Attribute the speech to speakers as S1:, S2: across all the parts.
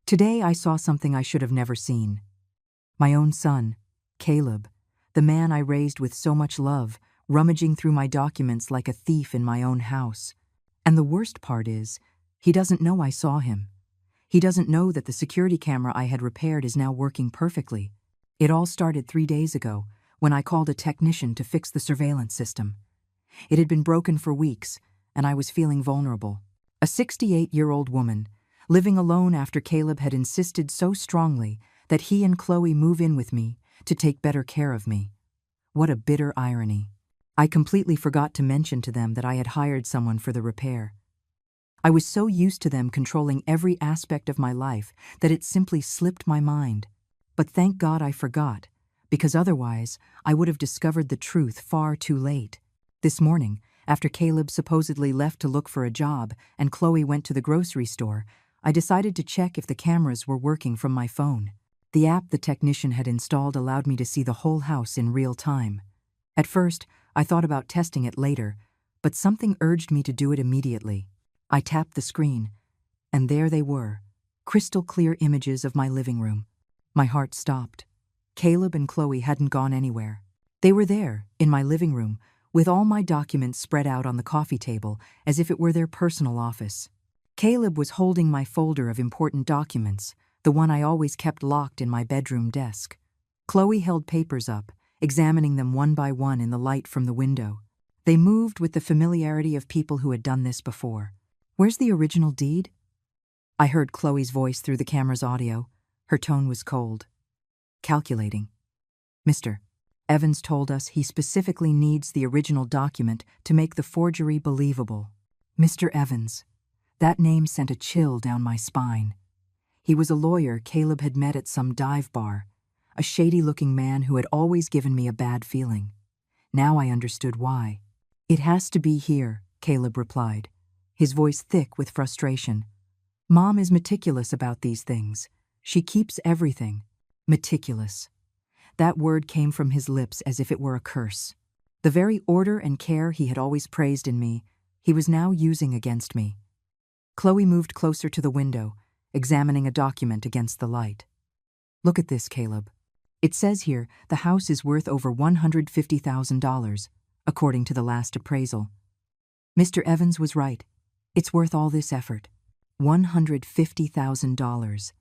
S1: Today I saw something I should have never seen. My own son, Caleb, the man I raised with so much love, rummaging through my documents like a thief in my own house. And the worst part is, he doesn't know I saw him. He doesn't know that the security camera I had repaired is now working perfectly. It all started 3 days ago, when I called a technician to fix the surveillance system. It had been broken for weeks, and I was feeling vulnerable. A 68-year-old woman, living alone after Caleb had insisted so strongly that he and Chloe move in with me to take better care of me. What a bitter irony. I completely forgot to mention to them that I had hired someone for the repair. I was so used to them controlling every aspect of my life that it simply slipped my mind. But thank God I forgot, because otherwise I would have discovered the truth far too late. This morning, after Caleb supposedly left to look for a job and Chloe went to the grocery store, I decided to check if the cameras were working from my phone. The app the technician had installed allowed me to see the whole house in real time. At first, I thought about testing it later, but something urged me to do it immediately. I tapped the screen, and there they were, crystal clear images of my living room. My heart stopped. Caleb and Chloe hadn't gone anywhere. They were there, in my living room, with all my documents spread out on the coffee table as if it were their personal office. Caleb was holding my folder of important documents, the one I always kept locked in my bedroom desk. Chloe held papers up, examining them one by one in the light from the window. They moved with the familiarity of people who had done this before. "Where's the original deed?" I heard Chloe's voice through the camera's audio. Her tone was cold. "Calculating. Mr. Evans told us he specifically needs the original document to make the forgery believable." Mr. Evans. That name sent a chill down my spine. He was a lawyer Caleb had met at some dive bar, a shady-looking man who had always given me a bad feeling. Now I understood why. "It has to be here," Caleb replied, his voice thick with frustration. "Mom is meticulous about these things. She keeps everything. Meticulous." That word came from his lips as if it were a curse. The very order and care he had always praised in me, he was now using against me. Chloe moved closer to the window, examining a document against the light. "Look at this, Caleb. It says here the house is worth over $150,000, according to the last appraisal. Mr. Evans was right. It's worth all this effort. $150,000.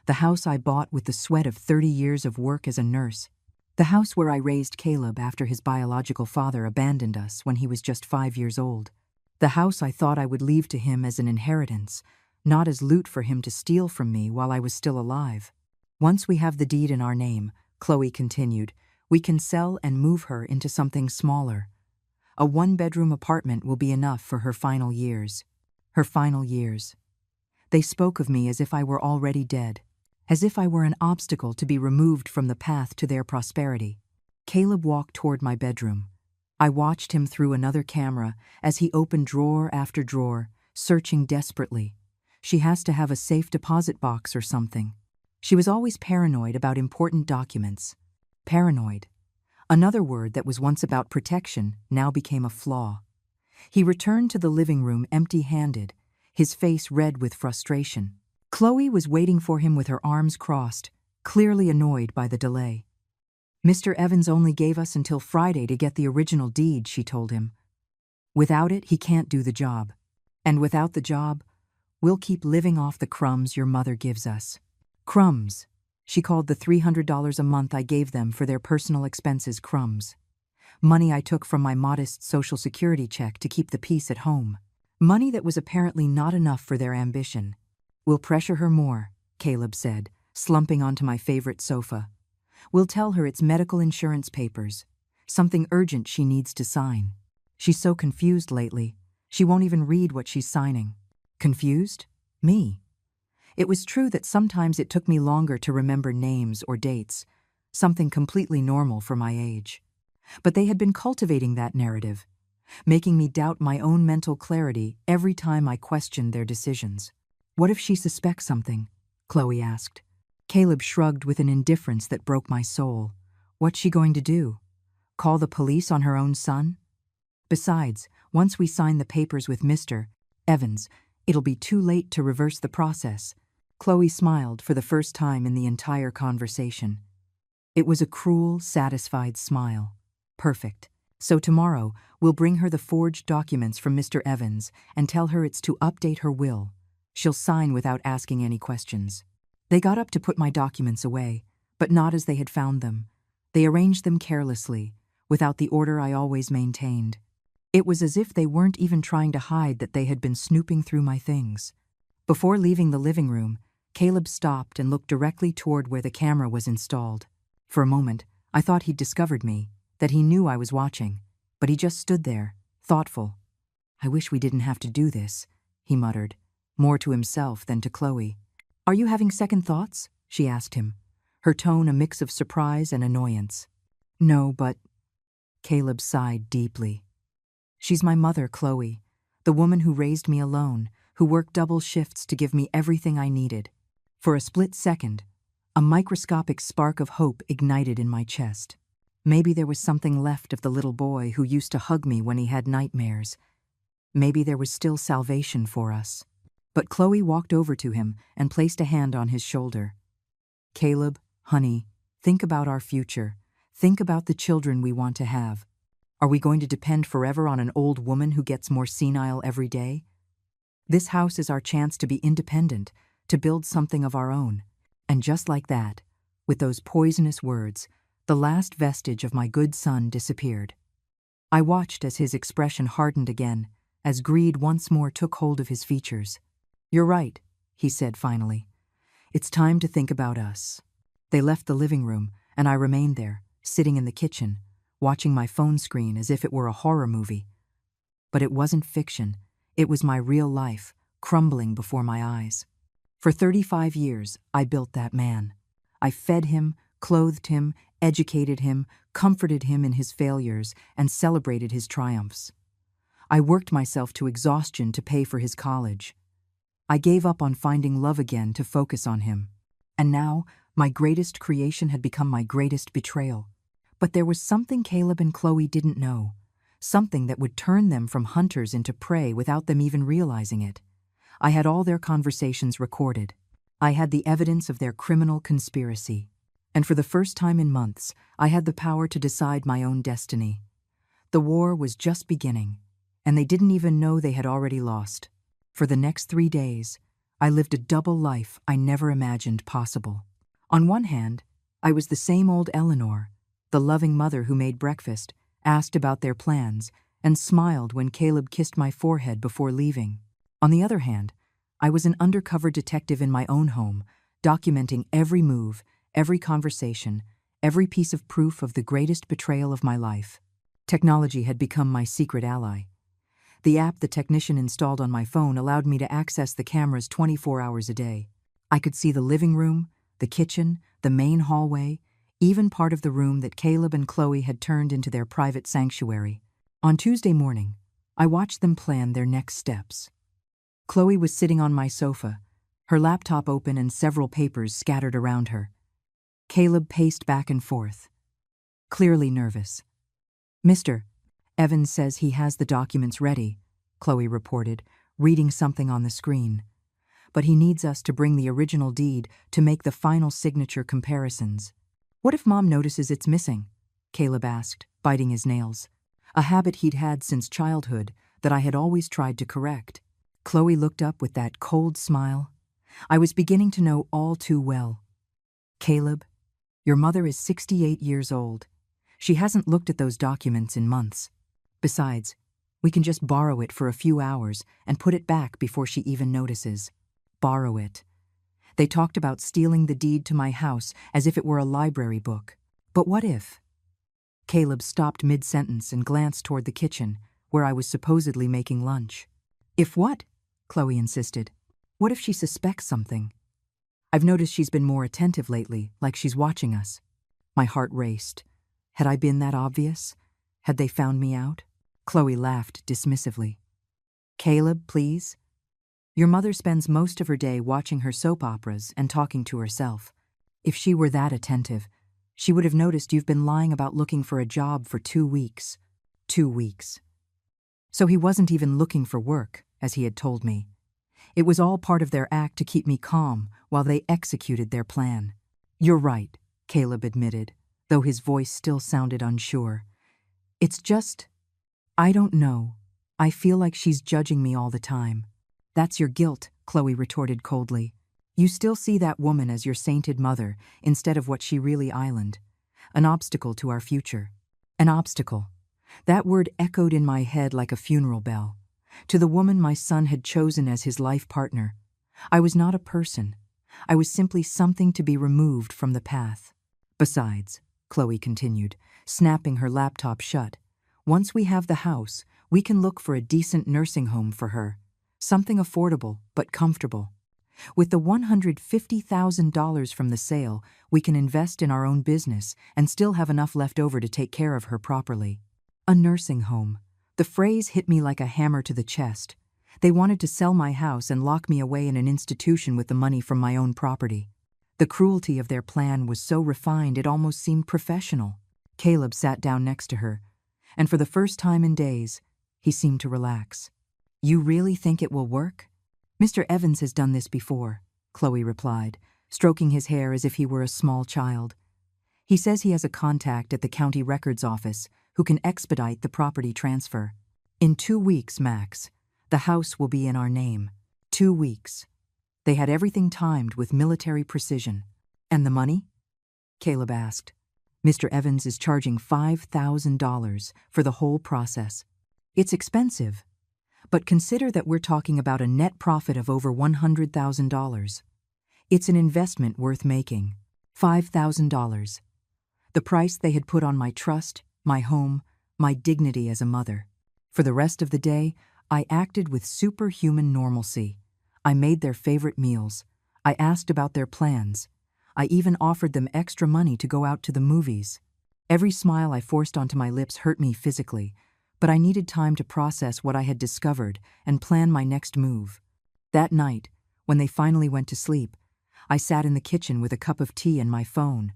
S1: The house I bought with the sweat of 30 years of work as a nurse. The house where I raised Caleb after his biological father abandoned us when he was just 5 years old. The house I thought I would leave to him as an inheritance, not as loot for him to steal from me while I was still alive. Once we have the deed in our name," Chloe continued, "we can sell and move her into something smaller. A 1-bedroom apartment will be enough for her final years." Her final years. They spoke of me as if I were already dead, as if I were an obstacle to be removed from the path to their prosperity. Caleb walked toward my bedroom. I watched him through another camera as he opened drawer after drawer, searching desperately. "She has to have a safe deposit box or something." She was always paranoid about important documents. Paranoid. Another word that was once about protection now became a flaw. He returned to the living room empty-handed, his face red with frustration. Chloe was waiting for him with her arms crossed, clearly annoyed by the delay. "Mr. Evans only gave us until Friday to get the original deed," she told him. "Without it, he can't do the job. And without the job, we'll keep living off the crumbs your mother gives us." Crumbs. She called the $300 a month I gave them for their personal expenses crumbs. Money I took from my modest Social Security check to keep the peace at home. Money that was apparently not enough for their ambition. "We'll pressure her more," Caleb said, slumping onto my favorite sofa. "We'll tell her it's medical insurance papers. Something urgent she needs to sign. She's so confused lately. She won't even read what she's signing." Confused? Me. It was true that sometimes it took me longer to remember names or dates, something completely normal for my age. But they had been cultivating that narrative, making me doubt my own mental clarity every time I questioned their decisions. "What if she suspects something?" Chloe asked. Caleb shrugged with an indifference that broke my soul. "What's she going to do? Call the police on her own son? Besides, once we sign the papers with Mr. Evans, it'll be too late to reverse the process. Chloe smiled for the first time in the entire conversation. It was a cruel, satisfied smile. Perfect. So tomorrow, we'll bring her the forged documents from Mr. Evans and tell her it's to update her will. She'll sign without asking any questions. They got up to put my documents away, but not as they had found them. They arranged them carelessly, without the order I always maintained. It was as if they weren't even trying to hide that they had been snooping through my things. Before leaving the living room, Caleb stopped and looked directly toward where the camera was installed. For a moment, I thought he'd discovered me, that he knew I was watching, but he just stood there, thoughtful. "I wish we didn't have to do this," he muttered, more to himself than to Chloe. "Are you having second thoughts?" she asked him, her tone a mix of surprise and annoyance. "No, but—" Caleb sighed deeply. "She's my mother, Chloe, the woman who raised me alone, who worked double shifts to give me everything I needed." For a split second, a microscopic spark of hope ignited in my chest. Maybe there was something left of the little boy who used to hug me when he had nightmares. Maybe there was still salvation for us. But Chloe walked over to him and placed a hand on his shoulder. "Caleb, honey, think about our future. Think about the children we want to have. Are we going to depend forever on an old woman who gets more senile every day? This house is our chance to be independent, to build something of our own." And just like that, with those poisonous words, the last vestige of my good son disappeared. I watched as his expression hardened again, as greed once more took hold of his features. "You're right," he said finally. "It's time to think about us." They left the living room, and I remained there, sitting in the kitchen, watching my phone screen as if it were a horror movie. But it wasn't fiction. It was my real life, crumbling before my eyes. For 35 years, I built that man. I fed him, clothed him, educated him, comforted him in his failures, and celebrated his triumphs. I worked myself to exhaustion to pay for his college. I gave up on finding love again to focus on him. And now, my greatest creation had become my greatest betrayal. But there was something Caleb and Chloe didn't know, something that would turn them from hunters into prey without them even realizing it. I had all their conversations recorded. I had the evidence of their criminal conspiracy. And for the first time in months, I had the power to decide my own destiny. The war was just beginning, and they didn't even know they had already lost. For the next 3 days, I lived a double life I never imagined possible. On one hand, I was the same old Eleanor, the loving mother who made breakfast, asked about their plans, and smiled when Caleb kissed my forehead before leaving. On the other hand, I was an undercover detective in my own home, documenting every move, every conversation, every piece of proof of the greatest betrayal of my life. Technology had become my secret ally. The app the technician installed on my phone allowed me to access the cameras 24 hours a day. I could see the living room, the kitchen, the main hallway, even part of the room that Caleb and Chloe had turned into their private sanctuary. On Tuesday morning, I watched them plan their next steps. Chloe was sitting on my sofa, her laptop open and several papers scattered around her. Caleb paced back and forth, clearly nervous. "Mr. Evans says he has the documents ready," Chloe reported, reading something on the screen. "But he needs us to bring the original deed to make the final signature comparisons." "What if Mom notices it's missing?" Caleb asked, biting his nails. A habit he'd had since childhood that I had always tried to correct. Chloe looked up with that cold smile. I was beginning to know all too well. "Caleb, your mother is 68 years old. She hasn't looked at those documents in months. Besides, we can just borrow it for a few hours and put it back before she even notices. Borrow it." They talked about stealing the deed to my house as if it were a library book. But what if? Caleb stopped mid-sentence and glanced toward the kitchen, where I was supposedly making lunch. "If what?" Chloe insisted. "What if she suspects something? I've noticed she's been more attentive lately, like she's watching us." My heart raced. Had I been that obvious? Had they found me out? Chloe laughed dismissively. "Caleb, please. Your mother spends most of her day watching her soap operas and talking to herself. If she were that attentive, she would have noticed you've been lying about looking for a job for 2 weeks. 2 weeks. So he wasn't even looking for work, as he had told me. It was all part of their act to keep me calm while they executed their plan. You're right, Caleb admitted, though his voice still sounded unsure. It's just, I don't know. I feel like she's judging me all the time. That's your guilt, Chloe retorted coldly. You still see that woman as your sainted mother instead of what she really island. An obstacle to our future. An obstacle. That word echoed in my head like a funeral bell. To the woman my son had chosen as his life partner. I was not a person. I was simply something to be removed from the path. Besides, Chloe continued, snapping her laptop shut, once we have the house, we can look for a decent nursing home for her. Something affordable but comfortable. With the $150,000 from the sale, we can invest in our own business and still have enough left over to take care of her properly. A nursing home. The phrase hit me like a hammer to the chest. They wanted to sell my house and lock me away in an institution with the money from my own property. The cruelty of their plan was so refined it almost seemed professional. Caleb sat down next to her, and for the first time in days, he seemed to relax. You really think it will work? Mr. Evans has done this before, Chloe replied, stroking his hair as if he were a small child. He says he has a contact at the county records office who can expedite the property transfer. In 2 weeks, max, the house will be in our name. 2 weeks. They had everything timed with military precision. And the money? Caleb asked. Mr. Evans is charging $5,000 for the whole process. It's expensive, but consider that we're talking about a net profit of over $100,000. It's an investment worth making. $5,000. The price they had put on my trust, my home, my dignity as a mother. For the rest of the day, I acted with superhuman normalcy. I made their favorite meals. I asked about their plans. I even offered them extra money to go out to the movies. Every smile I forced onto my lips hurt me physically, but I needed time to process what I had discovered and plan my next move. That night, when they finally went to sleep, I sat in the kitchen with a cup of tea and my phone.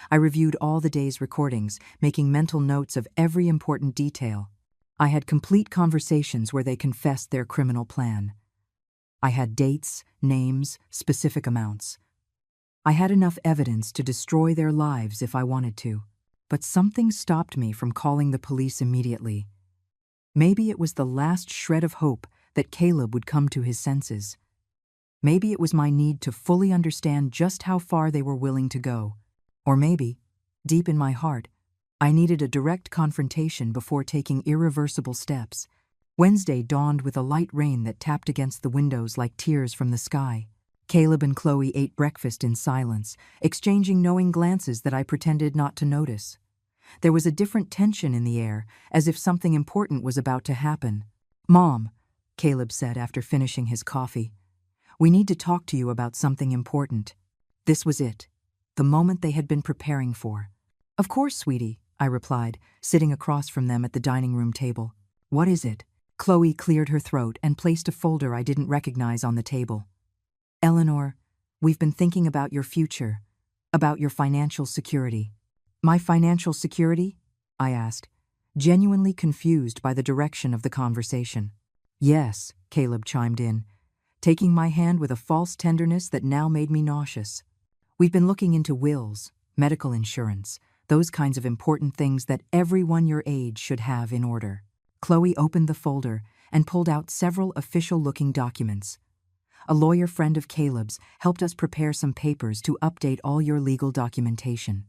S1: I reviewed all the day's recordings, making mental notes of every important detail. I had complete conversations where they confessed their criminal plan. I had dates, names, specific amounts. I had enough evidence to destroy their lives if I wanted to, but something stopped me from calling the police immediately. Maybe it was the last shred of hope that Caleb would come to his senses. Maybe it was my need to fully understand just how far they were willing to go. Or maybe, deep in my heart, I needed a direct confrontation before taking irreversible steps. Wednesday dawned with a light rain that tapped against the windows like tears from the sky. Caleb and Chloe ate breakfast in silence, exchanging knowing glances that I pretended not to notice. There was a different tension in the air, as if something important was about to happen. Mom, Caleb said after finishing his coffee, we need to talk to you about something important. This was it, the moment they had been preparing for. Of course, sweetie, I replied, sitting across from them at the dining room table. What is it? Chloe cleared her throat and placed a folder I didn't recognize on the table. Eleanor, we've been thinking about your future, about your financial security. My financial security? I asked, genuinely confused by the direction of the conversation. Yes, Caleb chimed in, taking my hand with a false tenderness that now made me nauseous. We've been looking into wills, medical insurance, those kinds of important things that everyone your age should have in order. Chloe opened the folder and pulled out several official-looking documents. A lawyer friend of Caleb's helped us prepare some papers to update all your legal documentation.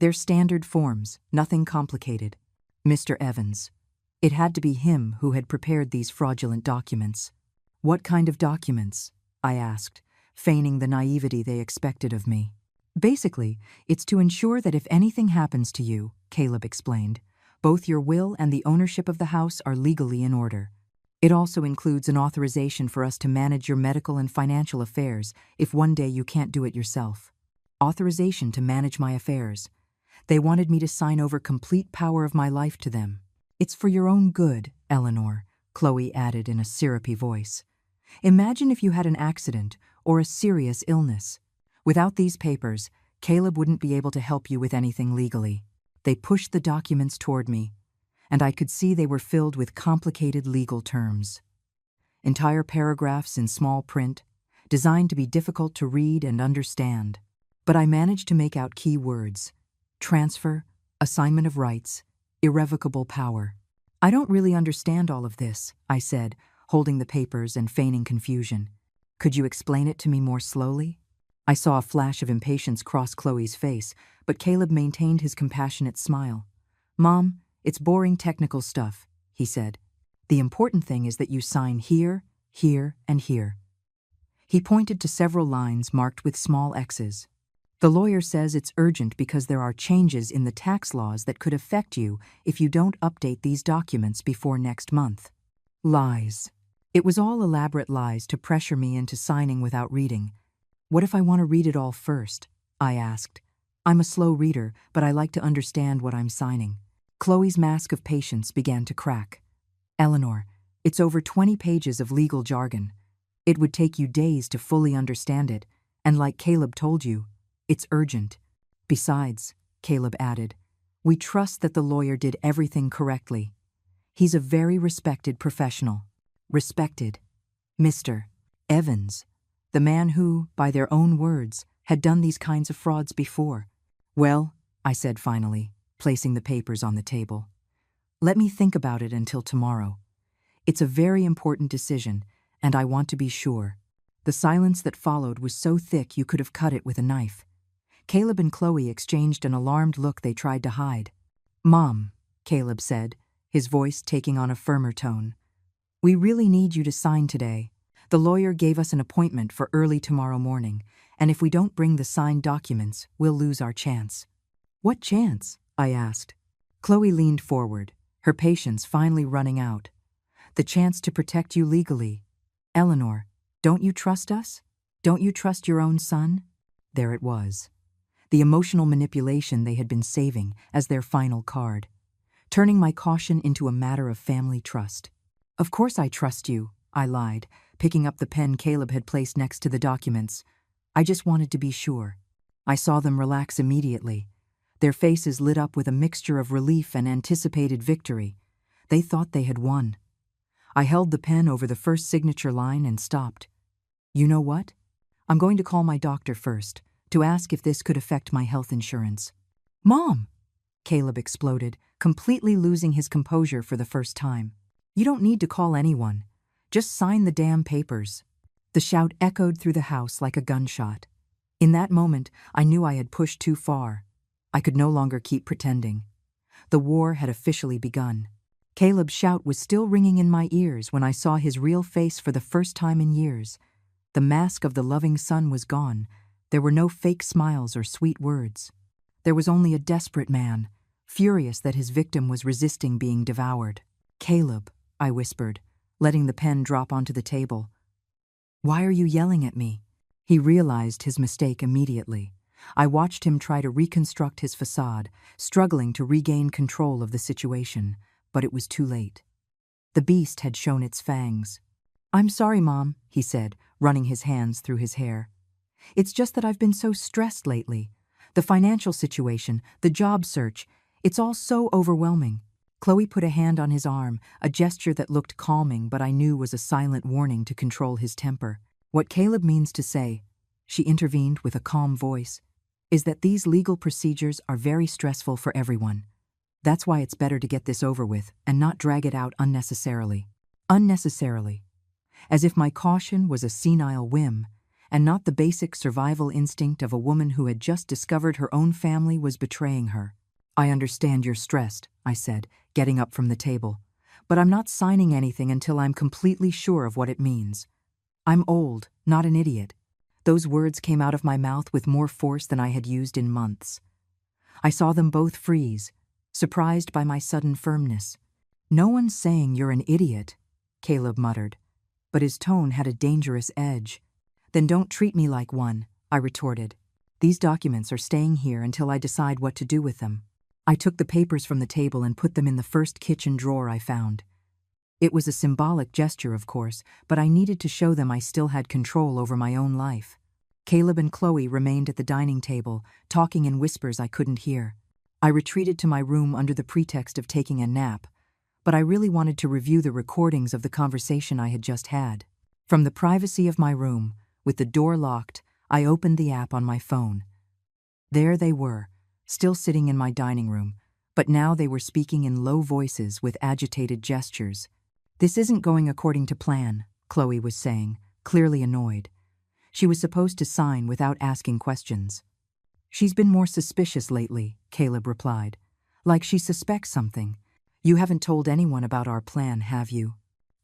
S1: They're standard forms, nothing complicated. Mr. Evans. It had to be him who had prepared these fraudulent documents. What kind of documents? I asked, feigning the naivety they expected of me. Basically, it's to ensure that if anything happens to you, Caleb explained, both your will and the ownership of the house are legally in order. It also includes an authorization for us to manage your medical and financial affairs if one day you can't do it yourself. Authorization to manage my affairs. They wanted me to sign over complete power of my life to them. It's for your own good, Eleanor, Chloe added in a syrupy voice. Imagine if you had an accident or a serious illness. Without these papers, Caleb wouldn't be able to help you with anything legally. They pushed the documents toward me, and I could see they were filled with complicated legal terms. entire paragraphs in small print, designed to be difficult to read and understand. But I managed to make out key words: transfer, assignment of rights, irrevocable power. I don't really understand all of this, I said, holding the papers and feigning confusion. Could you explain it to me more slowly? I saw a flash of impatience cross Chloe's face, but Caleb maintained his compassionate smile. Mom, it's boring technical stuff, he said. The important thing is that you sign here, here, and here. He pointed to several lines marked with small X's. The lawyer says it's urgent because there are changes in the tax laws that could affect you if you don't update these documents before next month. Lies. It was all elaborate lies to pressure me into signing without reading. What if I want to read it all first? I asked. I'm a slow reader, but I like to understand what I'm signing. Chloe's mask of patience began to crack. Eleanor, it's over 20 pages of legal jargon. It would take you days to fully understand it, and like Caleb told you, it's urgent. Besides, Caleb added, we trust that the lawyer did everything correctly. He's a very respected professional. Respected. Mr. Evans, the man who, by their own words, had done these kinds of frauds before. Well, I said finally, placing the papers on the table. Let me think about it until tomorrow. It's a very important decision, and I want to be sure. The silence that followed was so thick you could have cut it with a knife. Caleb and Chloe exchanged an alarmed look they tried to hide. Mom, Caleb said, his voice taking on a firmer tone. We really need you to sign today. The lawyer gave us an appointment for early tomorrow morning, and if we don't bring the signed documents, we'll lose our chance. What chance? I asked. Chloe leaned forward, her patience finally running out. The chance to protect you legally. Eleanor, don't you trust us? Don't you trust your own son? There it was. The emotional manipulation they had been saving as their final card, turning my caution into a matter of family trust. Of course I trust you, I lied, picking up the pen Caleb had placed next to the documents. I just wanted to be sure. I saw them relax immediately. Their faces lit up with a mixture of relief and anticipated victory. They thought they had won. I held the pen over the first signature line and stopped. You know what? I'm going to call my doctor first, to ask if this could affect my health insurance. Mom! Caleb exploded, completely losing his composure for the first time. You don't need to call anyone. Just sign the damn papers. The shout echoed through the house like a gunshot. In that moment, I knew I had pushed too far. I could no longer keep pretending. The war had officially begun. Caleb's shout was still ringing in my ears when I saw his real face for the first time in years. The mask of the loving son was gone. There were no fake smiles or sweet words. There was only a desperate man, furious that his victim was resisting being devoured. Caleb, I whispered, letting the pen drop onto the table. Why are you yelling at me? He realized his mistake immediately. I watched him try to reconstruct his facade, struggling to regain control of the situation, but it was too late. The beast had shown its fangs. I'm sorry, Mom, he said, running his hands through his hair. It's just that I've been so stressed lately. The financial situation, the job search, it's all so overwhelming. Chloe put a hand on his arm, a gesture that looked calming but I knew was a silent warning to control his temper. What Caleb means to say, she intervened with a calm voice, is that these legal procedures are very stressful for everyone. That's why it's better to get this over with and not drag it out unnecessarily. Unnecessarily. As if my caution was a senile whim, and not the basic survival instinct of a woman who had just discovered her own family was betraying her. I understand you're stressed, I said, getting up from the table, but I'm not signing anything until I'm completely sure of what it means. I'm old, not an idiot. Those words came out of my mouth with more force than I had used in months. I saw them both freeze, surprised by my sudden firmness. No one's saying you're an idiot, Caleb muttered, but his tone had a dangerous edge. Then don't treat me like one, I retorted. These documents are staying here until I decide what to do with them. I took the papers from the table and put them in the first kitchen drawer I found. It was a symbolic gesture, of course, but I needed to show them I still had control over my own life. Caleb and Chloe remained at the dining table, talking in whispers I couldn't hear. I retreated to my room under the pretext of taking a nap, but I really wanted to review the recordings of the conversation I had just had. From the privacy of my room, with the door locked, I opened the app on my phone. There they were, still sitting in my dining room, but now they were speaking in low voices with agitated gestures. "This isn't going according to plan," Chloe was saying, clearly annoyed. She was supposed to sign without asking questions. "She's been more suspicious lately," Caleb replied. "Like she suspects something. You haven't told anyone about our plan, have you?"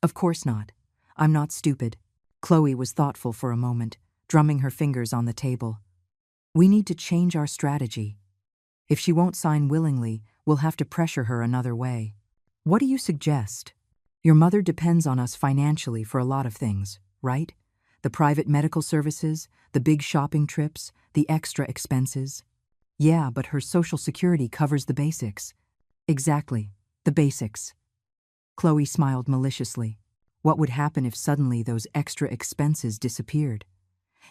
S1: "Of course not. I'm not stupid." Chloe was thoughtful for a moment, drumming her fingers on the table. "We need to change our strategy. If she won't sign willingly, we'll have to pressure her another way." "What do you suggest?" "Your mother depends on us financially for a lot of things, right? The private medical services, the big shopping trips, the extra expenses." "Yeah, but her Social Security covers the basics." "Exactly, the basics." Chloe smiled maliciously. What would happen if suddenly those extra expenses disappeared?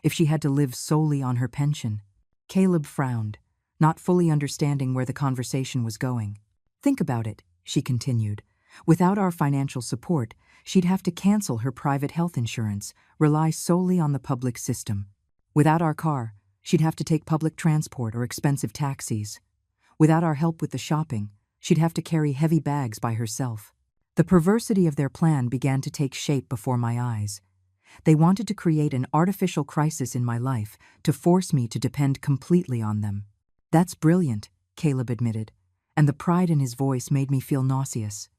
S1: If she had to live solely on her pension? Caleb frowned, not fully understanding where the conversation was going. "Think about it," she continued. "Without our financial support, she'd have to cancel her private health insurance, rely solely on the public system. Without our car, she'd have to take public transport or expensive taxis. Without our help with the shopping, she'd have to carry heavy bags by herself." The perversity of their plan began to take shape before my eyes. They wanted to create an artificial crisis in my life to force me to depend completely on them. "That's brilliant," Caleb admitted, and the pride in his voice made me feel nauseous.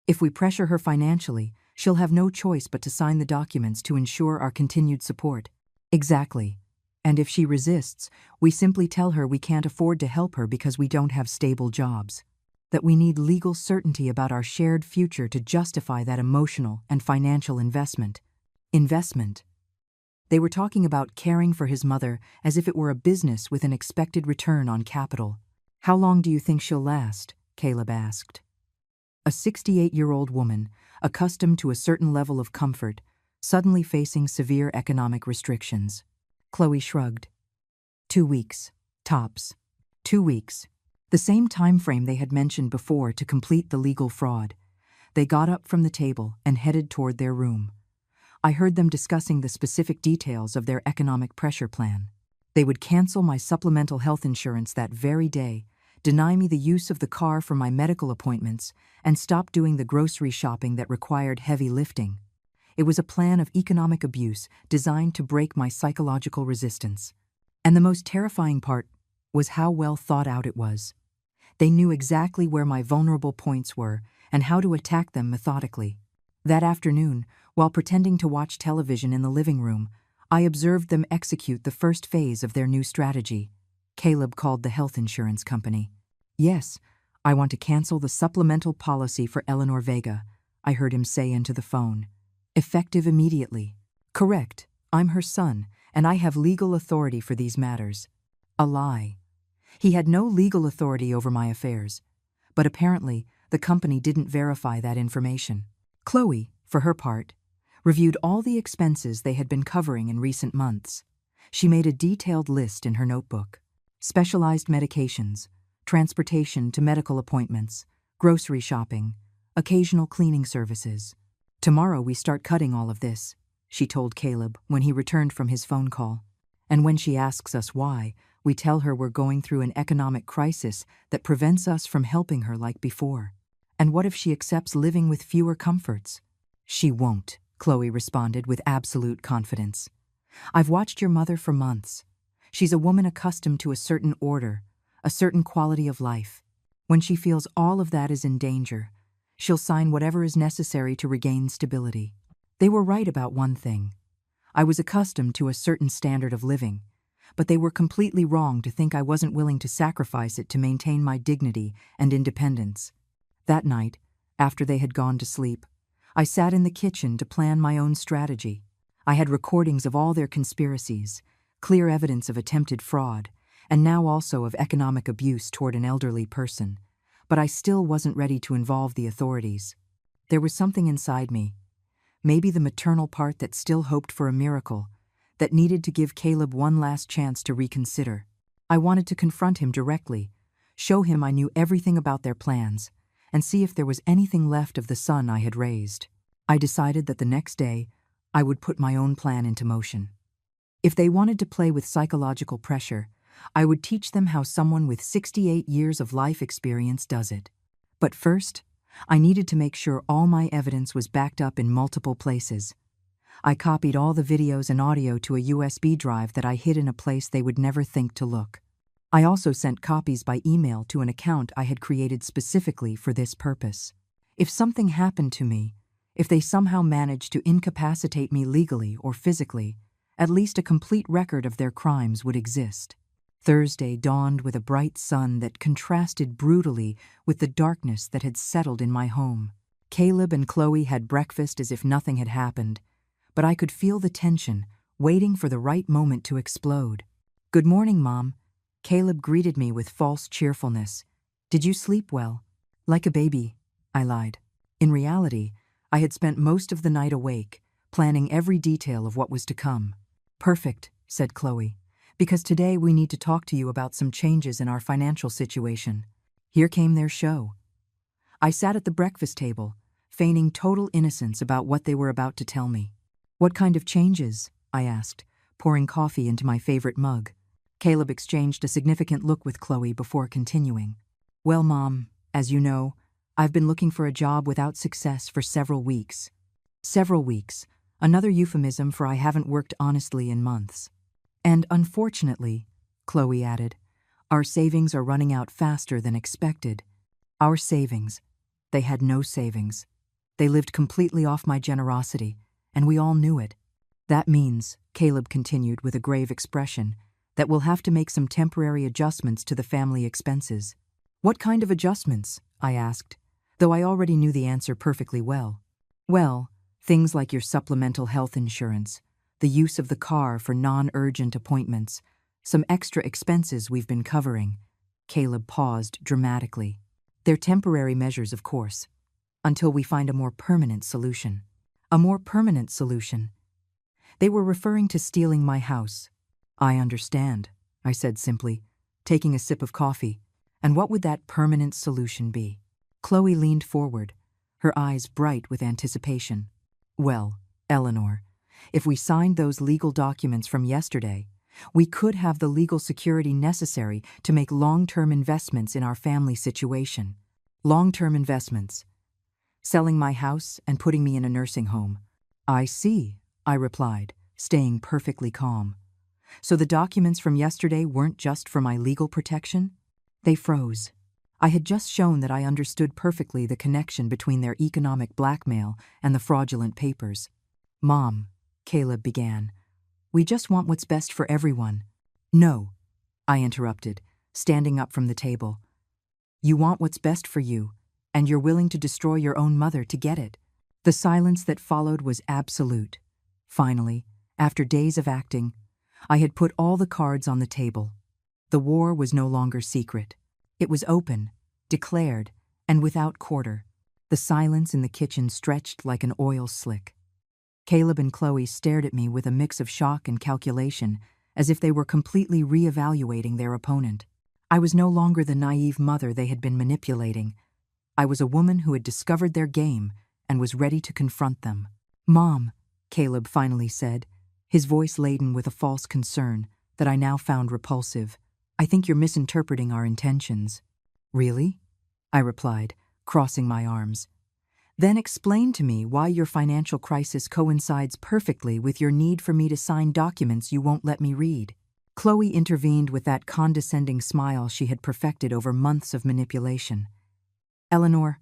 S1: "If we pressure her financially, she'll have no choice but to sign the documents to ensure our continued support." "Exactly. And if she resists, we simply tell her we can't afford to help her because we don't have stable jobs. That we need legal certainty about our shared future to justify that emotional and financial investment." Investment. They were talking about caring for his mother as if it were a business with an expected return on capital. "How long do you think she'll last?" Caleb asked. A 68-year-old woman, accustomed to a certain level of comfort, suddenly facing severe economic restrictions. Chloe shrugged. 2 weeks. Tops. 2 weeks. The same time frame they had mentioned before to complete the legal fraud. They got up from the table and headed toward their room. I heard them discussing the specific details of their economic pressure plan. They would cancel my supplemental health insurance that very day, deny me the use of the car for my medical appointments, and stop doing the grocery shopping that required heavy lifting. It was a plan of economic abuse designed to break my psychological resistance. And the most terrifying part was how well thought out it was. They knew exactly where my vulnerable points were and how to attack them methodically. That afternoon, while pretending to watch television in the living room, I observed them execute the first phase of their new strategy. Caleb called the health insurance company. "Yes, I want to cancel the supplemental policy for Eleanor Vega," I heard him say into the phone. "Effective immediately." "Correct. I'm her son, and I have legal authority for these matters." A lie. He had no legal authority over my affairs, but apparently the company didn't verify that information. Chloe, for her part, reviewed all the expenses they had been covering in recent months. She made a detailed list in her notebook. Specialized medications, transportation to medical appointments, grocery shopping, occasional cleaning services. "Tomorrow we start cutting all of this," she told Caleb when he returned from his phone call. "And when she asks us why, we tell her we're going through an economic crisis that prevents us from helping her like before. And what if she accepts living with fewer comforts?" "She won't," Chloe responded with absolute confidence. "I've watched your mother for months. She's a woman accustomed to a certain order, a certain quality of life. When she feels all of that is in danger, she'll sign whatever is necessary to regain stability." They were right about one thing. I was accustomed to a certain standard of living, but they were completely wrong to think I wasn't willing to sacrifice it to maintain my dignity and independence. That night, after they had gone to sleep, I sat in the kitchen to plan my own strategy. I had recordings of all their conspiracies, clear evidence of attempted fraud, and now also of economic abuse toward an elderly person, but I still wasn't ready to involve the authorities. There was something inside me, maybe the maternal part that still hoped for a miracle, that needed to give Caleb one last chance to reconsider. I wanted to confront him directly, show him I knew everything about their plans, and see if there was anything left of the son I had raised. I decided that the next day, I would put my own plan into motion. If they wanted to play with psychological pressure, I would teach them how someone with 68 years of life experience does it. But first, I needed to make sure all my evidence was backed up in multiple places. I copied all the videos and audio to a USB drive that I hid in a place they would never think to look. I also sent copies by email to an account I had created specifically for this purpose. If something happened to me, if they somehow managed to incapacitate me legally or physically, at least a complete record of their crimes would exist. Thursday dawned with a bright sun that contrasted brutally with the darkness that had settled in my home. Caleb and Chloe had breakfast as if nothing had happened, but I could feel the tension, waiting for the right moment to explode. "Good morning, Mom." Caleb greeted me with false cheerfulness. "Did you sleep well?" "Like a baby," I lied. In reality, I had spent most of the night awake, planning every detail of what was to come. "Perfect," said Chloe, "because today we need to talk to you about some changes in our financial situation." Here came their show. I sat at the breakfast table, feigning total innocence about what they were about to tell me. "What kind of changes?" I asked, pouring coffee into my favorite mug. Caleb exchanged a significant look with Chloe before continuing. "Well, Mom, as you know, I've been looking for a job without success for several weeks." Several weeks, another euphemism for I haven't worked honestly in months. "And unfortunately," Chloe added, "our savings are running out faster than expected." Our savings. They had no savings. They lived completely off my generosity, and we all knew it. "That means," Caleb continued with a grave expression, "that we'll have to make some temporary adjustments to the family expenses." "What kind of adjustments?" I asked, though I already knew the answer perfectly well. "Well, things like your supplemental health insurance, the use of the car for non-urgent appointments, some extra expenses we've been covering." Caleb paused dramatically. "They're temporary measures, of course, until we find a more permanent solution." A more permanent solution. They were referring to stealing my house. "I understand," I said simply, taking a sip of coffee. "And what would that permanent solution be?" Chloe leaned forward, her eyes bright with anticipation. "Well, Eleanor, if we signed those legal documents from yesterday, we could have the legal security necessary to make long-term investments in our family situation." "Long-term investments." "Selling my house and putting me in a nursing home." "I see," I replied, staying perfectly calm. "So the documents from yesterday weren't just for my legal protection?" They froze. I had just shown that I understood perfectly the connection between their economic blackmail and the fraudulent papers. "Mom," Caleb began, "we just want what's best for everyone." "No," I interrupted, standing up from the table. "You want what's best for you, and you're willing to destroy your own mother to get it." The silence that followed was absolute. Finally, after days of acting, I had put all the cards on the table. The war was no longer secret. It was open, declared, and without quarter. The silence in the kitchen stretched like an oil slick. Caleb and Chloe stared at me with a mix of shock and calculation, as if they were completely re-evaluating their opponent. I was no longer the naive mother they had been manipulating. I was a woman who had discovered their game and was ready to confront them. "Mom," Caleb finally said, his voice laden with a false concern that I now found repulsive, "I think you're misinterpreting our intentions." "Really?" I replied, crossing my arms. "Then explain to me why your financial crisis coincides perfectly with your need for me to sign documents you won't let me read." Chloe intervened with that condescending smile she had perfected over months of manipulation. "Eleanor,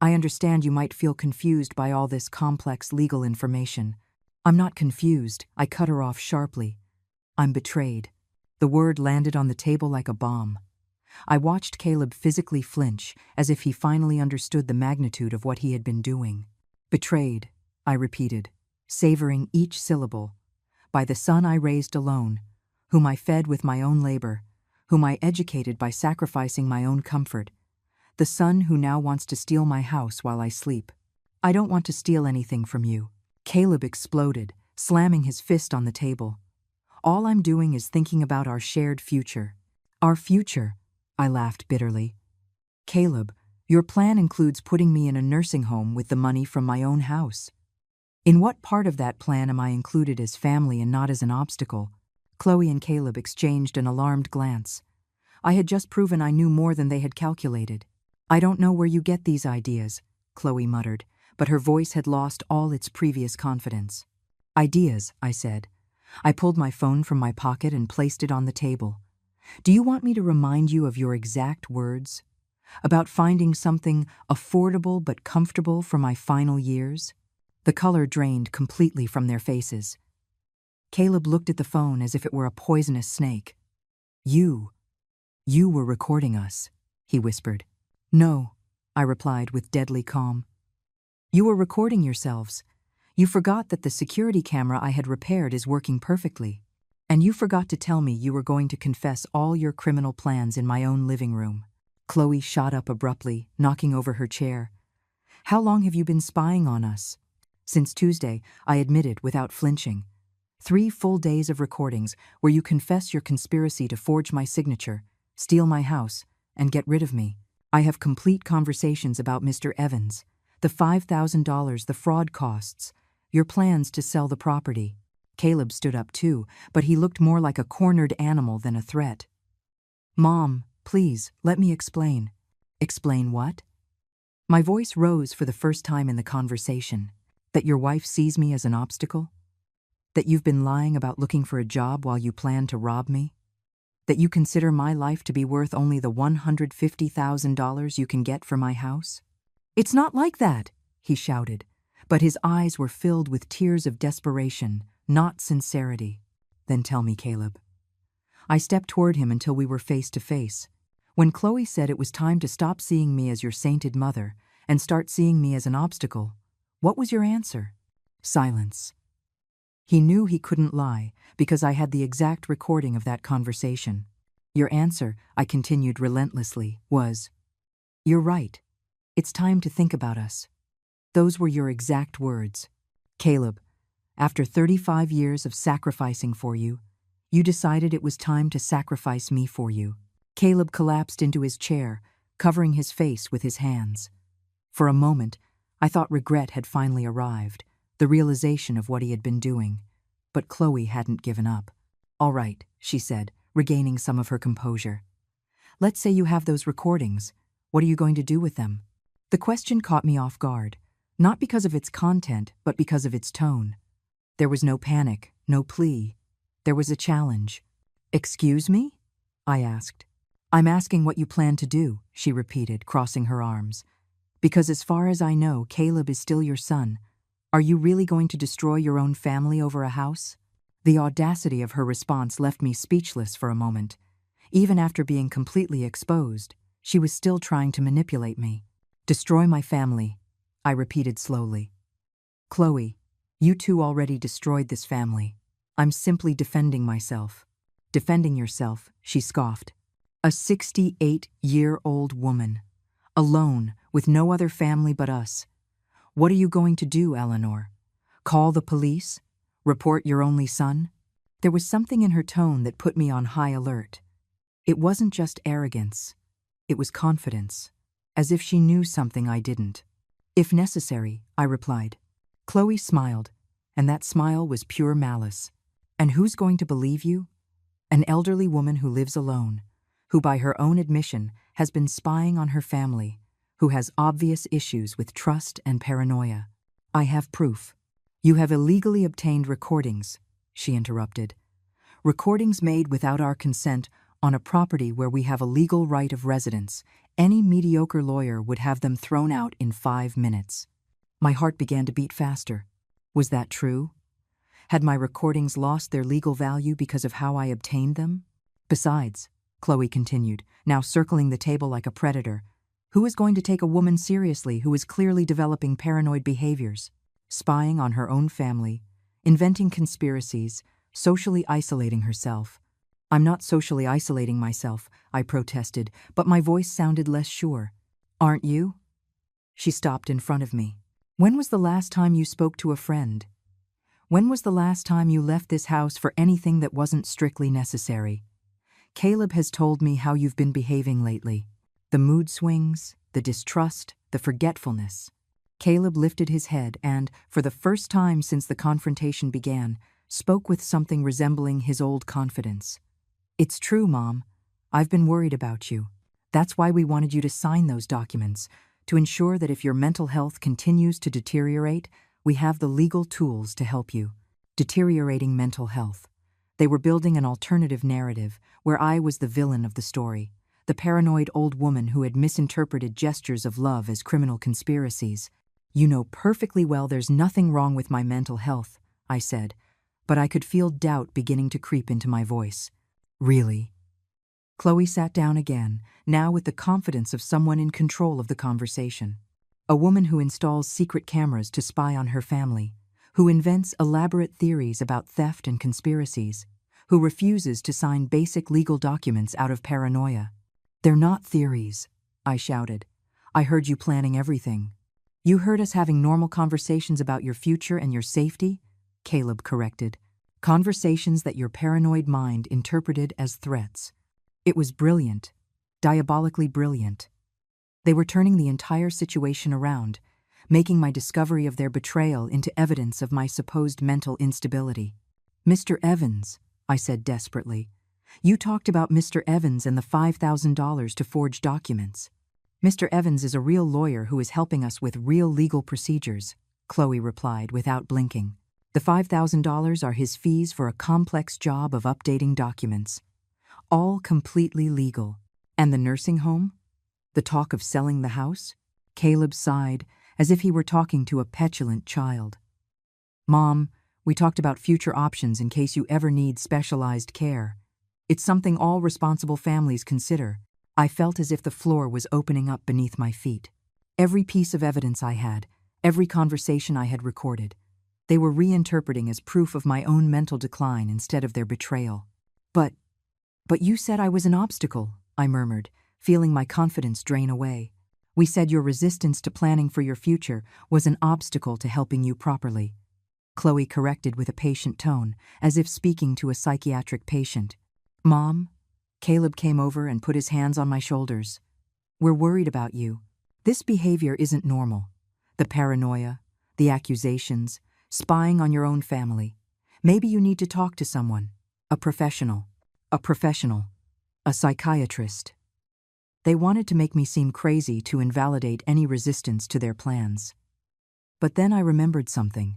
S1: I understand you might feel confused by all this complex legal information." "I'm not confused," I cut her off sharply. "I'm betrayed." The word landed on the table like a bomb. I watched Caleb physically flinch, as if he finally understood the magnitude of what he had been doing. "Betrayed," I repeated, savoring each syllable. "By the son I raised alone, whom I fed with my own labor, whom I educated by sacrificing my own comfort. The son who now wants to steal my house while I sleep. I don't want to steal anything from you." Caleb exploded, slamming his fist on the table. "All I'm doing is thinking about our shared future." "Our future?" I laughed bitterly. "Caleb, Your plan includes putting me in a nursing home with the money from my own house. In what part of that plan am I included as family and not as an obstacle? Chloe and Caleb exchanged an alarmed glance. I had just proven I knew more than they had calculated. I don't know where you get these ideas, Chloe muttered, but her voice had lost all its previous confidence. Ideas, I said. I pulled my phone from my pocket and placed it on the table. Do you want me to remind you of your exact words? About finding something affordable but comfortable for my final years? The color drained completely from their faces. Caleb looked at the phone as if it were a poisonous snake. You were recording us, he whispered. No, I replied with deadly calm. You were recording yourselves. You forgot that the security camera I had repaired is working perfectly. And you forgot to tell me you were going to confess all your criminal plans in my own living room. Chloe shot up abruptly, knocking over her chair. How long have you been spying on us? Since Tuesday, I admitted without flinching. 3 full days of recordings where you confess your conspiracy to forge my signature, steal my house, and get rid of me. I have complete conversations about Mr. Evans, the $5,000 the fraud costs, your plans to sell the property. Caleb stood up too, but he looked more like a cornered animal than a threat. Mom, please, let me explain. Explain what? My voice rose for the first time in the conversation. That your wife sees me as an obstacle? That you've been lying about looking for a job while you plan to rob me? That you consider my life to be worth only the $150,000 you can get for my house? It's not like that, he shouted, but his eyes were filled with tears of desperation, not sincerity. Then tell me, Caleb. I stepped toward him until we were face to face. When Chloe said it was time to stop seeing me as your sainted mother and start seeing me as an obstacle, what was your answer? Silence. He knew he couldn't lie because I had the exact recording of that conversation. Your answer, I continued relentlessly, was, You're right. It's time to think about us. Those were your exact words. Caleb, after 35 years of sacrificing for you, you decided it was time to sacrifice me for you. Caleb collapsed into his chair, covering his face with his hands. For a moment, I thought regret had finally arrived, the realization of what he had been doing. But Chloe hadn't given up. All right, she said, regaining some of her composure. Let's say you have those recordings. What are you going to do with them? The question caught me off guard, not because of its content, but because of its tone. There was no panic, no plea. There was a challenge. Excuse me? I asked. I'm asking what you plan to do, she repeated, crossing her arms. Because as far as I know, Caleb is still your son. Are you really going to destroy your own family over a house? The audacity of her response left me speechless for a moment. Even after being completely exposed, she was still trying to manipulate me. Destroy my family, I repeated slowly. Chloe, you two already destroyed this family. I'm simply defending myself. Defending yourself, she scoffed. A 68-year-old woman. Alone, with no other family but us. What are you going to do, Eleanor? Call the police? Report your only son? There was something in her tone that put me on high alert. It wasn't just arrogance. It was confidence, as if she knew something I didn't. If necessary, I replied. Chloe smiled, and that smile was pure malice. And who's going to believe you? An elderly woman who lives alone, who by her own admission has been spying on her family, who has obvious issues with trust and paranoia. I have proof. You have illegally obtained recordings, she interrupted. Recordings made without our consent on a property where we have a legal right of residence. Any mediocre lawyer would have them thrown out in 5 minutes. My heart began to beat faster. Was that true? Had my recordings lost their legal value because of how I obtained them? Besides, Chloe continued, now circling the table like a predator, who is going to take a woman seriously who is clearly developing paranoid behaviors, spying on her own family, inventing conspiracies, socially isolating herself? I'm not socially isolating myself, I protested, but my voice sounded less sure. Aren't you? She stopped in front of me. When was the last time you spoke to a friend? When was the last time you left this house for anything that wasn't strictly necessary? Caleb has told me how you've been behaving lately. The mood swings, the distrust, the forgetfulness. Caleb lifted his head and, for the first time since the confrontation began, spoke with something resembling his old confidence. "It's true, Mom. I've been worried about you. That's why we wanted you to sign those documents, to ensure that if your mental health continues to deteriorate, we have the legal tools to help you." Deteriorating mental health. They were building an alternative narrative where I was the villain of the story, the paranoid old woman who had misinterpreted gestures of love as criminal conspiracies. "You know perfectly well there's nothing wrong with my mental health," I said, but I could feel doubt beginning to creep into my voice. "Really?" Chloe sat down again, now with the confidence of someone in control of the conversation. A woman who installs secret cameras to spy on her family, who invents elaborate theories about theft and conspiracies, who refuses to sign basic legal documents out of paranoia. "They're not theories," I shouted. "I heard you planning everything." "You heard us having normal conversations about your future and your safety," Caleb corrected. "Conversations that your paranoid mind interpreted as threats." It was brilliant, diabolically brilliant. They were turning the entire situation around, making my discovery of their betrayal into evidence of my supposed mental instability. "Mr. Evans," I said desperately. "You talked about Mr. Evans and the $5,000 to forge documents." "Mr. Evans is a real lawyer who is helping us with real legal procedures," Chloe replied without blinking. "The $5,000 are his fees for a complex job of updating documents. All completely legal." "And the nursing home? The talk of selling the house?" Caleb sighed, as if he were talking to a petulant child. "Mom, we talked about future options in case you ever need specialized care. It's something all responsible families consider." I felt as if the floor was opening up beneath my feet. Every piece of evidence I had, every conversation I had recorded, they were reinterpreting as proof of my own mental decline instead of their betrayal. But you said I was an obstacle," I murmured, feeling my confidence drain away. "We said your resistance to planning for your future was an obstacle to helping you properly." Chloe corrected with a patient tone, as if speaking to a psychiatric patient. "Mom," Caleb came over and put his hands on my shoulders. "We're worried about you. This behavior isn't normal. The paranoia, the accusations, spying on your own family. Maybe you need to talk to someone, a professional, a psychiatrist." They wanted to make me seem crazy to invalidate any resistance to their plans. But then I remembered something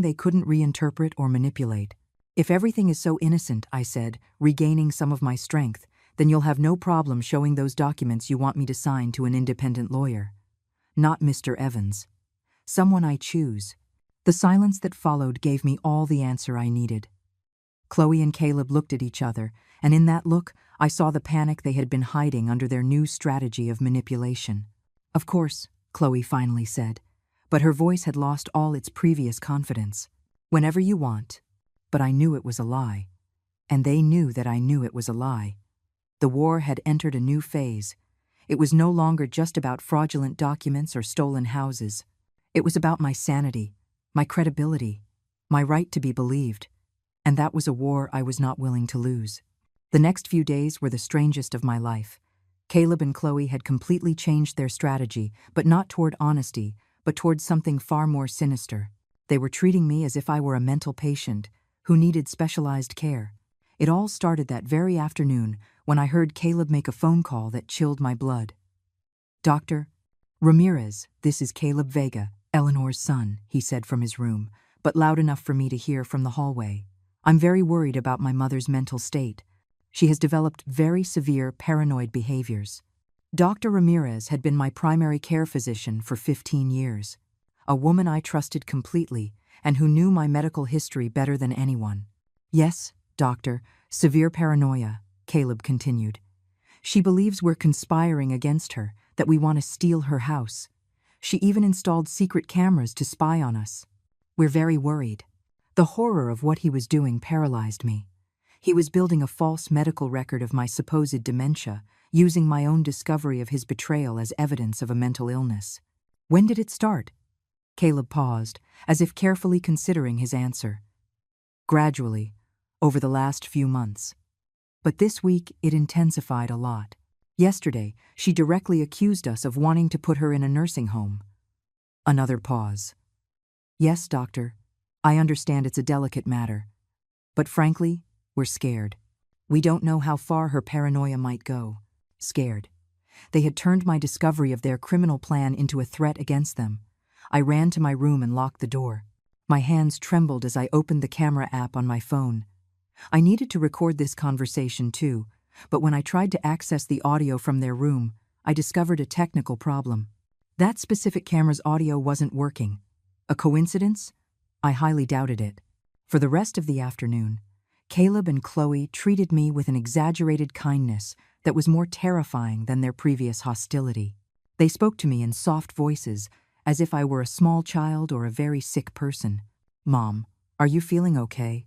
S1: they couldn't reinterpret or manipulate. "If everything is so innocent," I said, regaining some of my strength, "then you'll have no problem showing those documents you want me to sign to an independent lawyer. Not Mr. Evans. Someone I choose." The silence that followed gave me all the answer I needed. Chloe and Caleb looked at each other, and in that look, I saw the panic they had been hiding under their new strategy of manipulation. "Of course," Chloe finally said, but her voice had lost all its previous confidence. "Whenever you want." But I knew it was a lie. And they knew that I knew it was a lie. The war had entered a new phase. It was no longer just about fraudulent documents or stolen houses. It was about my sanity, my credibility, my right to be believed. And that was a war I was not willing to lose. The next few days were the strangest of my life. Caleb and Chloe had completely changed their strategy, but not toward honesty, but toward something far more sinister. They were treating me as if I were a mental patient who needed specialized care. It all started that very afternoon when I heard Caleb make a phone call that chilled my blood. "Dr. Ramirez, this is Caleb Vega, Eleanor's son," he said from his room, but loud enough for me to hear from the hallway. "I'm very worried about my mother's mental state. She has developed very severe paranoid behaviors." Dr. Ramirez had been my primary care physician for 15 years, a woman I trusted completely and who knew my medical history better than anyone. "Yes, doctor, severe paranoia," Caleb continued. "She believes we're conspiring against her, that we want to steal her house. She even installed secret cameras to spy on us. We're very worried." The horror of what he was doing paralyzed me. He was building a false medical record of my supposed dementia, using my own discovery of his betrayal as evidence of a mental illness. "When did it start?" Caleb paused, as if carefully considering his answer. "Gradually, over the last few months. But this week it intensified a lot. Yesterday, she directly accused us of wanting to put her in a nursing home. Another pause. Yes, doctor, I understand it's a delicate matter. But frankly, we're scared. We don't know how far her paranoia might go. Scared. They had turned my discovery of their criminal plan into a threat against them. I ran to my room and locked the door. My hands trembled as I opened the camera app on my phone. I needed to record this conversation too, but when I tried to access the audio from their room, I discovered a technical problem. That specific camera's audio wasn't working. A coincidence? I highly doubted it. For the rest of the afternoon, Caleb and Chloe treated me with an exaggerated kindness that was more terrifying than their previous hostility. They spoke to me in soft voices, as if I were a small child or a very sick person. "Mom, are you feeling okay?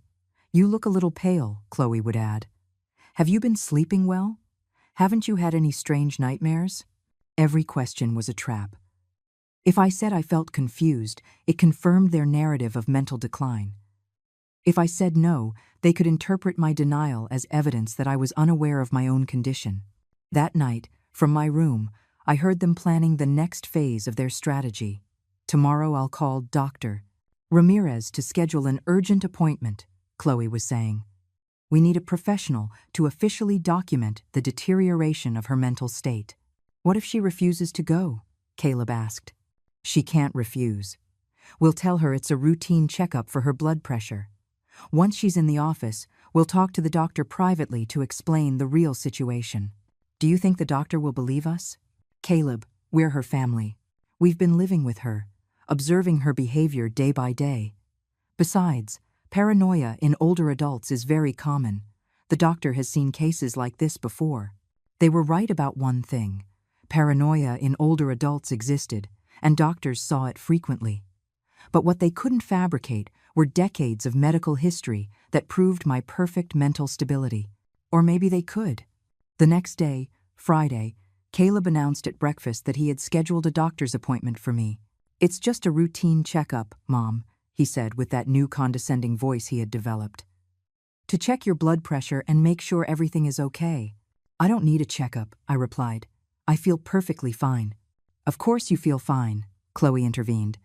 S1: You look a little pale," Chloe would add. "Have you been sleeping well? Haven't you had any strange nightmares?" Every question was a trap. If I said I felt confused, it confirmed their narrative of mental decline. If I said no, they could interpret my denial as evidence that I was unaware of my own condition. That night, from my room, I heard them planning the next phase of their strategy. "Tomorrow I'll call Dr. Ramirez to schedule an urgent appointment," Chloe was saying. "We need a professional to officially document the deterioration of her mental state." "What if she refuses to go?" Caleb asked. "She can't refuse. We'll tell her it's a routine checkup for her blood pressure. Once she's in the office, we'll talk to the doctor privately to explain the real situation." "Do you think the doctor will believe us?" "Caleb, we're her family. We've been living with her, observing her behavior day by day. Besides, paranoia in older adults is very common. The doctor has seen cases like this before." They were right about one thing. Paranoia in older adults existed, and doctors saw it frequently. But what they couldn't fabricate were decades of medical history that proved my perfect mental stability. Or maybe they could. The next day, Friday, Caleb announced at breakfast that he had scheduled a doctor's appointment for me. "It's just a routine checkup, Mom," he said with that new condescending voice he had developed. "To check your blood pressure and make sure everything is okay." "I don't need a checkup," I replied. "I feel perfectly fine." "Of course you feel fine," Chloe intervened.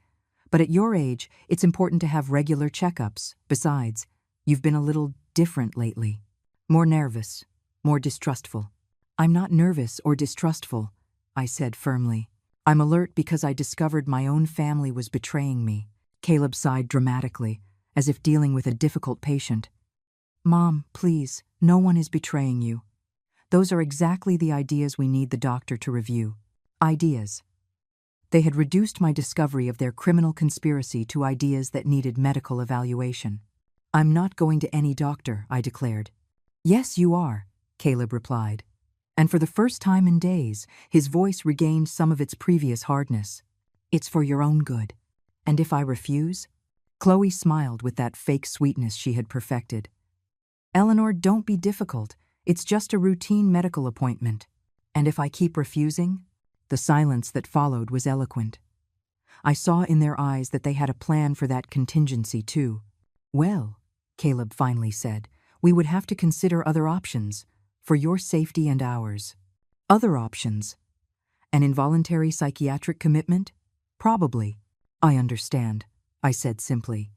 S1: "But at your age, it's important to have regular checkups. Besides, you've been a little different lately. More nervous, more distrustful." "I'm not nervous or distrustful," I said firmly. "I'm alert because I discovered my own family was betraying me." Caleb sighed dramatically, as if dealing with a difficult patient. "Mom, please, no one is betraying you. Those are exactly the ideas we need the doctor to review." Ideas. They had reduced my discovery of their criminal conspiracy to ideas that needed medical evaluation. "I'm not going to any doctor," I declared. "Yes, you are," Caleb replied. And for the first time in days, his voice regained some of its previous hardness. "It's for your own good. And if I refuse?" Chloe smiled with that fake sweetness she had perfected. "Eleanor, don't be difficult. It's just a routine medical appointment. And if I keep refusing?" The silence that followed was eloquent. I saw in their eyes that they had a plan for that contingency too. "Well," Caleb finally said, "we would have to consider other options, for your safety and ours." "Other options? An involuntary psychiatric commitment? Probably." "I understand," I said simply.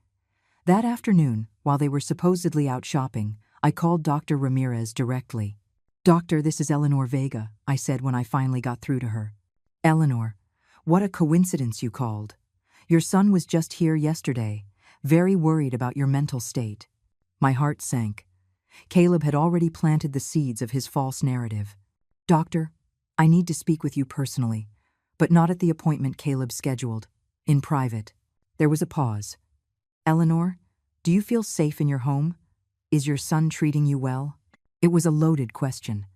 S1: That afternoon, while they were supposedly out shopping, I called Dr. Ramirez directly. "Doctor, this is Eleanor Vega," I said when I finally got through to her. "Eleanor, what a coincidence you called. Your son was just here yesterday, very worried about your mental state." My heart sank. Caleb had already planted the seeds of his false narrative. "Doctor, I need to speak with you personally, but not at the appointment Caleb scheduled. In private." There was a pause. "Eleanor, do you feel safe in your home? Is your son treating you well?" It was a loaded question.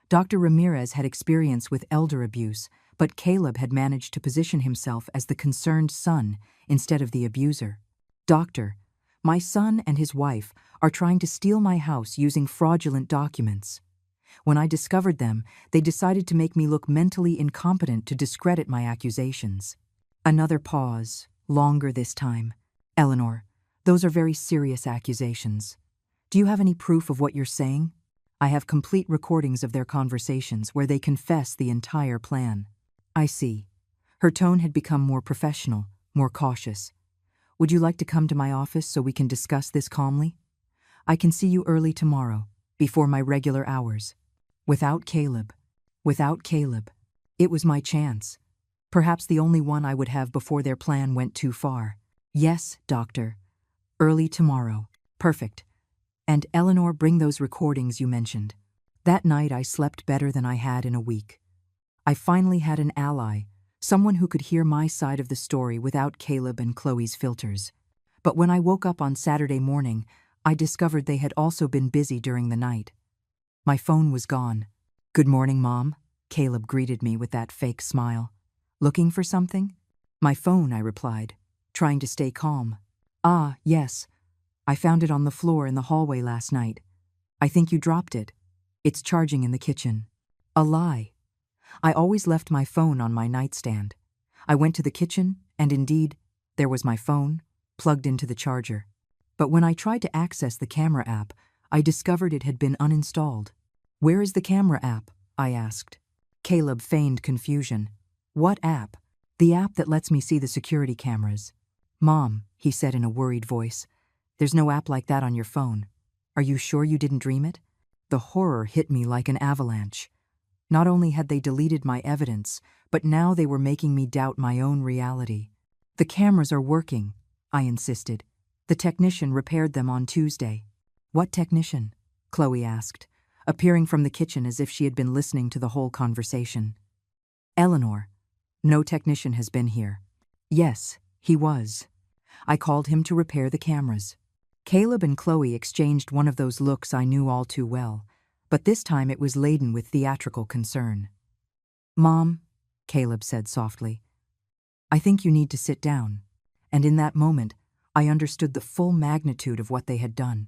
S1: Dr. Ramirez had experience with elder abuse, but Caleb had managed to position himself as the concerned son instead of the abuser. "Doctor, my son and his wife are trying to steal my house using fraudulent documents. When I discovered them, they decided to make me look mentally incompetent to discredit my accusations." Another pause, longer this time. "Eleanor, those are very serious accusations. Do you have any proof of what you're saying?" I have complete recordings of their conversations where they confess the entire plan. I see. Her tone had become more professional, more cautious. Would you like to come to my office so we can discuss this calmly? I can see you early tomorrow, before my regular hours. Without Caleb. Without Caleb. It was my chance. Perhaps the only one I would have before their plan went too far. Yes, doctor. Early tomorrow. Perfect. And Eleanor, bring those recordings you mentioned. That night I slept better than I had in a week. I finally had an ally, someone who could hear my side of the story without Caleb and Chloe's filters. But when I woke up on Saturday morning, I discovered they had also been busy during the night. My phone was gone. Good morning, Mom. Caleb greeted me with that fake smile. Looking for something? My phone, I replied, trying to stay calm. Ah, yes. I found it on the floor in the hallway last night. I think you dropped it. It's charging in the kitchen. A lie. I always left my phone on my nightstand. I went to the kitchen, and indeed, there was my phone, plugged into the charger. But when I tried to access the camera app, I discovered it had been uninstalled. Where is the camera app? I asked. Caleb feigned confusion. What app? The app that lets me see the security cameras. Mom, he said in a worried voice, there's no app like that on your phone. Are you sure you didn't dream it? The horror hit me like an avalanche. Not only had they deleted my evidence, but now they were making me doubt my own reality. The cameras are working, I insisted. The technician repaired them on Tuesday. What technician? Chloe asked, appearing from the kitchen as if she had been listening to the whole conversation. Eleanor. No technician has been here. Yes, he was. I called him to repair the cameras. Caleb and Chloe exchanged one of those looks I knew all too well, but this time it was laden with theatrical concern. Mom, Caleb said softly, I think you need to sit down. And in that moment, I understood the full magnitude of what they had done.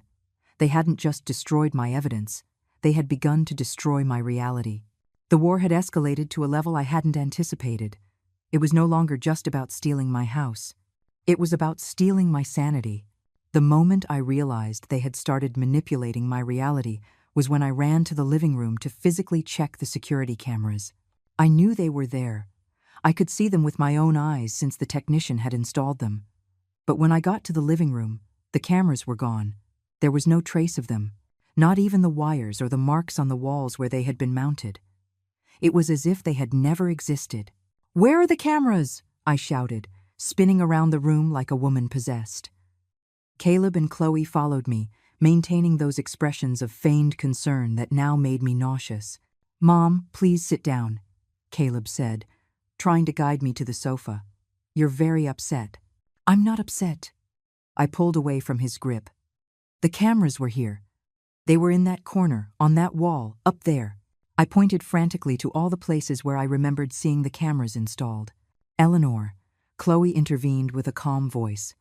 S1: They hadn't just destroyed my evidence, they had begun to destroy my reality. The war had escalated to a level I hadn't anticipated. It was no longer just about stealing my house. It was about stealing my sanity. The moment I realized they had started manipulating my reality was when I ran to the living room to physically check the security cameras. I knew they were there. I could see them with my own eyes since the technician had installed them. But when I got to the living room, the cameras were gone. There was no trace of them, not even the wires or the marks on the walls where they had been mounted. It was as if they had never existed. Where are the cameras? I shouted, spinning around the room like a woman possessed. Caleb and Chloe followed me, maintaining those expressions of feigned concern that now made me nauseous. Mom, please sit down, Caleb said, trying to guide me to the sofa. You're very upset. I'm not upset. I pulled away from his grip. The cameras were here. They were in that corner, on that wall, up there. I pointed frantically to all the places where I remembered seeing the cameras installed. Eleanor, Chloe intervened with a calm voice.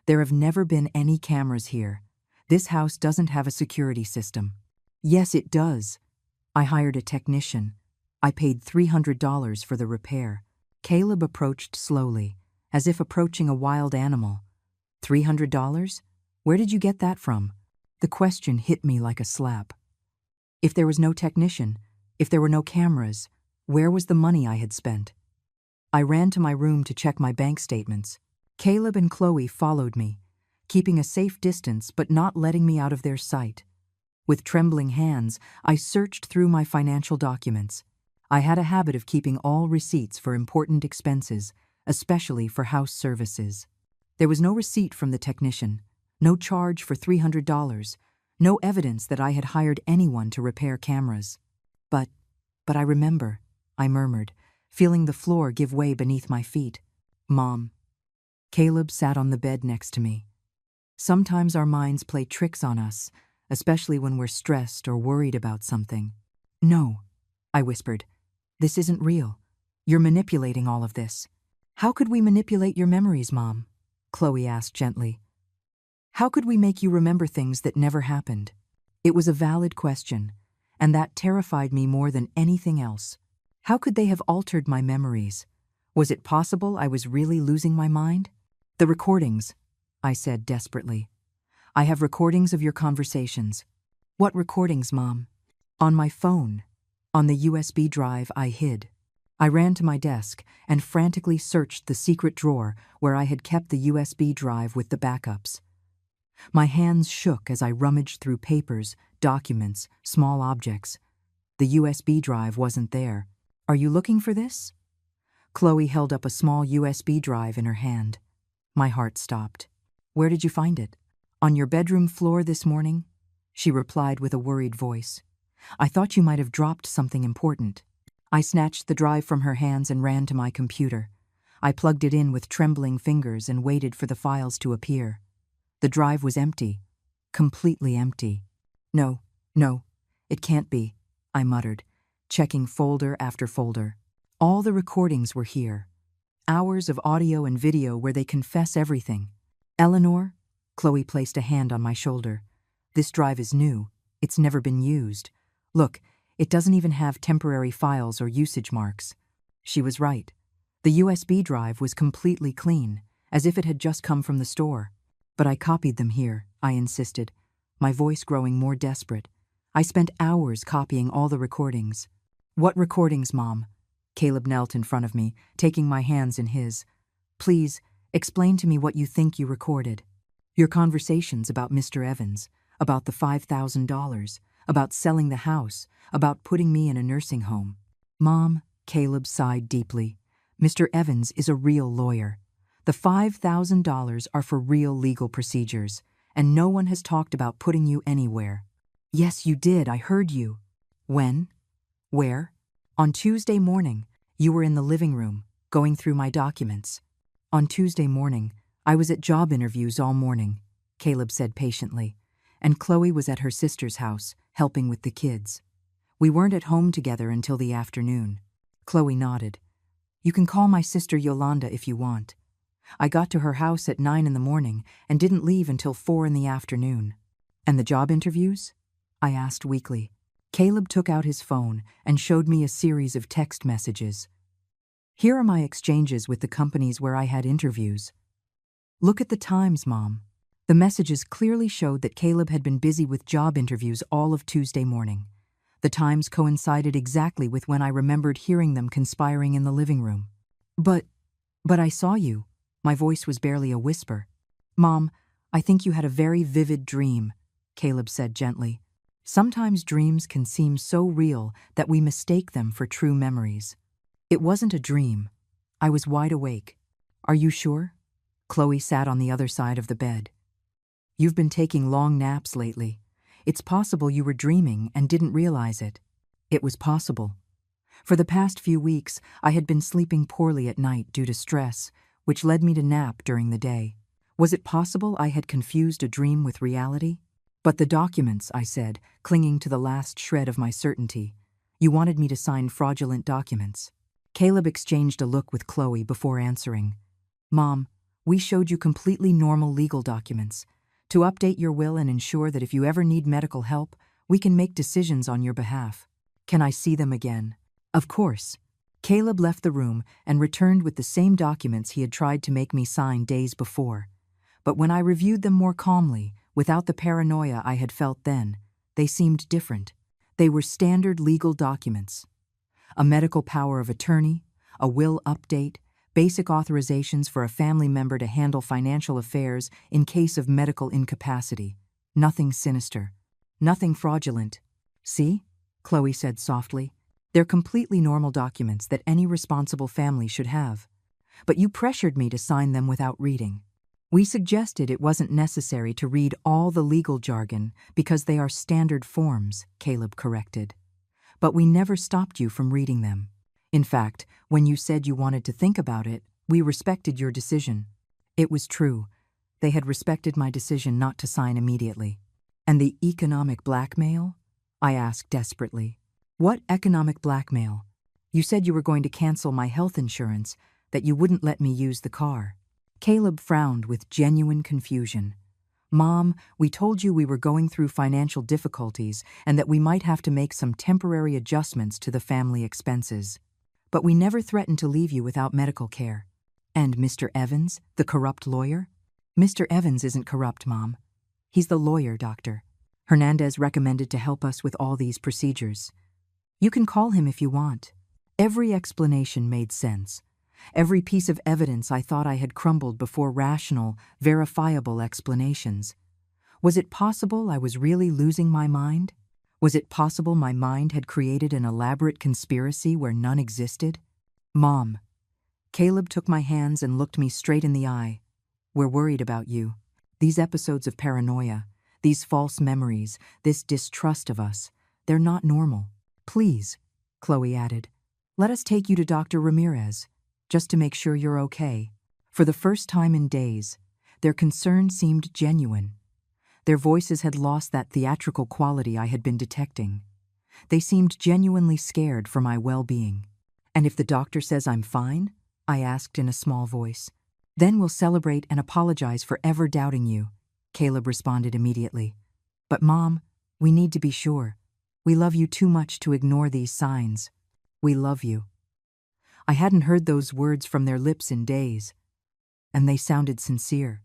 S1: There have never been any cameras here. This house doesn't have a security system. Yes, it does. I hired a technician. I paid $300 for the repair. Caleb approached slowly, as if approaching a wild animal. $300? Where did you get that from? The question hit me like a slap. If there was no technician, if there were no cameras, where was the money I had spent? I ran to my room to check my bank statements. Caleb and Chloe followed me, keeping a safe distance but not letting me out of their sight. With trembling hands, I searched through my financial documents. I had a habit of keeping all receipts for important expenses, especially for house services. There was no receipt from the technician, no charge for $300, no evidence that I had hired anyone to repair cameras. But I remember, I murmured, feeling the floor give way beneath my feet. Mom. Caleb sat on the bed next to me. Sometimes our minds play tricks on us, especially when we're stressed or worried about something. No, I whispered. This isn't real. You're manipulating all of this. How could we manipulate your memories, Mom? Chloe asked gently. How could we make you remember things that never happened? It was a valid question, and that terrified me more than anything else. How could they have altered my memories? Was it possible I was really losing my mind? The recordings, I said desperately. I have recordings of your conversations. What recordings, Mom? On my phone. On the USB drive I hid. I ran to my desk and frantically searched the secret drawer where I had kept the USB drive with the backups. My hands shook as I rummaged through papers, documents, small objects. The USB drive wasn't there. Are you looking for this? Chloe held up a small USB drive in her hand. My heart stopped. Where did you find it? On your bedroom floor this morning? She replied with a worried voice. I thought you might have dropped something important. I snatched the drive from her hands and ran to my computer. I plugged it in with trembling fingers and waited for the files to appear. The drive was empty. Completely empty. No, it can't be, I muttered, checking folder after folder. All the recordings were here. Hours of audio and video where they confess everything. Eleanor? Chloe placed a hand on my shoulder. This drive is new. It's never been used. Look, it doesn't even have temporary files or usage marks. She was right. The USB drive was completely clean, as if it had just come from the store. But I copied them here, I insisted, my voice growing more desperate. I spent hours copying all the recordings. What recordings, Mom? Caleb knelt in front of me, taking my hands in his. Please, explain to me what you think you recorded. Your conversations about Mr. Evans, about the $5,000, about selling the house, about putting me in a nursing home. Mom, Caleb sighed deeply. Mr. Evans is a real lawyer. The $5,000 are for real legal procedures, and no one has talked about putting you anywhere. Yes, you did, I heard you. When? Where? On Tuesday morning, you were in the living room, going through my documents. On Tuesday morning, I was at job interviews all morning, Caleb said patiently, and Chloe was at her sister's house, helping with the kids. We weren't at home together until the afternoon. Chloe nodded. You can call my sister Yolanda if you want. I got to her house at 9 in the morning and didn't leave until 4 in the afternoon. And the job interviews? I asked weakly. Caleb took out his phone and showed me a series of text messages. Here are my exchanges with the companies where I had interviews. Look at the times, Mom. The messages clearly showed that Caleb had been busy with job interviews all of Tuesday morning. The times coincided exactly with when I remembered hearing them conspiring in the living room. But I saw you. My voice was barely a whisper. Mom, I think you had a very vivid dream, Caleb said gently. Sometimes dreams can seem so real that we mistake them for true memories. It wasn't a dream. I was wide awake. Are you sure? Chloe sat on the other side of the bed. You've been taking long naps lately. It's possible you were dreaming and didn't realize it. It was possible. For the past few weeks, I had been sleeping poorly at night due to stress, which led me to nap during the day. Was it possible I had confused a dream with reality? But the documents, I said, clinging to the last shred of my certainty. You wanted me to sign fraudulent documents. Caleb exchanged a look with Chloe before answering. Mom, we showed you completely normal legal documents. To update your will and ensure that if you ever need medical help, we can make decisions on your behalf. Can I see them again? Of course. Caleb left the room and returned with the same documents he had tried to make me sign days before. But when I reviewed them more calmly, without the paranoia I had felt then, they seemed different. They were standard legal documents. A medical power of attorney, a will update, basic authorizations for a family member to handle financial affairs in case of medical incapacity. Nothing sinister. Nothing fraudulent. See? Chloe said softly. They're completely normal documents that any responsible family should have. But you pressured me to sign them without reading. We suggested it wasn't necessary to read all the legal jargon because they are standard forms, Caleb corrected. But we never stopped you from reading them. In fact, when you said you wanted to think about it, we respected your decision. It was true. They had respected my decision not to sign immediately. And the economic blackmail? I asked desperately. What economic blackmail? You said you were going to cancel my health insurance, that you wouldn't let me use the car. Caleb frowned with genuine confusion. Mom, we told you we were going through financial difficulties and that we might have to make some temporary adjustments to the family expenses. But we never threatened to leave you without medical care. And Mr. Evans, the corrupt lawyer? Mr. Evans isn't corrupt, Mom. He's the lawyer, Doctor. Hernandez recommended to help us with all these procedures. You can call him if you want. Every explanation made sense. Every piece of evidence I thought I had crumbled before rational, verifiable explanations. Was it possible I was really losing my mind? Was it possible my mind had created an elaborate conspiracy where none existed? Mom. Caleb took my hands and looked me straight in the eye. We're worried about you. These episodes of paranoia, these false memories, this distrust of us, they're not normal. Please, Chloe added, let us take you to Dr. Ramirez, just to make sure you're okay. For the first time in days, their concern seemed genuine. Their voices had lost that theatrical quality I had been detecting. They seemed genuinely scared for my well-being. And if the doctor says I'm fine? I asked in a small voice. Then we'll celebrate and apologize for ever doubting you, Caleb responded immediately. But Mom, we need to be sure. We love you too much to ignore these signs. We love you. I hadn't heard those words from their lips in days, and they sounded sincere.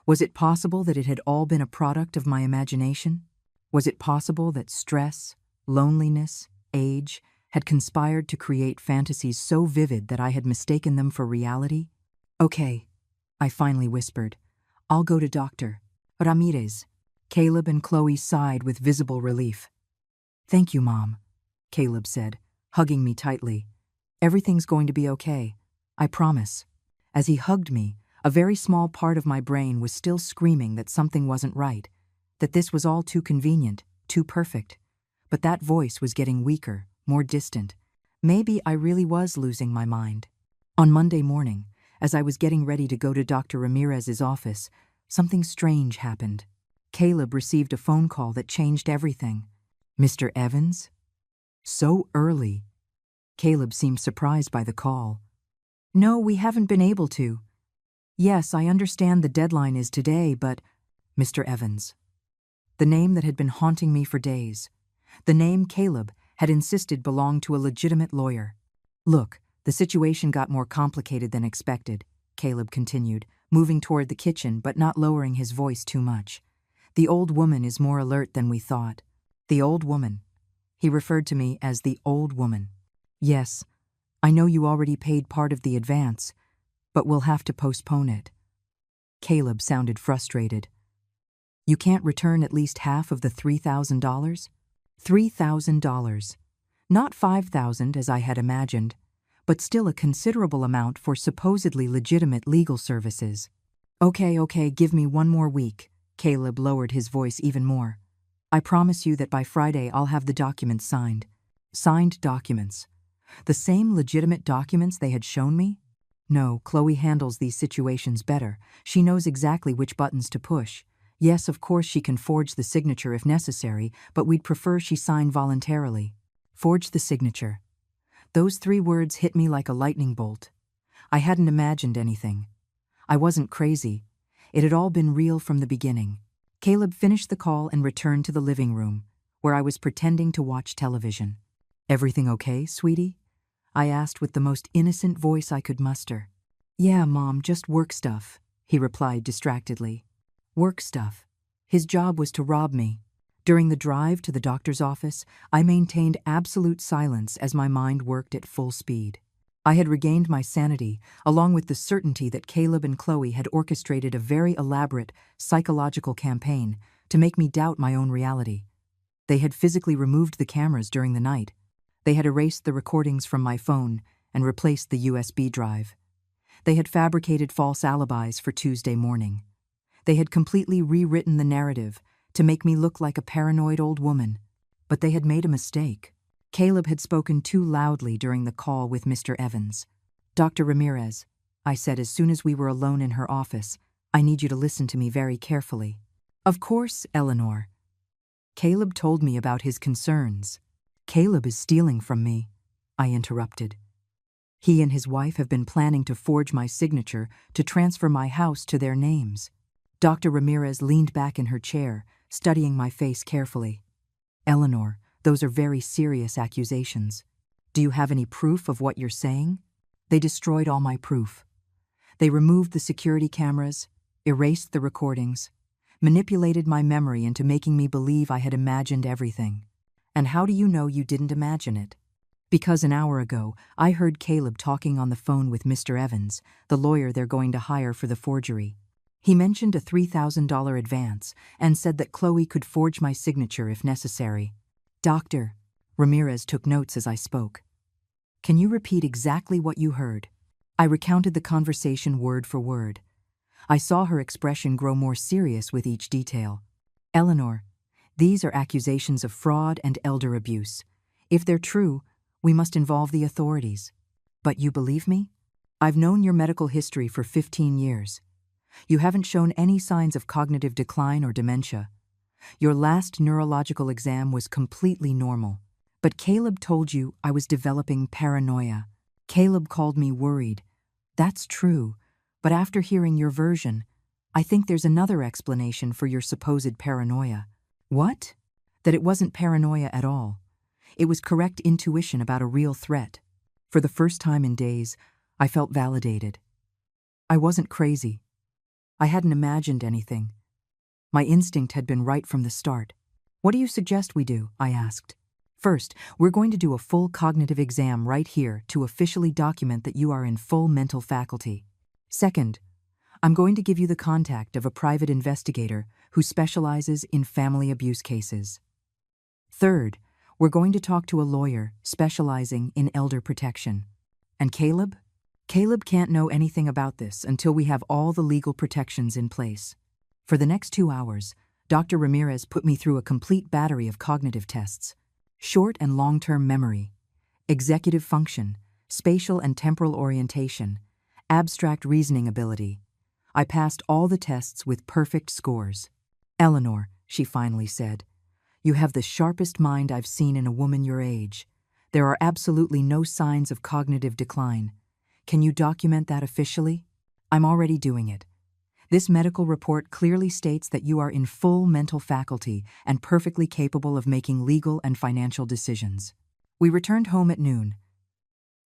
S1: Was it possible that it had all been a product of my imagination? Was it possible that stress, loneliness, age had conspired to create fantasies so vivid that I had mistaken them for reality? Okay, I finally whispered. I'll go to Dr. Ramirez. Caleb and Chloe sighed with visible relief. Thank you, Mom, Caleb said, hugging me tightly. Everything's going to be okay, I promise. As he hugged me, a very small part of my brain was still screaming that something wasn't right, that this was all too convenient, too perfect. But that voice was getting weaker, more distant. Maybe I really was losing my mind. On Monday morning, as I was getting ready to go to Dr. Ramirez's office, something strange happened. Caleb received a phone call that changed everything. Mr. Evans? So early. Caleb seemed surprised by the call. No, we haven't been able to. Yes, I understand the deadline is today, but… Mr. Evans. The name that had been haunting me for days. The name Caleb had insisted belonged to a legitimate lawyer. Look, the situation got more complicated than expected, Caleb continued, moving toward the kitchen but not lowering his voice too much. The old woman is more alert than we thought. The old woman. He referred to me as the old woman. Yes, I know you already paid part of the advance, but we'll have to postpone it. Caleb sounded frustrated. You can't return at least half of the $3,000? $3,000. Not $5,000 as I had imagined, but still a considerable amount for supposedly legitimate legal services. Okay, give me one more week. Caleb lowered his voice even more. I promise you that by Friday I'll have the documents signed. Signed documents. The same legitimate documents they had shown me? No, Chloe handles these situations better. She knows exactly which buttons to push. Yes, of course she can forge the signature if necessary, but we'd prefer she sign voluntarily. Forge the signature. Those 3 words hit me like a lightning bolt. I hadn't imagined anything. I wasn't crazy. It had all been real from the beginning. Caleb finished the call and returned to the living room, where I was pretending to watch television. Everything okay, sweetie? I asked with the most innocent voice I could muster. Yeah, Mom, just work stuff, he replied distractedly. Work stuff. His job was to rob me. During the drive to the doctor's office, I maintained absolute silence as my mind worked at full speed. I had regained my sanity, along with the certainty that Caleb and Chloe had orchestrated a very elaborate psychological campaign to make me doubt my own reality. They had physically removed the cameras during the night. They had erased the recordings from my phone and replaced the USB drive. They had fabricated false alibis for Tuesday morning. They had completely rewritten the narrative to make me look like a paranoid old woman. But they had made a mistake. Caleb had spoken too loudly during the call with Mr. Evans. Dr. Ramirez, I said as soon as we were alone in her office, I need you to listen to me very carefully. Of course, Eleanor. Caleb told me about his concerns. Caleb is stealing from me, I interrupted. He and his wife have been planning to forge my signature to transfer my house to their names. Dr. Ramirez leaned back in her chair, studying my face carefully. Eleanor, those are very serious accusations. Do you have any proof of what you're saying? They destroyed all my proof. They removed the security cameras, erased the recordings. manipulated my memory into making me believe I had imagined everything. And how do you know you didn't imagine it? Because an hour ago, I heard Caleb talking on the phone with Mr. Evans, the lawyer they're going to hire for the forgery. He mentioned a $3,000 advance and said that Chloe could forge my signature if necessary. Doctor, Ramirez took notes as I spoke. Can you repeat exactly what you heard? I recounted the conversation word for word. I saw her expression grow more serious with each detail. Eleanor, these are accusations of fraud and elder abuse. If they're true, we must involve the authorities. But you believe me? I've known your medical history for 15 years. You haven't shown any signs of cognitive decline or dementia. Your last neurological exam was completely normal. But Caleb told you I was developing paranoia. Caleb called me worried. That's true, but after hearing your version, I think there's another explanation for your supposed paranoia. What? That it wasn't paranoia at all. It was correct intuition about a real threat. For the first time in days, I felt validated. I wasn't crazy. I hadn't imagined anything. My instinct had been right from the start. What do you suggest we do? I asked. First, we're going to do a full cognitive exam right here to officially document that you are in full mental faculty. Second, I'm going to give you the contact of a private investigator who specializes in family abuse cases. Third, we're going to talk to a lawyer specializing in elder protection. And Caleb? Caleb can't know anything about this until we have all the legal protections in place. For the next 2 hours, Dr. Ramirez put me through a complete battery of cognitive tests. Short and long-term memory, executive function, spatial and temporal orientation, abstract reasoning ability. I passed all the tests with perfect scores. Eleanor, she finally said, you have the sharpest mind I've seen in a woman your age. There are absolutely no signs of cognitive decline. Can you document that officially? I'm already doing it. This medical report clearly states that you are in full mental faculty and perfectly capable of making legal and financial decisions. We returned home at noon.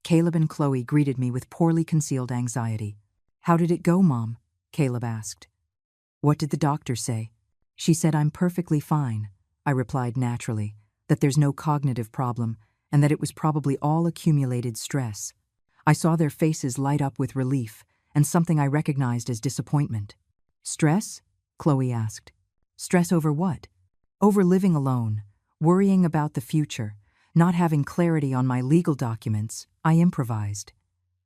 S1: Caleb and Chloe greeted me with poorly concealed anxiety. How did it go, Mom? Caleb asked. What did the doctor say? She said I'm perfectly fine, I replied naturally, that there's no cognitive problem and that it was probably all accumulated stress. I saw their faces light up with relief and something I recognized as disappointment. Stress? Chloe asked. Stress over what? Over living alone, worrying about the future, not having clarity on my legal documents. I improvised.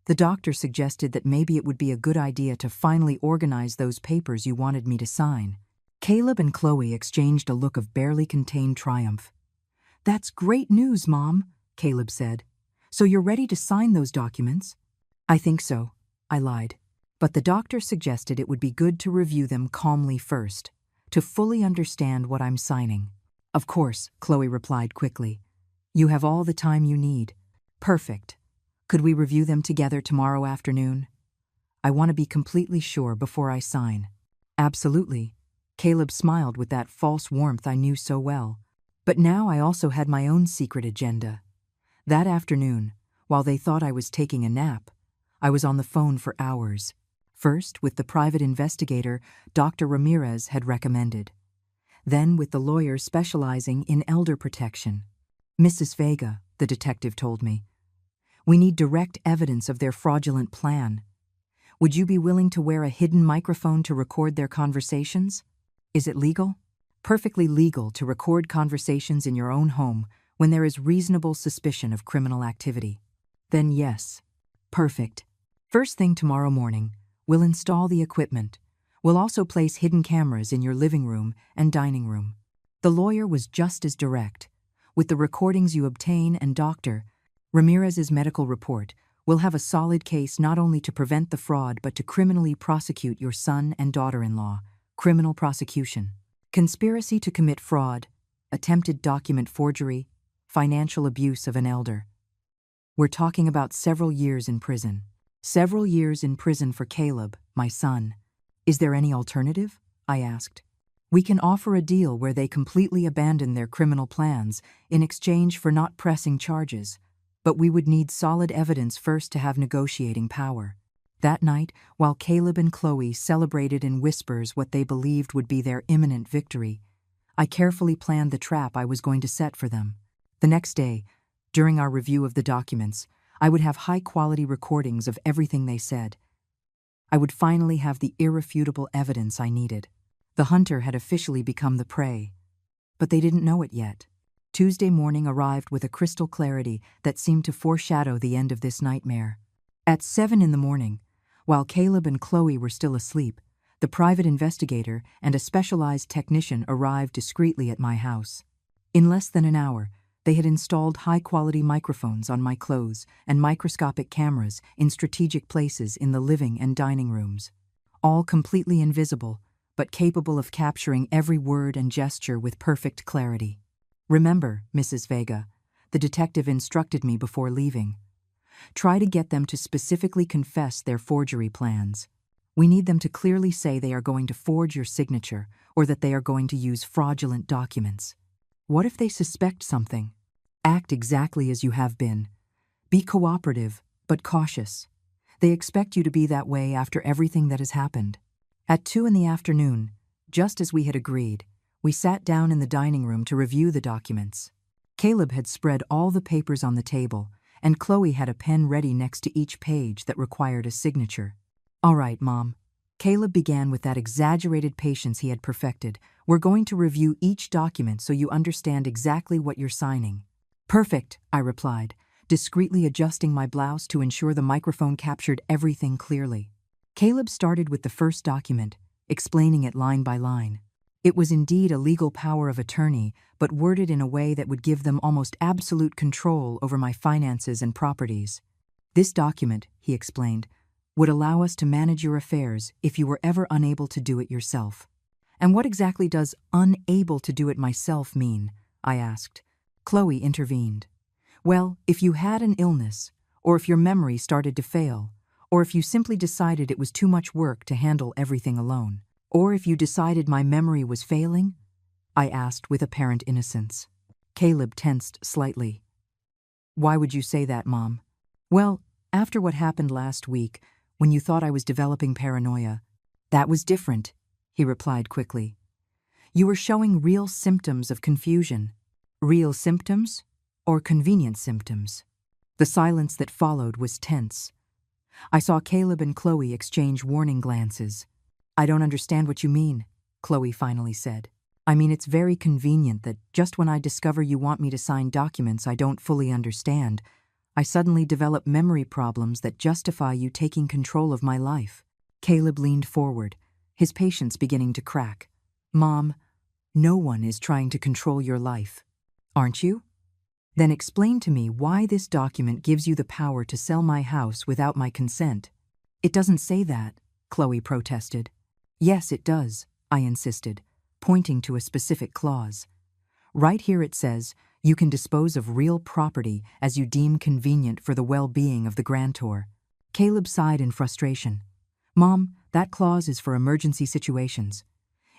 S1: The doctor suggested that maybe it would be a good idea to finally organize those papers you wanted me to sign. Caleb and Chloe exchanged a look of barely contained triumph. That's great news, Mom, Caleb said. So you're ready to sign those documents? I think so, I lied. But the doctor suggested it would be good to review them calmly first, to fully understand what I'm signing. Of course, Chloe replied quickly. You have all the time you need. Perfect. Could we review them together tomorrow afternoon? I want to be completely sure before I sign. Absolutely. Caleb smiled with that false warmth I knew so well. But now I also had my own secret agenda. That afternoon, while they thought I was taking a nap, I was on the phone for hours. First with the private investigator Dr. Ramirez had recommended. Then with the lawyer specializing in elder protection. Mrs. Vega, the detective told me. We need direct evidence of their fraudulent plan. Would you be willing to wear a hidden microphone to record their conversations? Is it legal? Perfectly legal to record conversations in your own home when there is reasonable suspicion of criminal activity. Then yes. Perfect. First thing tomorrow morning, we'll install the equipment. We'll also place hidden cameras in your living room and dining room. The lawyer was just as direct. With the recordings you obtain and Dr. Ramirez's medical report, we'll have a solid case not only to prevent the fraud but to criminally prosecute your son and daughter-in-law. Criminal prosecution. Conspiracy to commit fraud, attempted document forgery, financial abuse of an elder. We're talking about several years in prison. Several years in prison for Caleb, my son. Is there any alternative? I asked. We can offer a deal where they completely abandon their criminal plans in exchange for not pressing charges, but we would need solid evidence first to have negotiating power. That night, while Caleb and Chloe celebrated in whispers what they believed would be their imminent victory, I carefully planned the trap I was going to set for them. The next day, during our review of the documents, I would have high-quality recordings of everything they said. I would finally have the irrefutable evidence I needed. The hunter had officially become the prey. But they didn't know it yet. Tuesday morning arrived with a crystal clarity that seemed to foreshadow the end of this nightmare. At 7 in the morning, while Caleb and Chloe were still asleep, the private investigator and a specialized technician arrived discreetly at my house. In less than an hour, they had installed high-quality microphones on my clothes and microscopic cameras in strategic places in the living and dining rooms, all completely invisible, but capable of capturing every word and gesture with perfect clarity. "Remember, Mrs. Vega," the detective instructed me before leaving. "Try to get them to specifically confess their forgery plans. We need them to clearly say they are going to forge your signature or that they are going to use fraudulent documents. What if they suspect something? Act exactly as you have been. Be cooperative, but cautious. They expect you to be that way after everything that has happened." At 2 in the afternoon, just as we had agreed, we sat down in the dining room to review the documents. Caleb had spread all the papers on the table, and Chloe had a pen ready next to each page that required a signature. "All right, Mom." Caleb began with that exaggerated patience he had perfected. "We're going to review each document so you understand exactly what you're signing." "Perfect," I replied, discreetly adjusting my blouse to ensure the microphone captured everything clearly. Caleb started with the first document, explaining it line by line. It was indeed a legal power of attorney, but worded in a way that would give them almost absolute control over my finances and properties. "This document," he explained, "would allow us to manage your affairs if you were ever unable to do it yourself." "And what exactly does 'unable to do it myself' mean?" I asked. Chloe intervened. "Well, if you had an illness, or if your memory started to fail, or if you simply decided it was too much work to handle everything alone, or if you decided my memory was failing?" I asked with apparent innocence. Caleb tensed slightly. "Why would you say that, Mom?" "Well, after what happened last week, when you thought I was developing paranoia, that was different," he replied quickly. "You were showing real symptoms of confusion." "Real symptoms? Or convenient symptoms?" The silence that followed was tense. I saw Caleb and Chloe exchange warning glances. "I don't understand what you mean," Chloe finally said. "I mean, it's very convenient that just when I discover you want me to sign documents I don't fully understand, I suddenly develop memory problems that justify you taking control of my life." Caleb leaned forward, his patience beginning to crack. "Mom, no one is trying to control your life. Aren't you? Then explain to me why this document gives you the power to sell my house without my consent." "It doesn't say that," Chloe protested. "Yes, it does," I insisted, pointing to a specific clause. "Right here it says, you can dispose of real property as you deem convenient for the well-being of the grantor." Caleb sighed in frustration. "Mom, that clause is for emergency situations.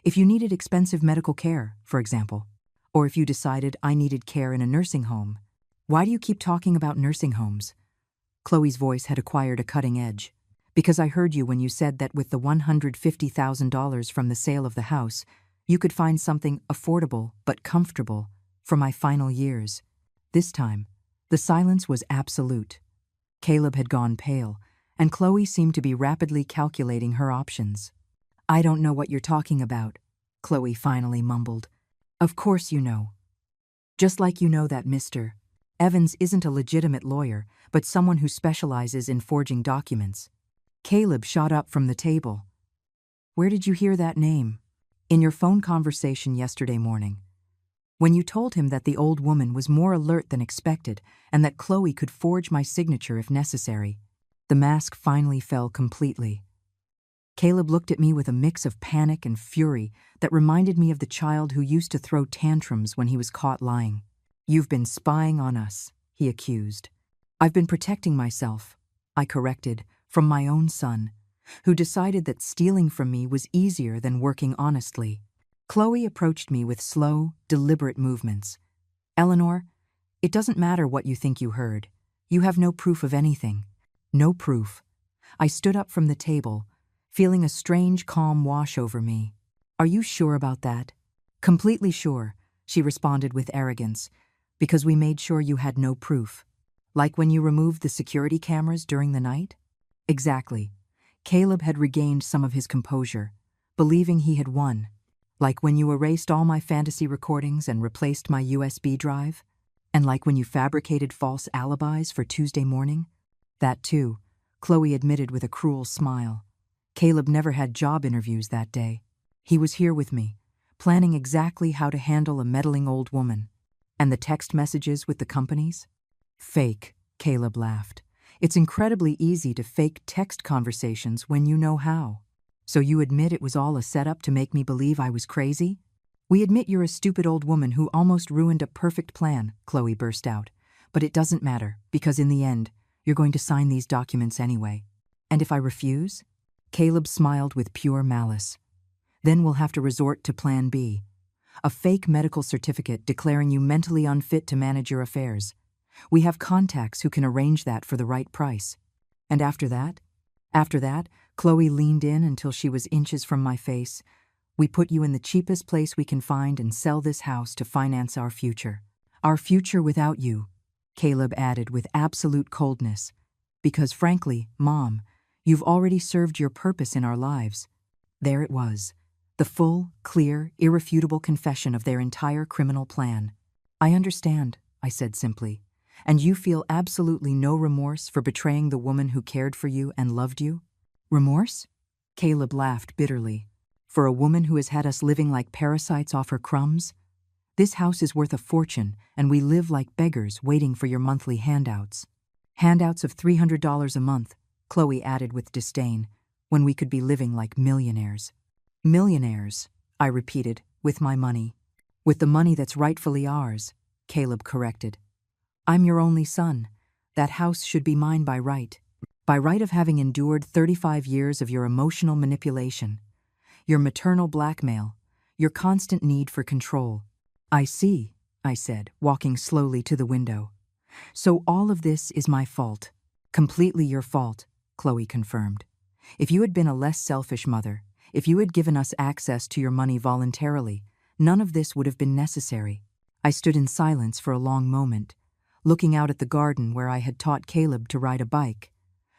S1: If you needed expensive medical care, for example, or if you decided I needed care in a nursing home. Why do you keep talking about nursing homes?" Chloe's voice had acquired a cutting edge. "Because I heard you when you said that with the $150,000 from the sale of the house, you could find something affordable but comfortable for my final years." This time, the silence was absolute. Caleb had gone pale, and Chloe seemed to be rapidly calculating her options. "I don't know what you're talking about," Chloe finally mumbled. "Of course you know. Just like you know that Mr. Evans isn't a legitimate lawyer, but someone who specializes in forging documents." Caleb shot up from the table. "Where did you hear that name?" "In your phone conversation yesterday morning. When you told him that the old woman was more alert than expected and that Chloe could forge my signature if necessary." The mask finally fell completely. Caleb looked at me with a mix of panic and fury that reminded me of the child who used to throw tantrums when he was caught lying. "You've been spying on us," he accused. "I've been protecting myself," I corrected, "from my own son, who decided that stealing from me was easier than working honestly." Chloe approached me with slow, deliberate movements. "Eleanor, it doesn't matter what you think you heard. You have no proof of anything." "No proof. I stood up from the table, feeling a strange calm wash over me. Are you sure about that? Completely sure, she responded with arrogance, because we made sure you had no proof. Like when you removed the security cameras during the night? Exactly. Caleb had regained some of his composure, believing he had won. Like when you erased all my fantasy recordings and replaced my USB drive? And like when you fabricated false alibis for Tuesday morning? That too, Chloe admitted with a cruel smile. Caleb never had job interviews that day. He was here with me, planning exactly how to handle a meddling old woman. And the text messages with the companies? Fake, Caleb laughed. It's incredibly easy to fake text conversations when you know how. So you admit it was all a setup to make me believe I was crazy? We admit you're a stupid old woman who almost ruined a perfect plan, Chloe burst out. But it doesn't matter, because in the end, you're going to sign these documents anyway. And if I refuse? Caleb smiled with pure malice. Then we'll have to resort to Plan B. A fake medical certificate declaring you mentally unfit to manage your affairs. We have contacts who can arrange that for the right price. And after that, Chloe leaned in until she was inches from my face. We put you in the cheapest place we can find and sell this house to finance our future. Our future without you, Caleb added with absolute coldness. Because frankly, Mom, you've already served your purpose in our lives. There it was. The full, clear, irrefutable confession of their entire criminal plan. I understand, I said simply. And you feel absolutely no remorse for betraying the woman who cared for you and loved you? Remorse? Caleb laughed bitterly. For a woman who has had us living like parasites off her crumbs? This house is worth a fortune, and we live like beggars waiting for your monthly handouts. Handouts of $300 a month, Chloe added with disdain, when we could be living like millionaires. Millionaires, I repeated, with my money. With the money that's rightfully ours, Caleb corrected. I'm your only son. That house should be mine by right. By right of having endured 35 years of your emotional manipulation, your maternal blackmail, your constant need for control. I see, I said, walking slowly to the window. So all of this is my fault. Completely your fault, Chloe confirmed. If you had been a less selfish mother, if you had given us access to your money voluntarily, none of this would have been necessary. I stood in silence for a long moment, looking out at the garden where I had taught Caleb to ride a bike,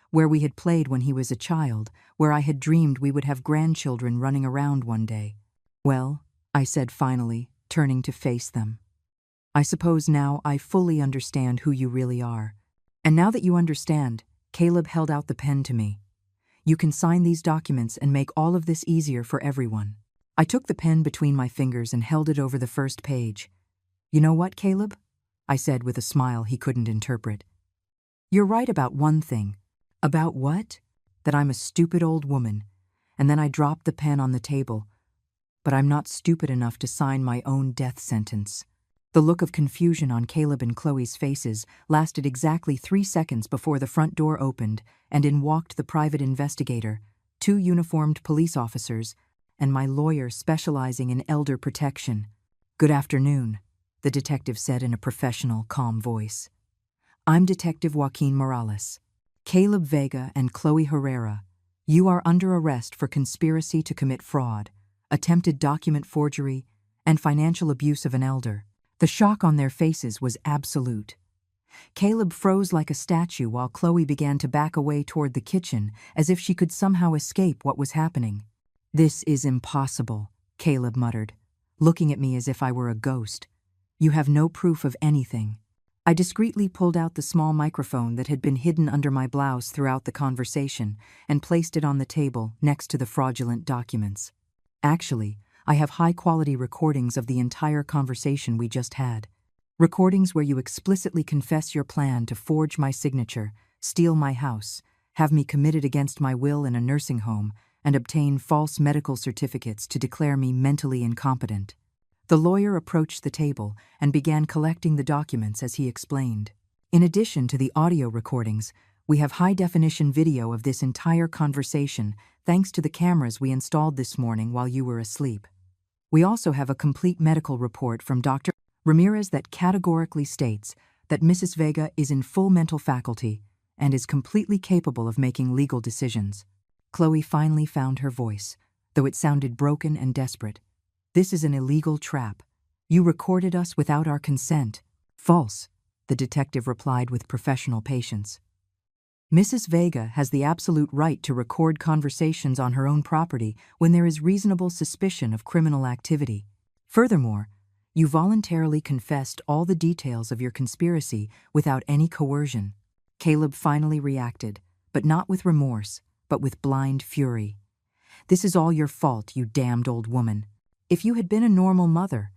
S1: where we had played when he was a child, where I had dreamed we would have grandchildren running around one day. Well, I said finally, turning to face them. I suppose now I fully understand who you really are. And now that you understand, Caleb held out the pen to me. You can sign these documents and make all of this easier for everyone. I took the pen between my fingers and held it over the first page. You know what, Caleb? I said with a smile he couldn't interpret. You're right about one thing. About what? That I'm a stupid old woman. And then I dropped the pen on the table. But I'm not stupid enough to sign my own death sentence. The look of confusion on Caleb and Chloe's faces lasted exactly 3 seconds before the front door opened, and in walked the private investigator, 2 uniformed police officers, and my lawyer specializing in elder protection. Good afternoon, the detective said in a professional, calm voice. I'm Detective Joaquin Morales. Caleb Vega and Chloe Herrera, you are under arrest for conspiracy to commit fraud, attempted document forgery, and financial abuse of an elder. The shock on their faces was absolute. Caleb froze like a statue while Chloe began to back away toward the kitchen as if she could somehow escape what was happening. This is impossible, Caleb muttered, looking at me as if I were a ghost. You have no proof of anything. I discreetly pulled out the small microphone that had been hidden under my blouse throughout the conversation and placed it on the table next to the fraudulent documents. Actually, I have high-quality recordings of the entire conversation we just had. Recordings where you explicitly confess your plan to forge my signature, steal my house, have me committed against my will in a nursing home, and obtain false medical certificates to declare me mentally incompetent. The lawyer approached the table and began collecting the documents as he explained. In addition to the audio recordings, we have high-definition video of this entire conversation thanks to the cameras we installed this morning while you were asleep. We also have a complete medical report from Dr. Ramirez that categorically states that Mrs. Vega is in full mental faculty and is completely capable of making legal decisions. Chloe finally found her voice, though it sounded broken and desperate. This is an illegal trap. You recorded us without our consent. False, the detective replied with professional patience. Mrs. Vega has the absolute right to record conversations on her own property when there is reasonable suspicion of criminal activity. Furthermore, you voluntarily confessed all the details of your conspiracy without any coercion. Caleb finally reacted, but not with remorse, but with blind fury. This is all your fault, you damned old woman. If you had been a normal mother,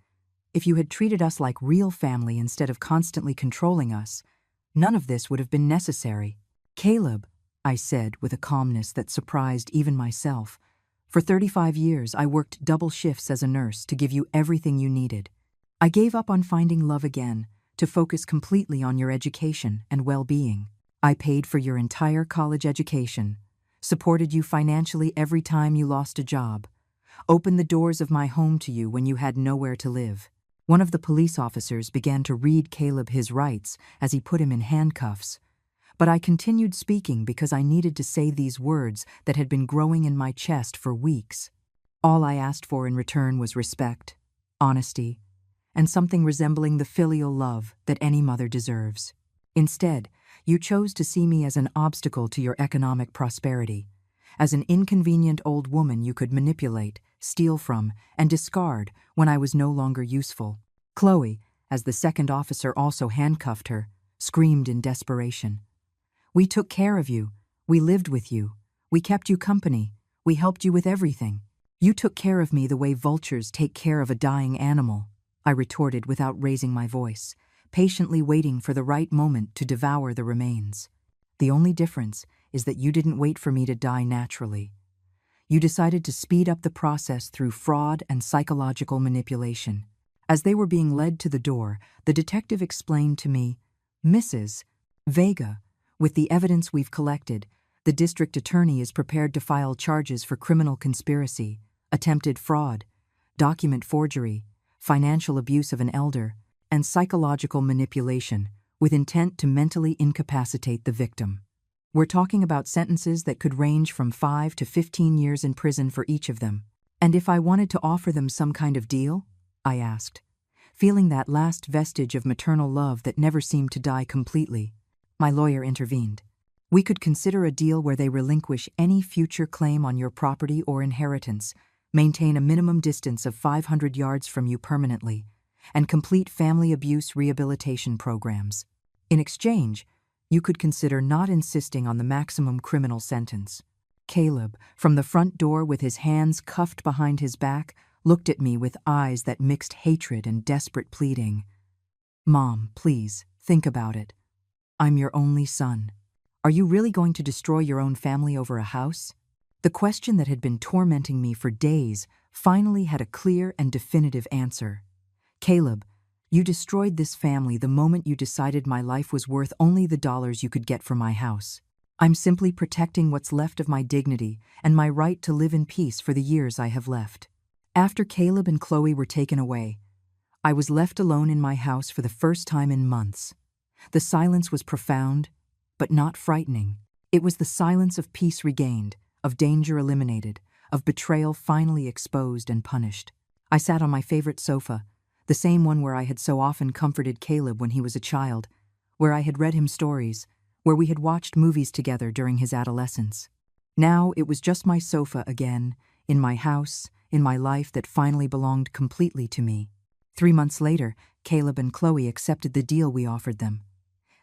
S1: if you had treated us like real family instead of constantly controlling us, none of this would have been necessary. Caleb, I said with a calmness that surprised even myself, for 35 years I worked double shifts as a nurse to give you everything you needed. I gave up on finding love again to focus completely on your education and well-being. I paid for your entire college education, supported you financially every time you lost a job, opened the doors of my home to you when you had nowhere to live. One of the police officers began to read Caleb his rights as he put him in handcuffs. But I continued speaking because I needed to say these words that had been growing in my chest for weeks. All I asked for in return was respect, honesty, and something resembling the filial love that any mother deserves. Instead, you chose to see me as an obstacle to your economic prosperity, as an inconvenient old woman you could manipulate, steal from, and discard when I was no longer useful. Chloe, as the second officer also handcuffed her, screamed in desperation. We took care of you. We lived with you. We kept you company. We helped you with everything. You took care of me the way vultures take care of a dying animal, I retorted without raising my voice, patiently waiting for the right moment to devour the remains. The only difference is that you didn't wait for me to die naturally. You decided to speed up the process through fraud and psychological manipulation. As they were being led to the door, the detective explained to me, Mrs. Vega, with the evidence we've collected, the district attorney is prepared to file charges for criminal conspiracy, attempted fraud, document forgery, financial abuse of an elder, and psychological manipulation with intent to mentally incapacitate the victim. We're talking about sentences that could range from 5 to 15 years in prison for each of them. And if I wanted to offer them some kind of deal? I asked, feeling that last vestige of maternal love that never seemed to die completely. My lawyer intervened. We could consider a deal where they relinquish any future claim on your property or inheritance, maintain a minimum distance of 500 yards from you permanently, and complete family abuse rehabilitation programs. In exchange, you could consider not insisting on the maximum criminal sentence. Caleb, from the front door with his hands cuffed behind his back, looked at me with eyes that mixed hatred and desperate pleading. Mom, please, think about it. I'm your only son. Are you really going to destroy your own family over a house? The question that had been tormenting me for days finally had a clear and definitive answer. Caleb, you destroyed this family the moment you decided my life was worth only the dollars you could get for my house. I'm simply protecting what's left of my dignity and my right to live in peace for the years I have left. After Caleb and Chloe were taken away, I was left alone in my house for the first time in months. The silence was profound, but not frightening. It was the silence of peace regained, of danger eliminated, of betrayal finally exposed and punished. I sat on my favorite sofa, the same one where I had so often comforted Caleb when he was a child, where I had read him stories, where we had watched movies together during his adolescence. Now it was just my sofa again, in my house, in my life that finally belonged completely to me. 3 months later, Caleb and Chloe accepted the deal we offered them.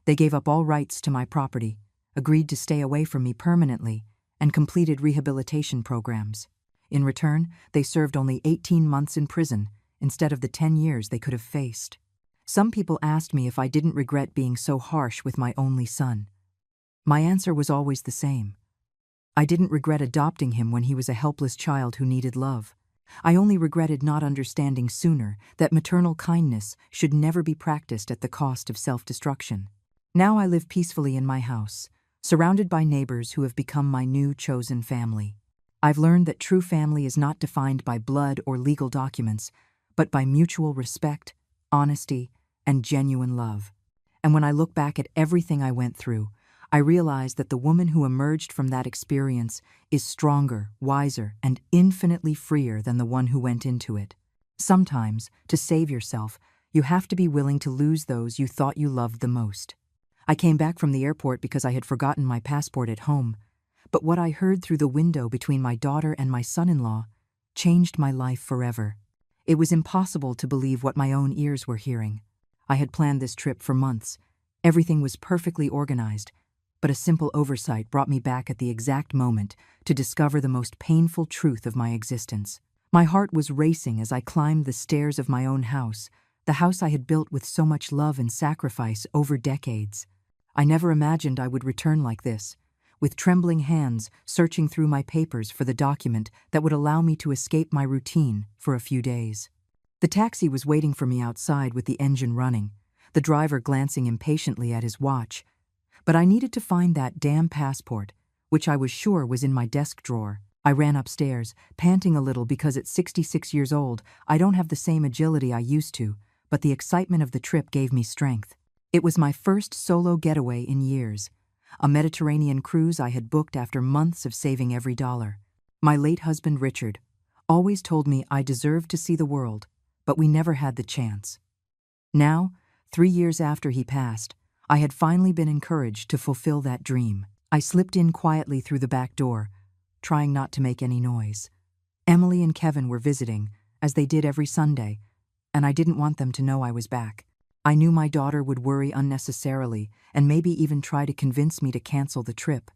S1: They gave up all rights to my property, agreed to stay away from me permanently, and completed rehabilitation programs. In return, they served only 18 months in prison instead of the 10 years they could have faced. Some people asked me if I didn't regret being so harsh with my only son. My answer was always the same. I didn't regret adopting him when he was a helpless child who needed love. I only regretted not understanding sooner that maternal kindness should never be practiced at the cost of self-destruction. Now I live peacefully in my house, surrounded by neighbors who have become my new chosen family. I've learned that true family is not defined by blood or legal documents, but by mutual respect, honesty, and genuine love. And when I look back at everything I went through, I realized that the woman who emerged from that experience is stronger, wiser, and infinitely freer than the one who went into it. Sometimes, to save yourself, you have to be willing to lose those you thought you loved the most. I came back from the airport because I had forgotten my passport at home, but what I heard through the window between my daughter and my son-in-law changed my life forever. It was impossible to believe what my own ears were hearing. I had planned this trip for months. Everything was perfectly organized, but a simple oversight brought me back at the exact moment to discover the most painful truth of my existence. My heart was racing as I climbed the stairs of my own house, the house I had built with so much love and sacrifice over decades. I never imagined I would return like this, with trembling hands searching through my papers for the document that would allow me to escape my routine for a few days. The taxi was waiting for me outside with the engine running, the driver glancing impatiently at his watch. But I needed to find that damn passport, which I was sure was in my desk drawer. I ran upstairs, panting a little because at 66 years old, I don't have the same agility I used to, but the excitement of the trip gave me strength. It was my first solo getaway in years, a Mediterranean cruise I had booked after months of saving every dollar. My late husband, Richard, always told me I deserved to see the world, but we never had the chance. Now, 3 years after he passed, I had finally been encouraged to fulfill that dream. I slipped in quietly through the back door, trying not to make any noise. Emily and Kevin were visiting, as they did every Sunday, and I didn't want them to know I was back. I knew my daughter would worry unnecessarily and maybe even try to convince me to cancel the trip.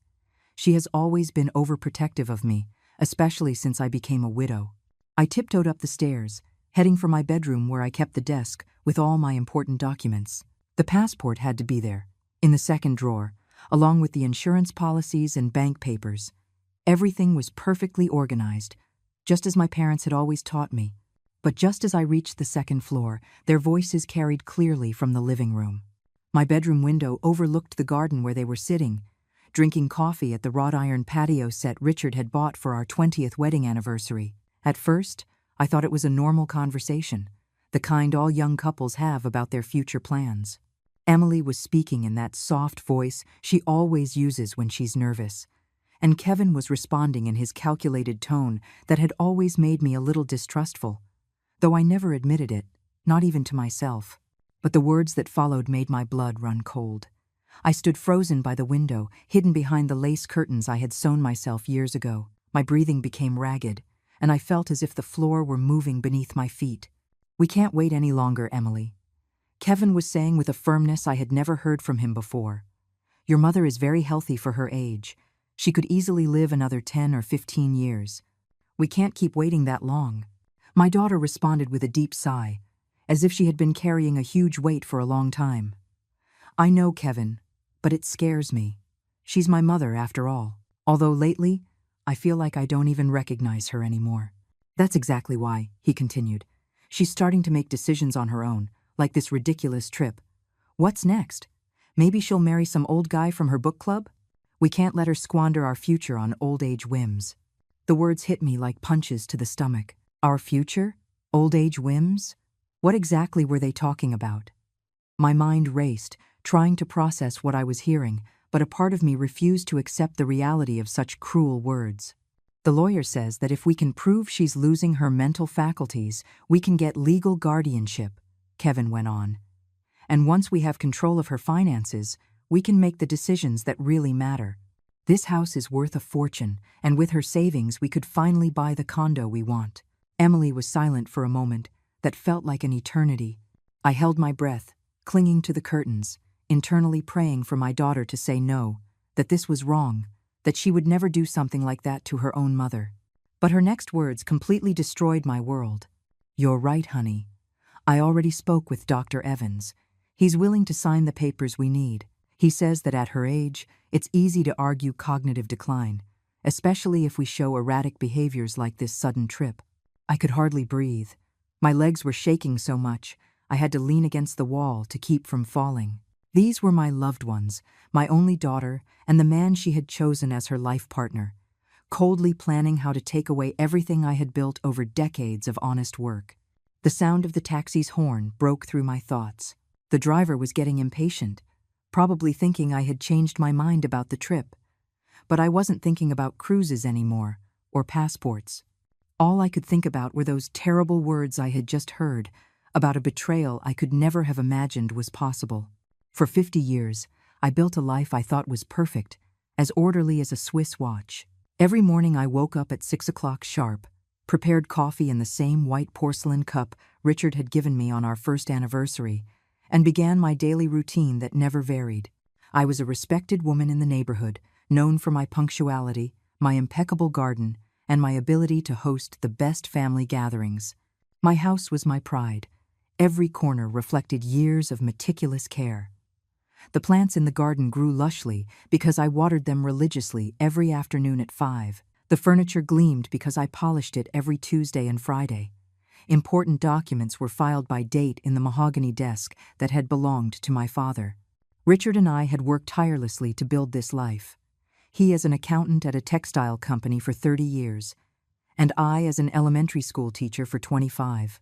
S1: She has always been overprotective of me, especially since I became a widow. I tiptoed up the stairs, heading for my bedroom where I kept the desk with all my important documents. The passport had to be there, in the second drawer, along with the insurance policies and bank papers. Everything was perfectly organized, just as my parents had always taught me. But just as I reached the second floor, their voices carried clearly from the living room. My bedroom window overlooked the garden where they were sitting, drinking coffee at the wrought iron patio set Richard had bought for our 20th wedding anniversary. At first, I thought it was a normal conversation, the kind all young couples have about their future plans. Emily was speaking in that soft voice she always uses when she's nervous, and Kevin was responding in his calculated tone that had always made me a little distrustful, though I never admitted it, not even to myself. But the words that followed made my blood run cold. I stood frozen by the window, hidden behind the lace curtains I had sewn myself years ago. My breathing became ragged, and I felt as if the floor were moving beneath my feet. "We can't wait any longer, Emily," Kevin was saying with a firmness I had never heard from him before. "Your mother is very healthy for her age. She could easily live another 10 or 15 years. We can't keep waiting that long." My daughter responded with a deep sigh, as if she had been carrying a huge weight for a long time. "I know, Kevin, but it scares me. She's my mother, after all. Although lately, I feel like I don't even recognize her anymore." "That's exactly why," he continued. "She's starting to make decisions on her own, like this ridiculous trip. What's next? Maybe she'll marry some old guy from her book club? We can't let her squander our future on old age whims." The words hit me like punches to the stomach. Our future? Old age whims? What exactly were they talking about? My mind raced, trying to process what I was hearing, but a part of me refused to accept the reality of such cruel words. "The lawyer says that if we can prove she's losing her mental faculties, we can get legal guardianship," Kevin went on. "And once we have control of her finances, we can make the decisions that really matter. This house is worth a fortune, and with her savings we could finally buy the condo we want." Emily was silent for a moment that felt like an eternity. I held my breath, clinging to the curtains, internally praying for my daughter to say no, that this was wrong, that she would never do something like that to her own mother. But her next words completely destroyed my world. "You're right, honey. I already spoke with Dr. Evans. He's willing to sign the papers we need. He says that at her age, it's easy to argue cognitive decline, especially if we show erratic behaviors like this sudden trip." I could hardly breathe. My legs were shaking so much, I had to lean against the wall to keep from falling. These were my loved ones, my only daughter, and the man she had chosen as her life partner, coldly planning how to take away everything I had built over decades of honest work. The sound of the taxi's horn broke through my thoughts. The driver was getting impatient. probably thinking I had changed my mind about the trip. But I wasn't thinking about cruises anymore, or passports. All I could think about were those terrible words I had just heard, about a betrayal I could never have imagined was possible. For 50 years, I built a life I thought was perfect, as orderly as a Swiss watch. Every morning I woke up at 6 o'clock sharp, prepared coffee in the same white porcelain cup Richard had given me on our first anniversary, and began my daily routine that never varied. I was a respected woman in the neighborhood, known for my punctuality, my impeccable garden, and my ability to host the best family gatherings. My house was my pride. Every corner reflected years of meticulous care. The plants in the garden grew lushly because I watered them religiously every afternoon at 5. The furniture gleamed because I polished it every Tuesday and Friday. Important documents were filed by date in the mahogany desk that had belonged to my father. Richard and I had worked tirelessly to build this life. He as an accountant at a textile company for 30 years, and I as an elementary school teacher for 25.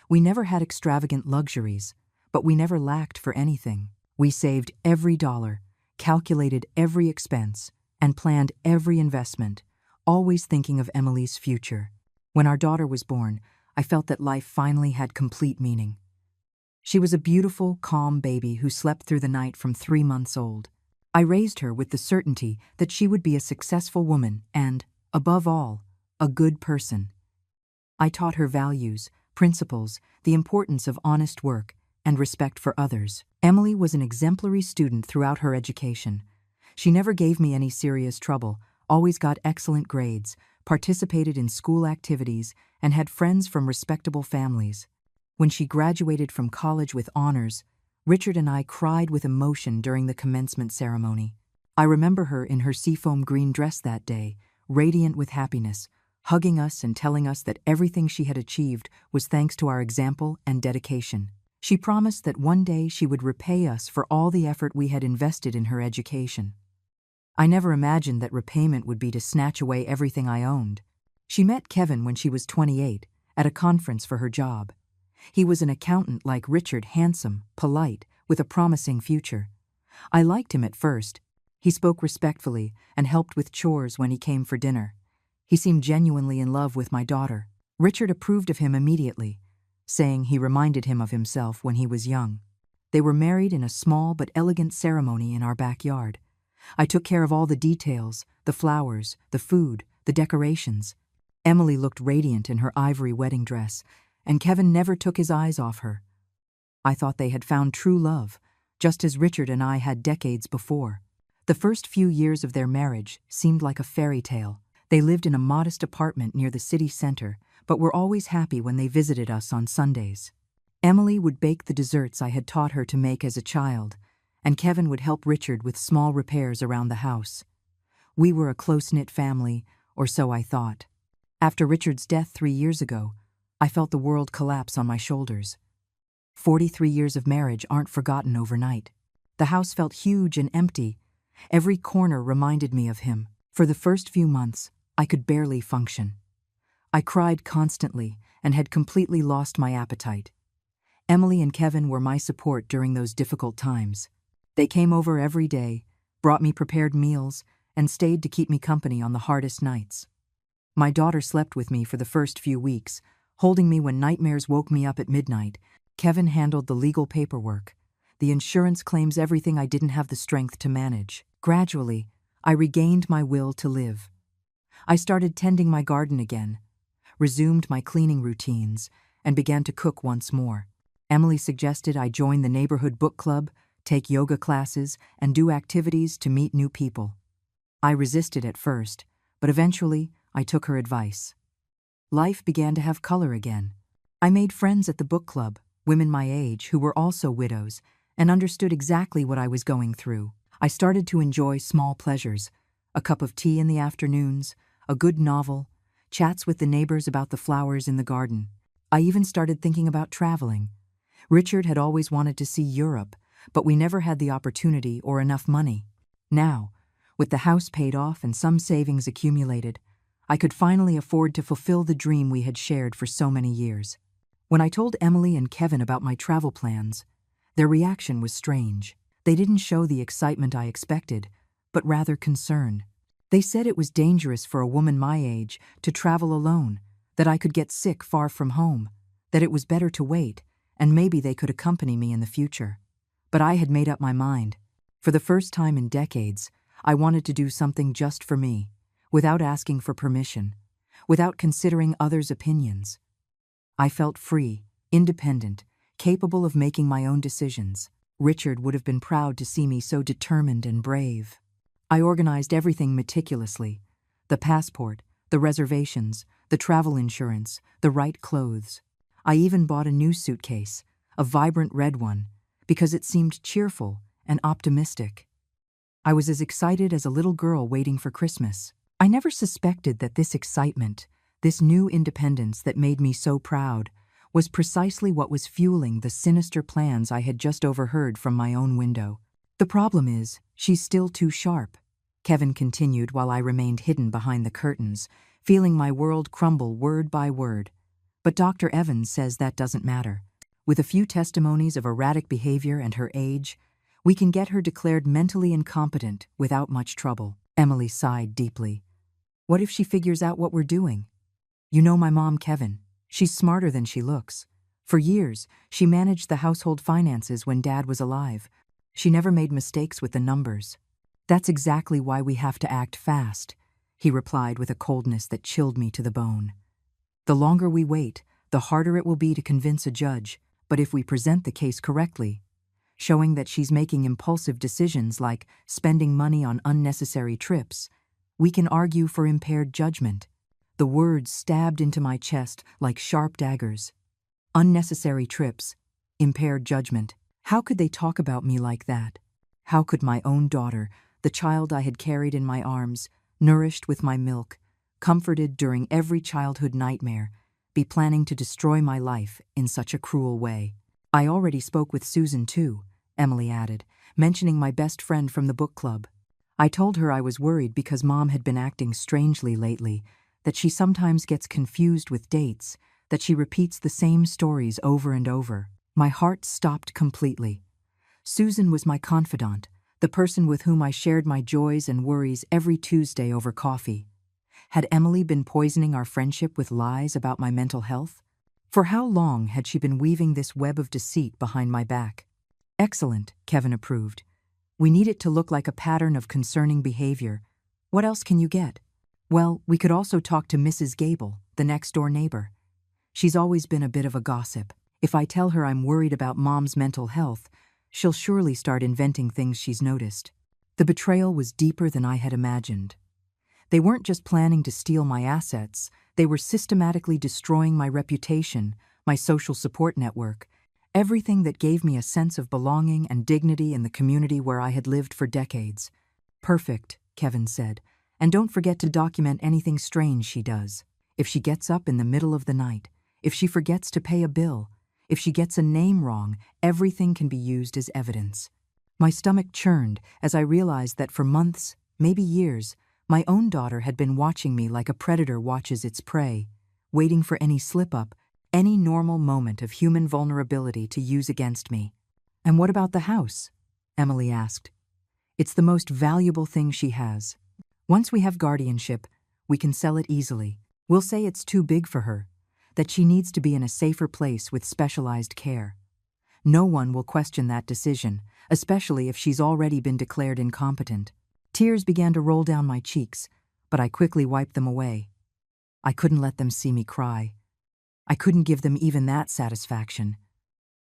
S1: We never had extravagant luxuries, but we never lacked for anything. We saved every dollar, calculated every expense, and planned every investment, always thinking of Emily's future. When our daughter was born, I felt that life finally had complete meaning. She was a beautiful, calm baby who slept through the night from 3 months old. I raised her with the certainty that she would be a successful woman and, above all, a good person. I taught her values, principles, the importance of honest work, and respect for others. Emily was an exemplary student throughout her education. She never gave me any serious trouble, always got excellent grades, participated in school activities, and had friends from respectable families. When she graduated from college with honors, Richard and I cried with emotion during the commencement ceremony. I remember her in her seafoam green dress that day, radiant with happiness, hugging us and telling us that everything she had achieved was thanks to our example and dedication. She promised that one day she would repay us for all the effort we had invested in her education. I never imagined that repayment would be to snatch away everything I owned. She met Kevin when she was 28, at a conference for her job. He was an accountant like Richard, handsome, polite, with a promising future. I liked him at first. He spoke respectfully and helped with chores when he came for dinner. He seemed genuinely in love with my daughter. Richard approved of him immediately, saying he reminded him of himself when he was young. They were married in a small but elegant ceremony in our backyard. I took care of all the details, the flowers, the food, the decorations. Emily looked radiant in her ivory wedding dress, and Kevin never took his eyes off her. I thought they had found true love, just as Richard and I had decades before. The first few years of their marriage seemed like a fairy tale. They lived in a modest apartment near the city center, but were always happy when they visited us on Sundays. Emily would bake the desserts I had taught her to make as a child, and Kevin would help Richard with small repairs around the house. We were a close-knit family, or so I thought. After Richard's death 3 years ago, I felt the world collapse on my shoulders. 43 years of marriage aren't forgotten overnight. The house felt huge and empty. Every corner reminded me of him. For the first few months, I could barely function. I cried constantly and had completely lost my appetite. Emily and Kevin were my support during those difficult times. They came over every day, brought me prepared meals, and stayed to keep me company on the hardest nights. My daughter slept with me for the first few weeks, holding me when nightmares woke me up at midnight. Kevin handled the legal paperwork, the insurance claims, everything I didn't have the strength to manage. Gradually, I regained my will to live. I started tending my garden again, resumed my cleaning routines, and began to cook once more. Emily suggested I join the neighborhood book club, take yoga classes, and do activities to meet new people. I resisted at first, but eventually I took her advice. Life began to have color again. I made friends at the book club, women my age who were also widows, and understood exactly what I was going through. I started to enjoy small pleasures, a cup of tea in the afternoons, a good novel, chats with the neighbors about the flowers in the garden. I even started thinking about traveling. Richard had always wanted to see Europe, but we never had the opportunity or enough money. Now, with the house paid off and some savings accumulated, I could finally afford to fulfill the dream we had shared for so many years. When I told Emily and Kevin about my travel plans, their reaction was strange. They didn't show the excitement I expected, but rather concern. They said it was dangerous for a woman my age to travel alone, that I could get sick far from home, that it was better to wait, and maybe they could accompany me in the future. But I had made up my mind. For the first time in decades, I wanted to do something just for me, without asking for permission, without considering others' opinions. I felt free, independent, capable of making my own decisions. Richard would have been proud to see me so determined and brave. I organized everything meticulously: the passport, the reservations, the travel insurance, the right clothes. I even bought a new suitcase, a vibrant red one, because it seemed cheerful and optimistic. I was as excited as a little girl waiting for Christmas. I never suspected that this excitement, this new independence that made me so proud, was precisely what was fueling the sinister plans I had just overheard from my own window. "The problem is, she's still too sharp," Kevin continued while I remained hidden behind the curtains, feeling my world crumble word by word. "But Dr. Evans says that doesn't matter. With a few testimonies of erratic behavior and her age, we can get her declared mentally incompetent without much trouble." Emily sighed deeply. "What if she figures out what we're doing? You know my mom, Kevin. She's smarter than she looks. For years, she managed the household finances when Dad was alive. She never made mistakes with the numbers." "That's exactly why we have to act fast," he replied with a coldness that chilled me to the bone. "The longer we wait, the harder it will be to convince a judge, but if we present the case correctly, showing that she's making impulsive decisions like spending money on unnecessary trips, we can argue for impaired judgment." The words stabbed into my chest like sharp daggers. Unnecessary trips, impaired judgment. How could they talk about me like that? How could my own daughter, the child I had carried in my arms, nourished with my milk, comforted during every childhood nightmare, be planning to destroy my life in such a cruel way? "I already spoke with Susan too," Emily added, mentioning my best friend from the book club. "I told her I was worried because Mom had been acting strangely lately, that she sometimes gets confused with dates, that she repeats the same stories over and over." My heart stopped completely. Susan was my confidant, the person with whom I shared my joys and worries every Tuesday over coffee. Had Emily been poisoning our friendship with lies about my mental health? For how long had she been weaving this web of deceit behind my back? "Excellent," Kevin approved. "We need it to look like a pattern of concerning behavior. What else can you get?" "Well, we could also talk to Mrs. Gable, the next-door neighbor. She's always been a bit of a gossip. If I tell her I'm worried about Mom's mental health, she'll surely start inventing things she's noticed." The betrayal was deeper than I had imagined. They weren't just planning to steal my assets, they were systematically destroying my reputation, my social support network, everything that gave me a sense of belonging and dignity in the community where I had lived for decades. "Perfect," Kevin said. "And don't forget to document anything strange she does. If she gets up in the middle of the night, if she forgets to pay a bill, if she gets a name wrong, everything can be used as evidence." My stomach churned as I realized that for months, maybe years, my own daughter had been watching me like a predator watches its prey, waiting for any slip-up, any normal moment of human vulnerability to use against me. "And what about the house?" Emily asked. "It's the most valuable thing she has. Once we have guardianship, we can sell it easily. We'll say it's too big for her, that she needs to be in a safer place with specialized care. No one will question that decision, especially if she's already been declared incompetent." Tears began to roll down my cheeks, but I quickly wiped them away. I couldn't let them see me cry. I couldn't give them even that satisfaction.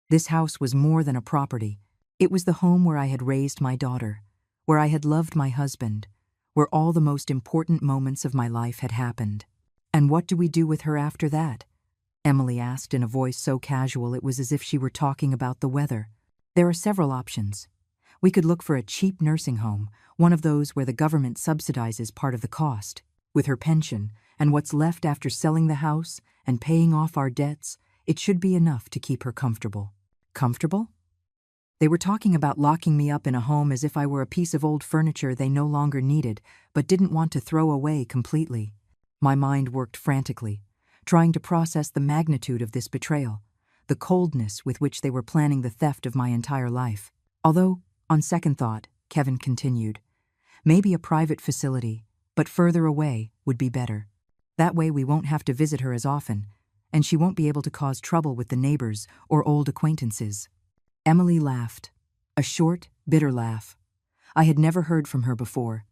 S1: This house was more than a property. It was the home where I had raised my daughter, where I had loved my husband, where all the most important moments of my life had happened. "And what do we do with her after that?" Emily asked in a voice so casual it was as if she were talking about the weather. "There are several options. We could look for a cheap nursing home, one of those where the government subsidizes part of the cost. With her pension, and what's left after selling the house and paying off our debts, it should be enough to keep her comfortable." Comfortable? They were talking about locking me up in a home as if I were a piece of old furniture they no longer needed, but didn't want to throw away completely. My mind worked frantically, trying to process the magnitude of this betrayal, the coldness with which they were planning the theft of my entire life. Although, On second thought, Kevin continued, maybe a private facility, but further away would be better. That way we won't have to visit her as often, and she won't be able to cause trouble with the neighbors or old acquaintances. Emily laughed, a short, bitter laugh. I had never heard from her before.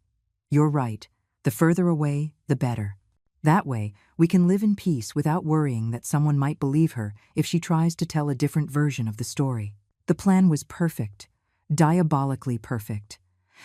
S1: You're right, the further away, the better. That way, we can live in peace without worrying that someone might believe her if she tries to tell a different version of the story. The plan was perfect, diabolically perfect.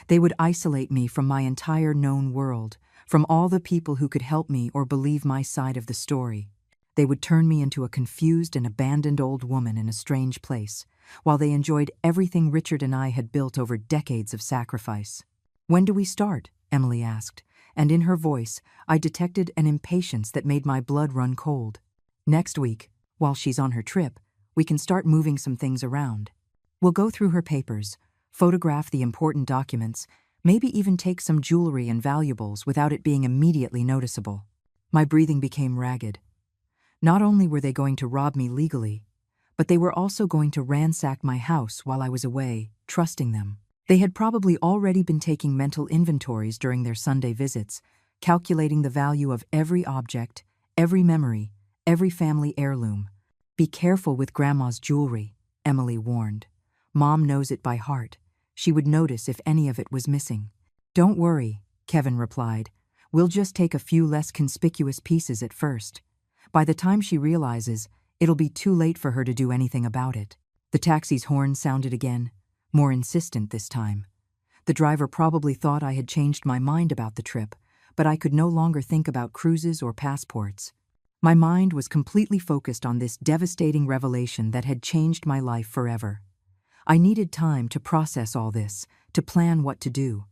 S1: They would isolate me from my entire known world, from all the people who could help me or believe my side of the story. They would turn me into a confused and abandoned old woman in a strange place, while they enjoyed everything Richard and I had built over decades of sacrifice. When do we start? Emily asked, and in her voice I detected an impatience that made my blood run cold. Next week, while she's on her trip, we can start moving some things around. We'll go through her papers, photograph the important documents, maybe even take some jewelry and valuables without it being immediately noticeable. My breathing became ragged. Not only were they going to rob me legally, but they were also going to ransack my house while I was away, trusting them. They had probably already been taking mental inventories during their Sunday visits, calculating the value of every object, every memory, every family heirloom. Be careful with Grandma's jewelry, Emily warned. Mom knows it by heart. She would notice if any of it was missing. Don't worry, Kevin replied. We'll just take a few less conspicuous pieces at first. By the time she realizes, it'll be too late for her to do anything about it. The taxi's horn sounded again, more insistent this time. The driver probably thought I had changed my mind about the trip, but I could no longer think about cruises or passports. My mind was completely focused on this devastating revelation that had changed my life forever. I needed time to process all this, to plan what to do.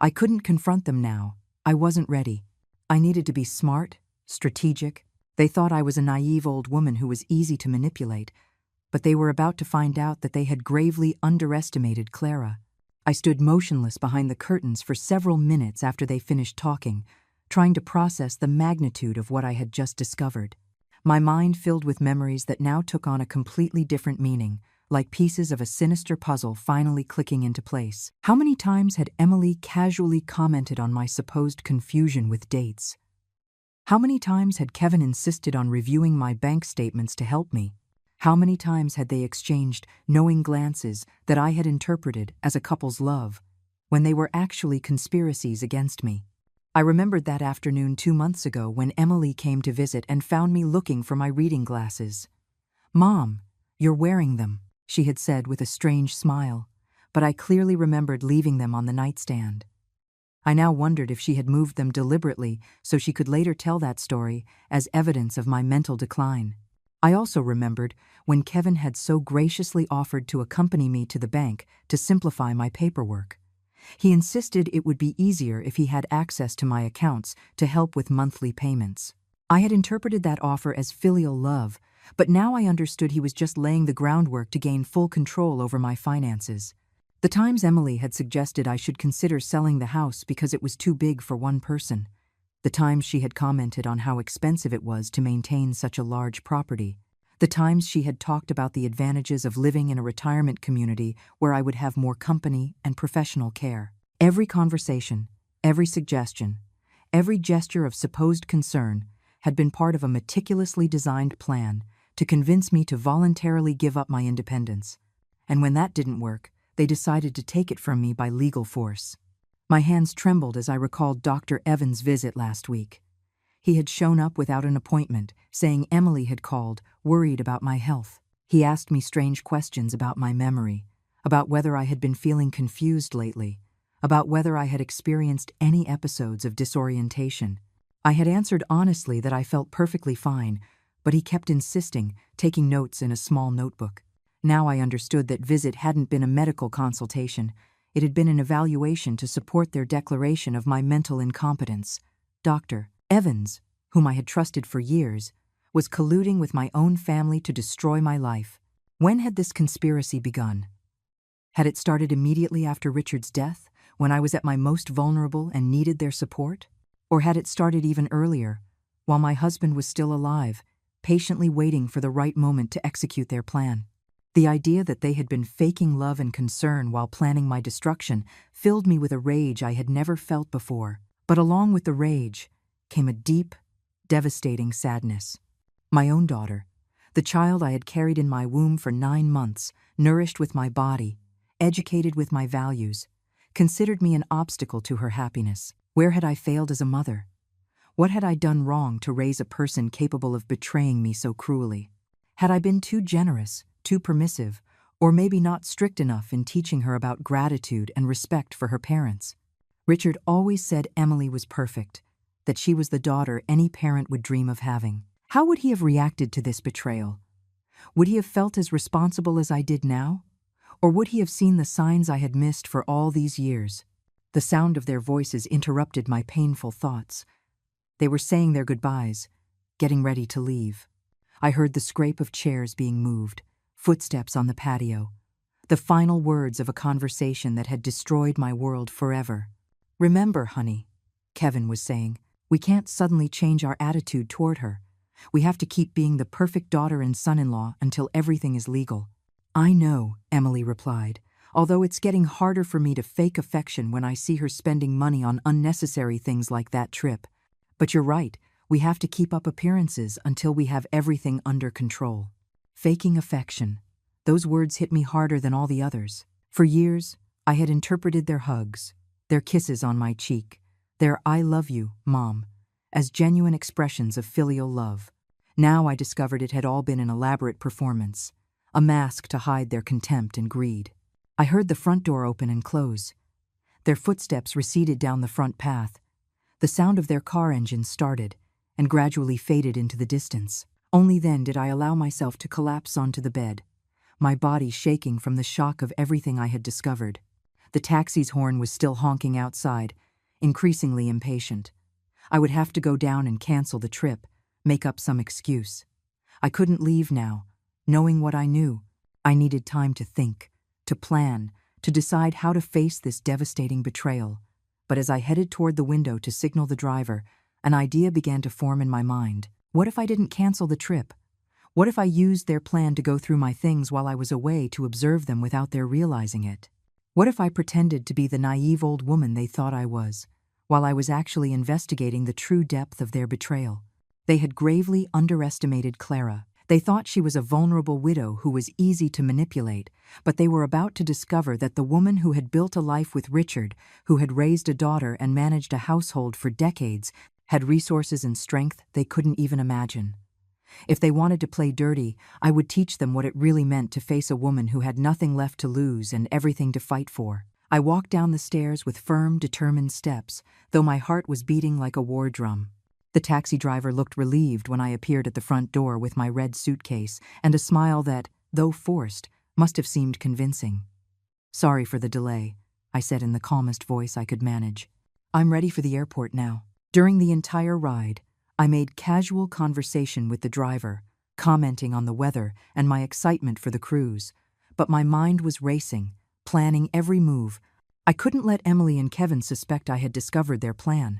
S1: I couldn't confront them now. I wasn't ready. I needed to be smart, strategic. They thought I was a naive old woman who was easy to manipulate, but they were about to find out that they had gravely underestimated Clara. I stood motionless behind the curtains for several minutes after they finished talking, trying to process the magnitude of what I had just discovered. My mind filled with memories that now took on a completely different meaning, like pieces of a sinister puzzle finally clicking into place. How many times had Emily casually commented on my supposed confusion with dates? How many times had Kevin insisted on reviewing my bank statements to help me? How many times had they exchanged knowing glances that I had interpreted as a couple's love, when they were actually conspiracies against me? I remembered that afternoon 2 months ago when Emily came to visit and found me looking for my reading glasses. "Mom, you're wearing them," she had said with a strange smile, but I clearly remembered leaving them on the nightstand. I now wondered if she had moved them deliberately so she could later tell that story as evidence of my mental decline. I also remembered when Kevin had so graciously offered to accompany me to the bank to simplify my paperwork. He insisted it would be easier if he had access to my accounts to help with monthly payments. I had interpreted that offer as filial love, but now I understood he was just laying the groundwork to gain full control over my finances. The times Emily had suggested I should consider selling the house because it was too big for one person. The times she had commented on how expensive it was to maintain such a large property. The times she had talked about the advantages of living in a retirement community where I would have more company and professional care. Every conversation, every suggestion, every gesture of supposed concern had been part of a meticulously designed plan to convince me to voluntarily give up my independence. And when that didn't work, they decided to take it from me by legal force. My hands trembled as I recalled Dr. Evans' visit last week. He had shown up without an appointment, saying Emily had called, worried about my health. He asked me strange questions about my memory, about whether I had been feeling confused lately, about whether I had experienced any episodes of disorientation. I had answered honestly that I felt perfectly fine, but he kept insisting, taking notes in a small notebook. Now I understood that visit hadn't been a medical consultation. It had been an evaluation to support their declaration of my mental incompetence. Dr. Evans, whom I had trusted for years, was colluding with my own family to destroy my life. When had this conspiracy begun? Had it started immediately after Richard's death, when I was at my most vulnerable and needed their support? Or had it started even earlier, while my husband was still alive, patiently waiting for the right moment to execute their plan? The idea that they had been faking love and concern while planning my destruction filled me with a rage I had never felt before. But along with the rage came a deep, devastating sadness. My own daughter, the child I had carried in my womb for 9 months, nourished with my body, educated with my values, considered me an obstacle to her happiness. Where had I failed as a mother? What had I done wrong to raise a person capable of betraying me so cruelly? Had I been too generous, too permissive, or maybe not strict enough in teaching her about gratitude and respect for her parents? Richard always said Emily was perfect, that she was the daughter any parent would dream of having. How would he have reacted to this betrayal? Would he have felt as responsible as I did now? Or would he have seen the signs I had missed for all these years? The sound of their voices interrupted my painful thoughts. They were saying their goodbyes, getting ready to leave. I heard the scrape of chairs being moved, footsteps on the patio, the final words of a conversation that had destroyed my world forever. "Remember, honey," Kevin was saying, "we can't suddenly change our attitude toward her. We have to keep being the perfect daughter and son-in-law until everything is legal." "I know," Emily replied, "although it's getting harder for me to fake affection when I see her spending money on unnecessary things like that trip. But you're right, we have to keep up appearances until we have everything under control." Faking affection. Those words hit me harder than all the others. For years, I had interpreted their hugs, their kisses on my cheek, their "I love you, Mom," as genuine expressions of filial love. Now I discovered it had all been an elaborate performance, a mask to hide their contempt and greed. I heard the front door open and close. Their footsteps receded down the front path. The sound of their car engine started and gradually faded into the distance. Only then did I allow myself to collapse onto the bed, my body shaking from the shock of everything I had discovered. The taxi's horn was still honking outside, increasingly impatient. I would have to go down and cancel the trip, make up some excuse. I couldn't leave now, knowing what I knew. I needed time to think, to plan, to decide how to face this devastating betrayal. But as I headed toward the window to signal the driver, an idea began to form in my mind. What if I didn't cancel the trip? What if I used their plan to go through my things while I was away to observe them without their realizing it? What if I pretended to be the naive old woman they thought I was, while I was actually investigating the true depth of their betrayal? They had gravely underestimated Clara. They thought she was a vulnerable widow who was easy to manipulate, but they were about to discover that the woman who had built a life with Richard, who had raised a daughter and managed a household for decades, had resources and strength they couldn't even imagine. If they wanted to play dirty, I would teach them what it really meant to face a woman who had nothing left to lose and everything to fight for. I walked down the stairs with firm, determined steps, though my heart was beating like a war drum. The taxi driver looked relieved when I appeared at the front door with my red suitcase and a smile that, though forced, must have seemed convincing. "Sorry for the delay," I said in the calmest voice I could manage. "I'm ready for the airport now." During the entire ride, I made casual conversation with the driver, commenting on the weather and my excitement for the cruise. But my mind was racing, planning every move. I couldn't let Emily and Kevin suspect I had discovered their plan.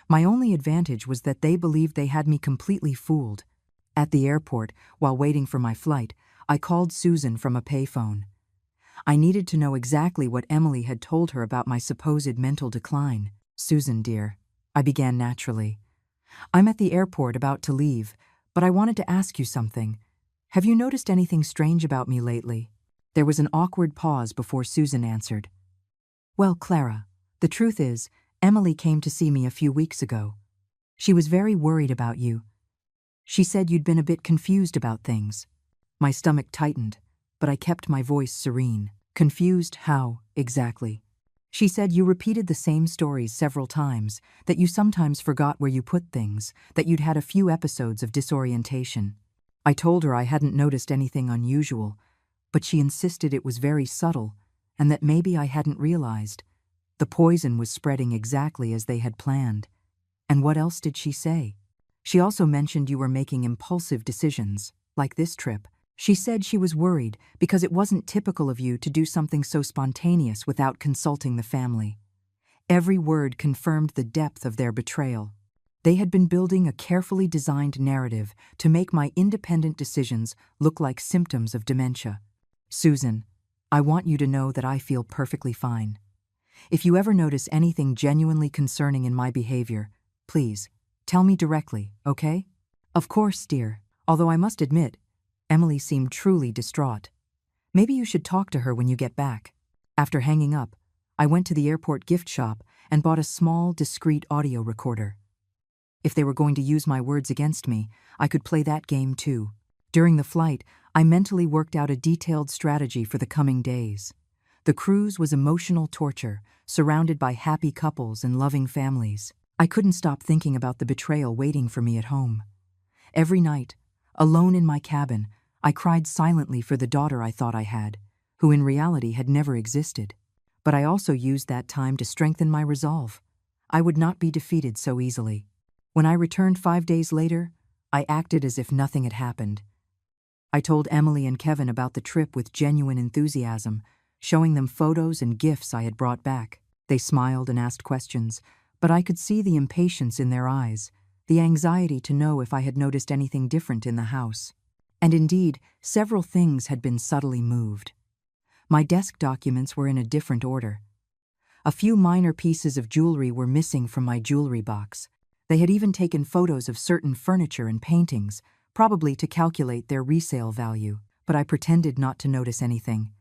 S1: My only advantage was that they believed they had me completely fooled. At the airport, while waiting for my flight, I called Susan from a payphone. I needed to know exactly what Emily had told her about my supposed mental decline. "Susan, dear," I began naturally, "I'm at the airport about to leave, but I wanted to ask you something. Have you noticed anything strange about me lately?" There was an awkward pause before Susan answered. "Well, Clara, the truth is, Emily came to see me a few weeks ago. She was very worried about you. She said you'd been a bit confused about things." My stomach tightened, but I kept my voice serene. "Confused how, exactly?" "She said you repeated the same stories several times, that you sometimes forgot where you put things, that you'd had a few episodes of disorientation." I told her I hadn't noticed anything unusual, but she insisted it was very subtle and that maybe I hadn't realized. The poison was spreading exactly as they had planned. And what else did she say? She also mentioned you were making impulsive decisions, like this trip. She said she was worried because it wasn't typical of you to do something so spontaneous without consulting the family. Every word confirmed the depth of their betrayal. They had been building a carefully designed narrative to make my independent decisions look like symptoms of dementia. Susan, I want you to know that I feel perfectly fine. If you ever notice anything genuinely concerning in my behavior, please, tell me directly, okay? Of course, dear. Although I must admit, Emily seemed truly distraught. Maybe you should talk to her when you get back. After hanging up, I went to the airport gift shop and bought a small, discreet audio recorder. If they were going to use my words against me, I could play that game too. During the flight, I mentally worked out a detailed strategy for the coming days. The cruise was emotional torture, surrounded by happy couples and loving families. I couldn't stop thinking about the betrayal waiting for me at home. Every night, alone in my cabin, I cried silently for the daughter I thought I had, who in reality had never existed. But I also used that time to strengthen my resolve. I would not be defeated so easily. When I returned 5 days later, I acted as if nothing had happened. I told Emily and Kevin about the trip with genuine enthusiasm, showing them photos and gifts I had brought back. They smiled and asked questions, but I could see the impatience in their eyes, the anxiety to know if I had noticed anything different in the house. And indeed, several things had been subtly moved. My desk documents were in a different order. A few minor pieces of jewelry were missing from my jewelry box. They had even taken photos of certain furniture and paintings, probably to calculate their resale value, but I pretended not to notice anything,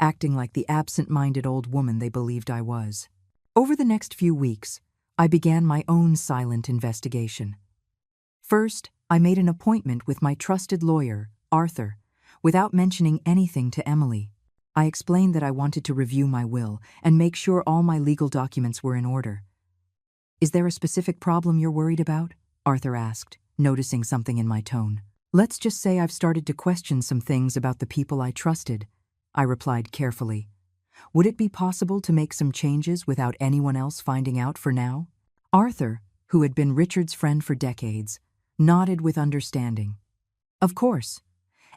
S1: acting like the absent-minded old woman they believed I was. Over the next few weeks, I began my own silent investigation. First, I made an appointment with my trusted lawyer, Arthur, without mentioning anything to Emily. I explained that I wanted to review my will and make sure all my legal documents were in order. "Is there a specific problem you're worried about?" Arthur asked, noticing something in my tone. "Let's just say I've started to question some things about the people I trusted," I replied carefully. "Would it be possible to make some changes without anyone else finding out for now?" Arthur, who had been Richard's friend for decades, nodded with understanding. "Of course.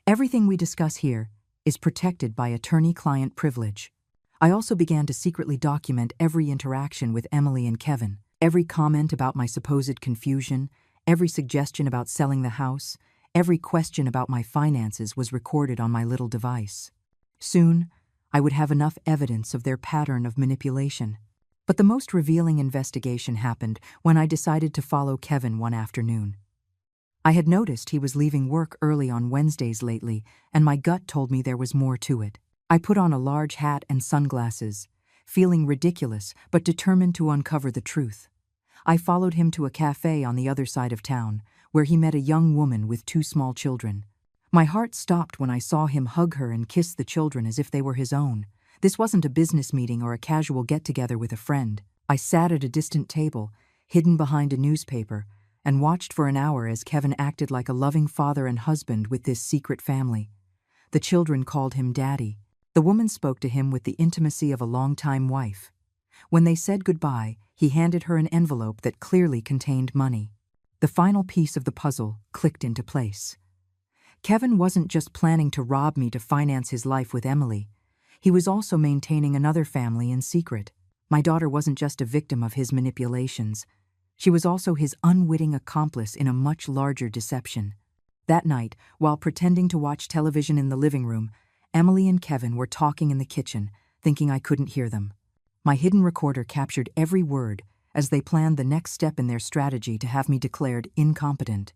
S1: Everything we discuss here is protected by attorney-client privilege." I also began to secretly document every interaction with Emily and Kevin. Every comment about my supposed confusion, every suggestion about selling the house, every question about my finances was recorded on my little device. Soon, I would have enough evidence of their pattern of manipulation. But the most revealing investigation happened when I decided to follow Kevin one afternoon. I had noticed he was leaving work early on Wednesdays lately, and my gut told me there was more to it. I put on a large hat and sunglasses, feeling ridiculous but determined to uncover the truth. I followed him to a cafe on the other side of town, where he met a young woman with 2 small children. My heart stopped when I saw him hug her and kiss the children as if they were his own. This wasn't a business meeting or a casual get-together with a friend. I sat at a distant table, hidden behind a newspaper, and watched for an hour as Kevin acted like a loving father and husband with this secret family. The children called him Daddy. The woman spoke to him with the intimacy of a longtime wife. When they said goodbye, he handed her an envelope that clearly contained money. The final piece of the puzzle clicked into place. Kevin wasn't just planning to rob me to finance his life with Emily. He was also maintaining another family in secret. My daughter wasn't just a victim of his manipulations. She was also his unwitting accomplice in a much larger deception. That night, while pretending to watch television in the living room, Emily and Kevin were talking in the kitchen, thinking I couldn't hear them. My hidden recorder captured every word as they planned the next step in their strategy to have me declared incompetent.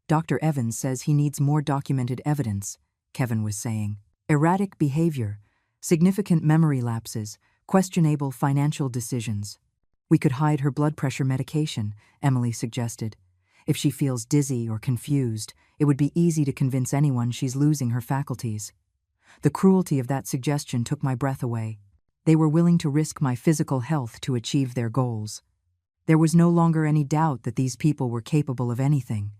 S1: "Dr. Evans says he needs more documented evidence," Kevin was saying. "Erratic behavior, significant memory lapses, questionable financial decisions. We could hide her blood pressure medication," Emily suggested. "If she feels dizzy or confused, it would be easy to convince anyone she's losing her faculties." The cruelty of that suggestion took my breath away. They were willing to risk my physical health to achieve their goals. There was no longer any doubt that these people were capable of anything.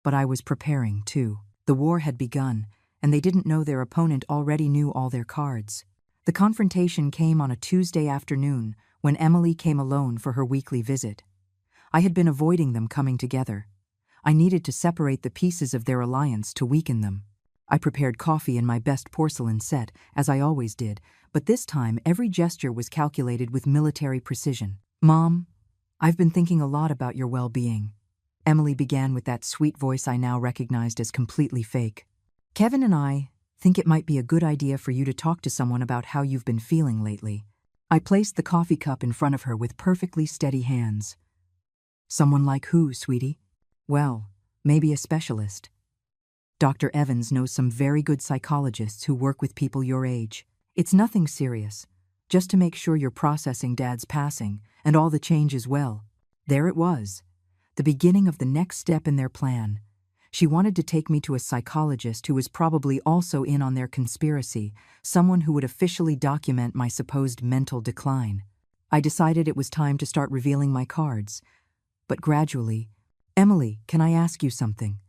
S1: But I was preparing, too. The war had begun, and they didn't know their opponent already knew all their cards. The confrontation came on a Tuesday afternoon when Emily came alone for her weekly visit. I had been avoiding them coming together. I needed to separate the pieces of their alliance to weaken them. I prepared coffee in my best porcelain set, as I always did, but this time every gesture was calculated with military precision. "Mom, I've been thinking a lot about your well-being," Emily began with that sweet voice I now recognized as completely fake. "Kevin and I think it might be a good idea for you to talk to someone about how you've been feeling lately." I placed the coffee cup in front of her with perfectly steady hands. "Someone like who, sweetie?" "Well, maybe a specialist. Dr. Evans knows some very good psychologists who work with people your age. It's nothing serious, just to make sure you're processing Dad's passing and all the change is well." There it was, the beginning of the next step in their plan. She wanted to take me to a psychologist who was probably also in on their conspiracy, someone who would officially document my supposed mental decline. I decided it was time to start revealing my cards. But gradually, "Emily, can I ask you something?"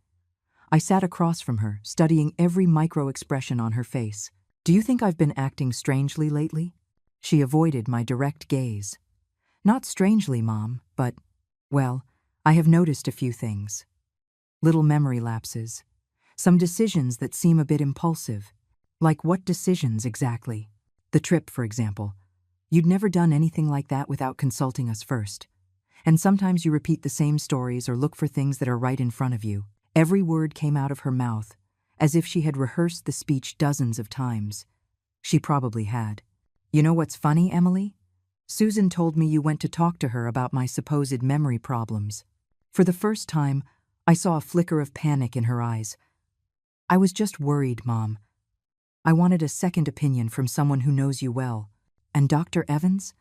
S1: I sat across from her, studying every micro-expression on her face. "Do you think I've been acting strangely lately?" She avoided my direct gaze. "Not strangely, Mom, but, well, I have noticed a few things. Little memory lapses. Some decisions that seem a bit impulsive." "Like what decisions exactly?" "The trip, for example. You'd never done anything like that without consulting us first. And sometimes you repeat the same stories or look for things that are right in front of you." Every word came out of her mouth, as if she had rehearsed the speech dozens of times. She probably had. "You know what's funny, Emily? Susan told me you went to talk to her about my supposed memory problems." For the first time, I saw a flicker of panic in her eyes. "I was just worried, Mom. I wanted a second opinion from someone who knows you well." "And Dr. Evans?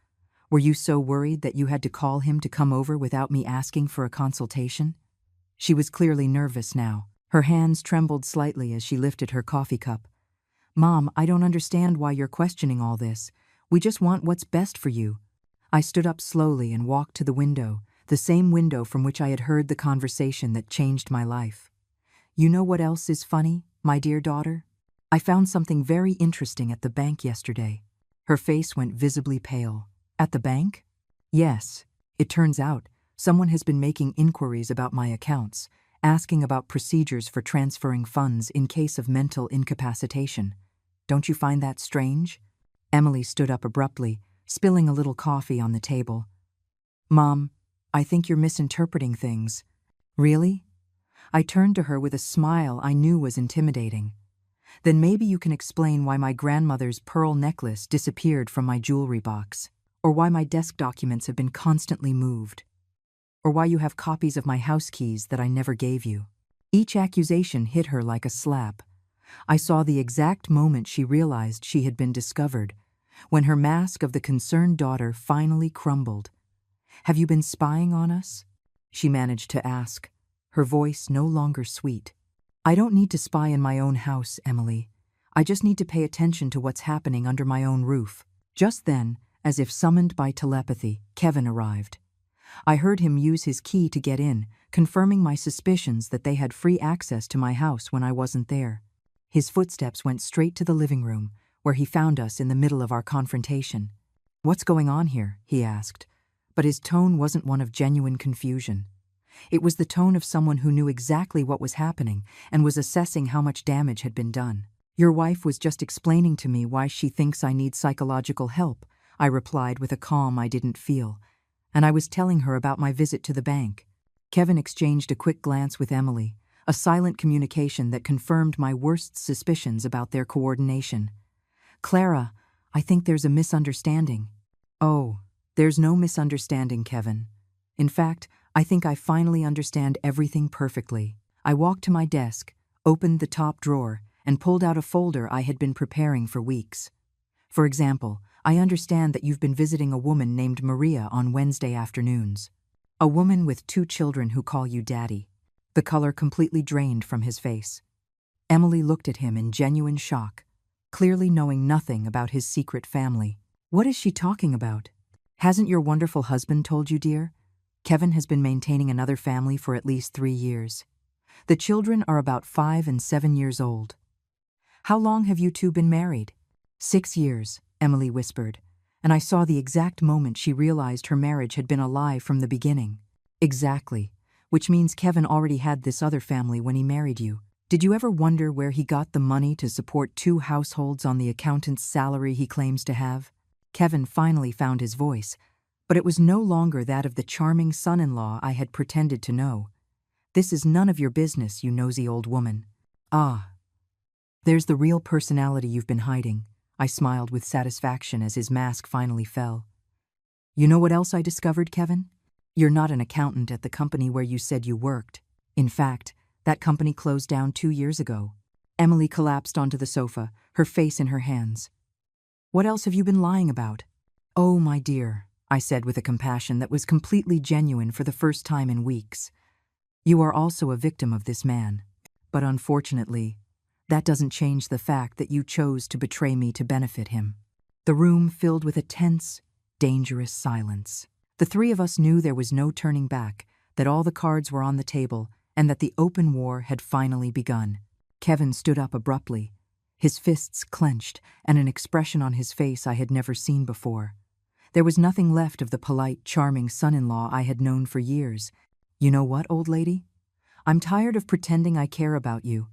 S1: Were you so worried that you had to call him to come over without me asking for a consultation?" She was clearly nervous now. Her hands trembled slightly as she lifted her coffee cup. "Mom, I don't understand why you're questioning all this. We just want what's best for you." I stood up slowly and walked to the window, the same window from which I had heard the conversation that changed my life. "You know what else is funny, my dear daughter? I found something very interesting at the bank yesterday." Her face went visibly pale. "At the bank?" "Yes. It turns out someone has been making inquiries about my accounts, asking about procedures for transferring funds in case of mental incapacitation. Don't you find that strange?" Emily stood up abruptly, spilling a little coffee on the table. "Mom, I think you're misinterpreting things." "Really?" I turned to her with a smile I knew was intimidating. "Then maybe you can explain why my grandmother's pearl necklace disappeared from my jewelry box, or why my desk documents have been constantly moved, or why you have copies of my house keys that I never gave you." Each accusation hit her like a slap. I saw the exact moment she realized she had been discovered, when her mask of the concerned daughter finally crumbled. "Have you been spying on us?" she managed to ask, her voice no longer sweet. "I don't need to spy in my own house, Emily. I just need to pay attention to what's happening under my own roof." Just then, as if summoned by telepathy, Kevin arrived. I heard him use his key to get in, confirming my suspicions that they had free access to my house when I wasn't there. His footsteps went straight to the living room, where he found us in the middle of our confrontation. "What's going on here?" he asked, but his tone wasn't one of genuine confusion. It was the tone of someone who knew exactly what was happening and was assessing how much damage had been done. "Your wife was just explaining to me why she thinks I need psychological help," I replied with a calm I didn't feel, "and I was telling her about my visit to the bank." Kevin exchanged a quick glance with Emily, a silent communication that confirmed my worst suspicions about their coordination. "Clara, I think there's a misunderstanding." "Oh, there's no misunderstanding, Kevin. In fact, I think I finally understand everything perfectly." I walked to my desk, opened the top drawer, and pulled out a folder I had been preparing for weeks. "For example, I understand that you've been visiting a woman named Maria on Wednesday afternoons. A woman with 2 children who call you Daddy." The color completely drained from his face. Emily looked at him in genuine shock, clearly knowing nothing about his secret family. "What is she talking about? Hasn't your wonderful husband told you, dear? Kevin has been maintaining another family for at least 3 years. The children are about 5 and 7 years old." "How long have you two been married?" 6 years, Emily whispered, and I saw the exact moment she realized her marriage had been a lie from the beginning. "Exactly, which means Kevin already had this other family when he married you. Did you ever wonder where he got the money to support 2 households on the accountant's salary he claims to have?" Kevin finally found his voice, but it was no longer that of the charming son-in-law I had pretended to know. "This is none of your business, you nosy old woman." "Ah." There's the real personality you've been hiding. I smiled with satisfaction as his mask finally fell. You know what else I discovered, Kevin? You're not an accountant at the company where you said you worked. In fact, that company closed down 2 years ago. Emily collapsed onto the sofa, her face in her hands. What else have you been lying about? Oh, my dear, I said with a compassion that was completely genuine for the first time in weeks. You are also a victim of this man. But unfortunately, that doesn't change the fact that you chose to betray me to benefit him. The room filled with a tense, dangerous silence. The three of us knew there was no turning back, that all the cards were on the table, and that the open war had finally begun. Kevin stood up abruptly, his fists clenched and an expression on his face I had never seen before. There was nothing left of the polite, charming son-in-law I had known for years. You know what, old lady? I'm tired of pretending I care about you.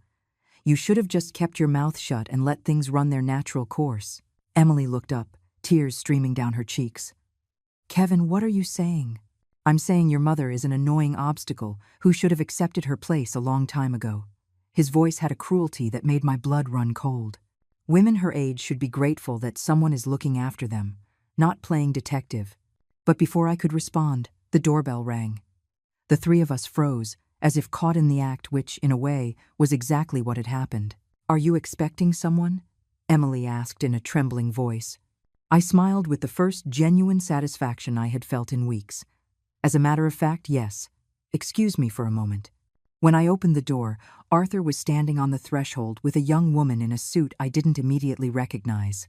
S1: You should have just kept your mouth shut and let things run their natural course. Emily looked up, tears streaming down her cheeks. Kevin, what are you saying? I'm saying your mother is an annoying obstacle who should have accepted her place a long time ago. His voice had a cruelty that made my blood run cold. Women her age should be grateful that someone is looking after them, not playing detective. But before I could respond, the doorbell rang. The three of us froze, as if caught in the act which, in a way, was exactly what had happened. Are you expecting someone? Emily asked in a trembling voice. I smiled with the first genuine satisfaction I had felt in weeks. As a matter of fact, yes. Excuse me for a moment. When I opened the door, Arthur was standing on the threshold with a young woman in a suit I didn't immediately recognize.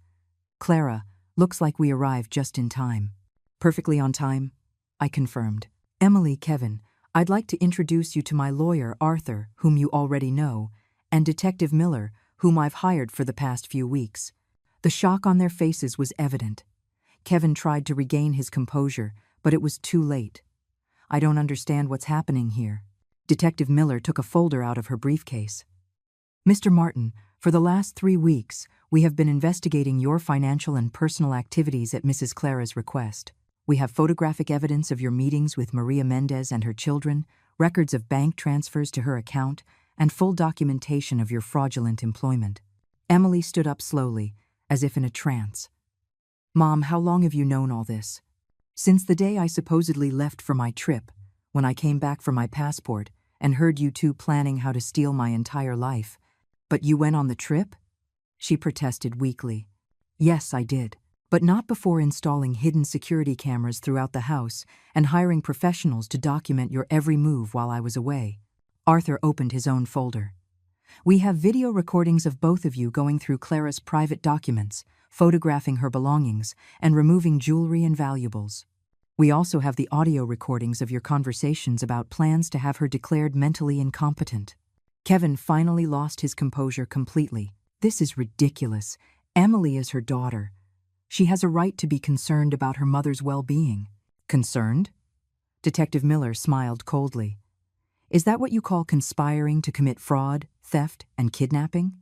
S1: Clara, looks like we arrived just in time. Perfectly on time, I confirmed. Emily, Kevin, I'd like to introduce you to my lawyer, Arthur, whom you already know, and Detective Miller, whom I've hired for the past few weeks. The shock on their faces was evident. Kevin tried to regain his composure, but it was too late. I don't understand what's happening here. Detective Miller took a folder out of her briefcase. Mr. Martin, for the last 3 weeks, we have been investigating your financial and personal activities at Mrs. Clara's request. We have photographic evidence of your meetings with Maria Mendez and her children, records of bank transfers to her account, and full documentation of your fraudulent employment. Emily stood up slowly, as if in a trance. Mom, how long have you known all this? Since the day I supposedly left for my trip, when I came back for my passport and heard you two planning how to steal my entire life. But you went on the trip? She protested weakly. Yes, I did, but not before installing hidden security cameras throughout the house and hiring professionals to document your every move while I was away. Arthur opened his own folder. We have video recordings of both of you going through Clara's private documents, photographing her belongings, and removing jewelry and valuables. We also have the audio recordings of your conversations about plans to have her declared mentally incompetent. Kevin finally lost his composure completely. This is ridiculous. Emily is her daughter. She has a right to be concerned about her mother's well-being. Concerned? Detective Miller smiled coldly. Is that what you call conspiring to commit fraud, theft, and kidnapping?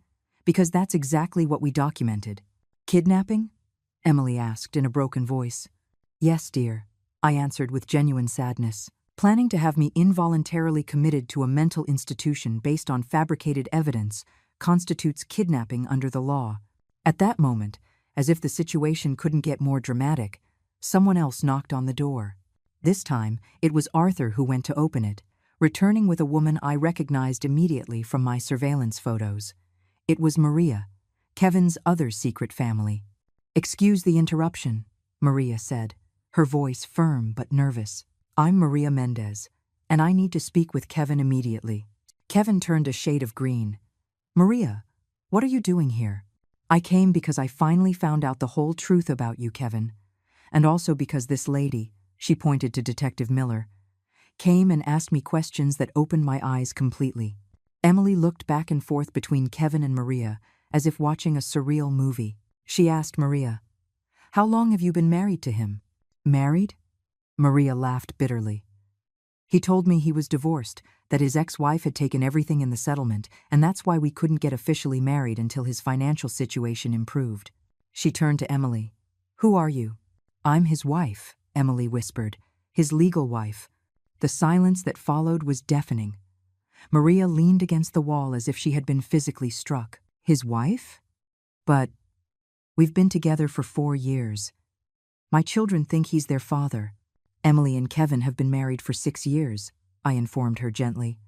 S1: Because that's exactly what we documented. Kidnapping? Emily asked in a broken voice. Yes, dear, I answered with genuine sadness. Planning to have me involuntarily committed to a mental institution based on fabricated evidence constitutes kidnapping under the law. At that moment, as if the situation couldn't get more dramatic, someone else knocked on the door. This time, it was Arthur who went to open it, returning with a woman I recognized immediately from my surveillance photos. It was Maria, Kevin's other secret family. Excuse the interruption, Maria said, her voice firm but nervous. I'm Maria Mendez, and I need to speak with Kevin immediately. Kevin turned a shade of green. Maria, what are you doing here? I came because I finally found out the whole truth about you, Kevin, and also because this lady, she pointed to Detective Miller, came and asked me questions that opened my eyes completely. Emily looked back and forth between Kevin and Maria, as if watching a surreal movie. She asked Maria, "How long have you been married to him?" Married? Maria laughed bitterly. He told me he was divorced, that his ex-wife had taken everything in the settlement, and that's why we couldn't get officially married until his financial situation improved. She turned to Emily. Who are you? I'm his wife, Emily whispered, his legal wife. The silence that followed was deafening. Maria leaned against the wall as if she had been physically struck. His wife? But we've been together for 4 years. My children think he's their father. Emily and Kevin have been married for 6 years, I informed her gently.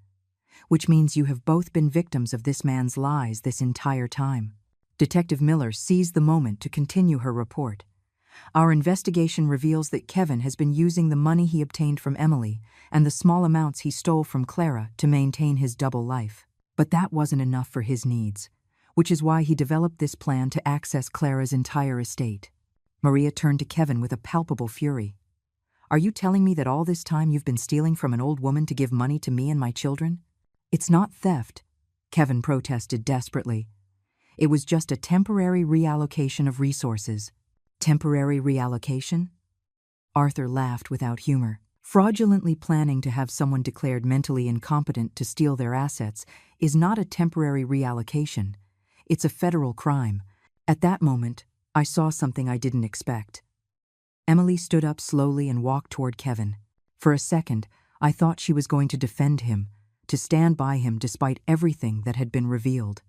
S1: Which means you have both been victims of this man's lies this entire time. Detective Miller seized the moment to continue her report. Our investigation reveals that Kevin has been using the money he obtained from Emily and the small amounts he stole from Clara to maintain his double life. But that wasn't enough for his needs, which is why he developed this plan to access Clara's entire estate. Maria turned to Kevin with a palpable fury. Are you telling me that all this time you've been stealing from an old woman to give money to me and my children? It's not theft, Kevin protested desperately. It was just a temporary reallocation of resources. Temporary reallocation? Arthur laughed without humor. Fraudulently planning to have someone declared mentally incompetent to steal their assets is not a temporary reallocation. It's a federal crime. At that moment, I saw something I didn't expect. Emily stood up slowly and walked toward Kevin. For a second, I thought she was going to defend him, to stand by him despite everything that had been revealed.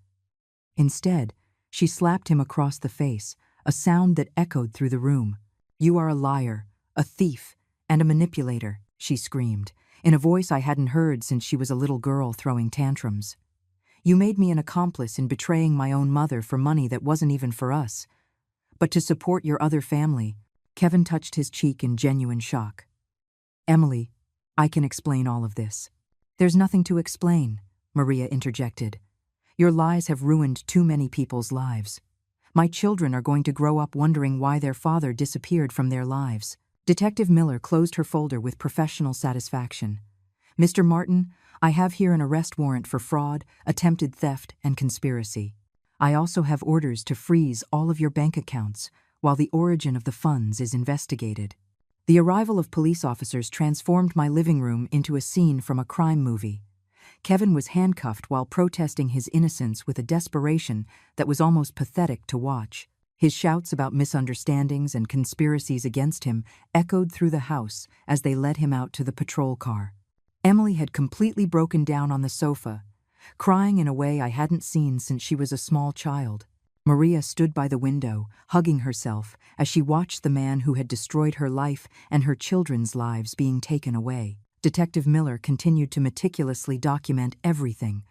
S1: Instead, she slapped him across the face, a sound that echoed through the room. You are a liar, a thief, and a manipulator, she screamed, in a voice I hadn't heard since she was a little girl throwing tantrums. You made me an accomplice in betraying my own mother for money that wasn't even for us. But to support your other family, Kevin touched his cheek in genuine shock. Emily, I can explain all of this. There's nothing to explain, Maria interjected. Your lies have ruined too many people's lives. My children are going to grow up wondering why their father disappeared from their lives. Detective Miller closed her folder with professional satisfaction. Mr. Martin, I have here an arrest warrant for fraud, attempted theft, and conspiracy. I also have orders to freeze all of your bank accounts while the origin of the funds is investigated. The arrival of police officers transformed my living room into a scene from a crime movie. Kevin was handcuffed while protesting his innocence with a desperation that was almost pathetic to watch. His shouts about misunderstandings and conspiracies against him echoed through the house as they led him out to the patrol car. Emily had completely broken down on the sofa, crying in a way I hadn't seen since she was a small child. Maria stood by the window, hugging herself as she watched the man who had destroyed her life and her children's lives being taken away. Detective Miller continued to meticulously document everything,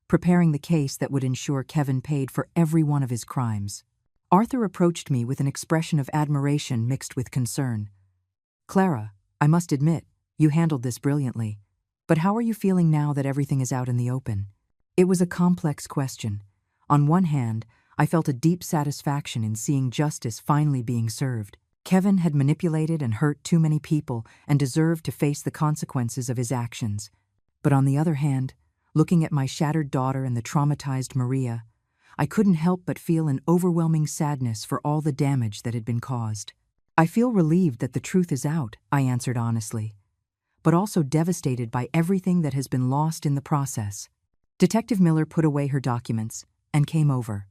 S1: preparing the case that would ensure Kevin paid for every one of his crimes. Arthur approached me with an expression of admiration mixed with concern. Clara, I must admit, you handled this brilliantly. But how are you feeling now that everything is out in the open? It was a complex question. On one hand, I felt a deep satisfaction in seeing justice finally being served. Kevin had manipulated and hurt too many people and deserved to face the consequences of his actions. But on the other hand, looking at my shattered daughter and the traumatized Maria, I couldn't help but feel an overwhelming sadness for all the damage that had been caused. I feel relieved that the truth is out, I answered honestly, but also devastated by everything that has been lost in the process. Detective Miller put away her documents and came over.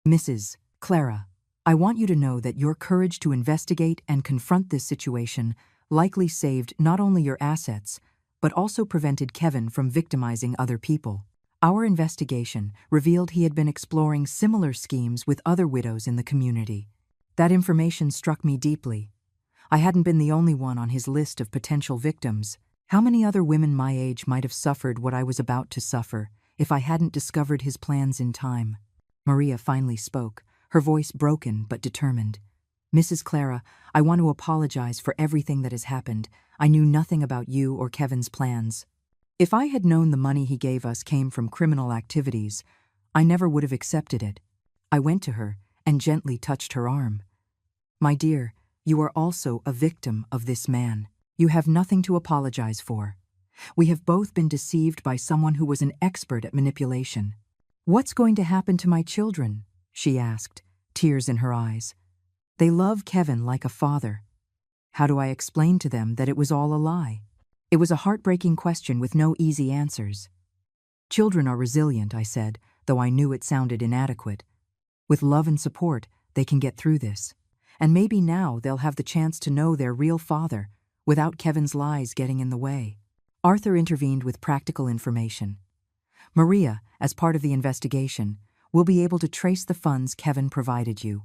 S1: Mrs. Clara, I want you to know that your courage to investigate and confront this situation likely saved not only your assets, but also prevented Kevin from victimizing other people. Our investigation revealed he had been exploring similar schemes with other widows in the community. That information struck me deeply. I hadn't been the only one on his list of potential victims. How many other women my age might have suffered what I was about to suffer if I hadn't discovered his plans in time? Maria finally spoke, her voice broken but determined. Mrs. Clara, I want to apologize for everything that has happened. I knew nothing about you or Kevin's plans. If I had known the money he gave us came from criminal activities, I never would have accepted it. I went to her and gently touched her arm. My dear, you are also a victim of this man. You have nothing to apologize for. We have both been deceived by someone who was an expert at manipulation. What's going to happen to my children? She asked, tears in her eyes. They love Kevin like a father. How do I explain to them that it was all a lie? It was a heartbreaking question with no easy answers. Children are resilient, I said, though I knew it sounded inadequate. With love and support, they can get through this. And maybe now they'll have the chance to know their real father without Kevin's lies getting in the way. Arthur intervened with practical information. Maria, as part of the investigation, we'll be able to trace the funds Kevin provided you.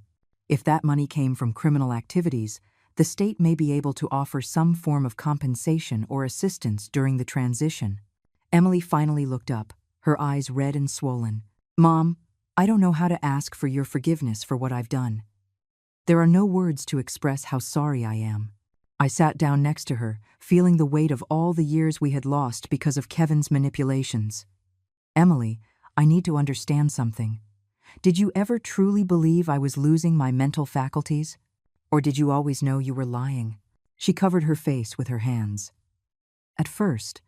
S1: If that money came from criminal activities, the state may be able to offer some form of compensation or assistance during the transition." Emily finally looked up, her eyes red and swollen. "Mom, I don't know how to ask for your forgiveness for what I've done. There are no words to express how sorry I am." I sat down next to her, feeling the weight of all the years we had lost because of Kevin's manipulations. "Emily, I need to understand something. Did you ever truly believe I was losing my mental faculties? Or did you always know you were lying?" She covered her face with her hands. At first,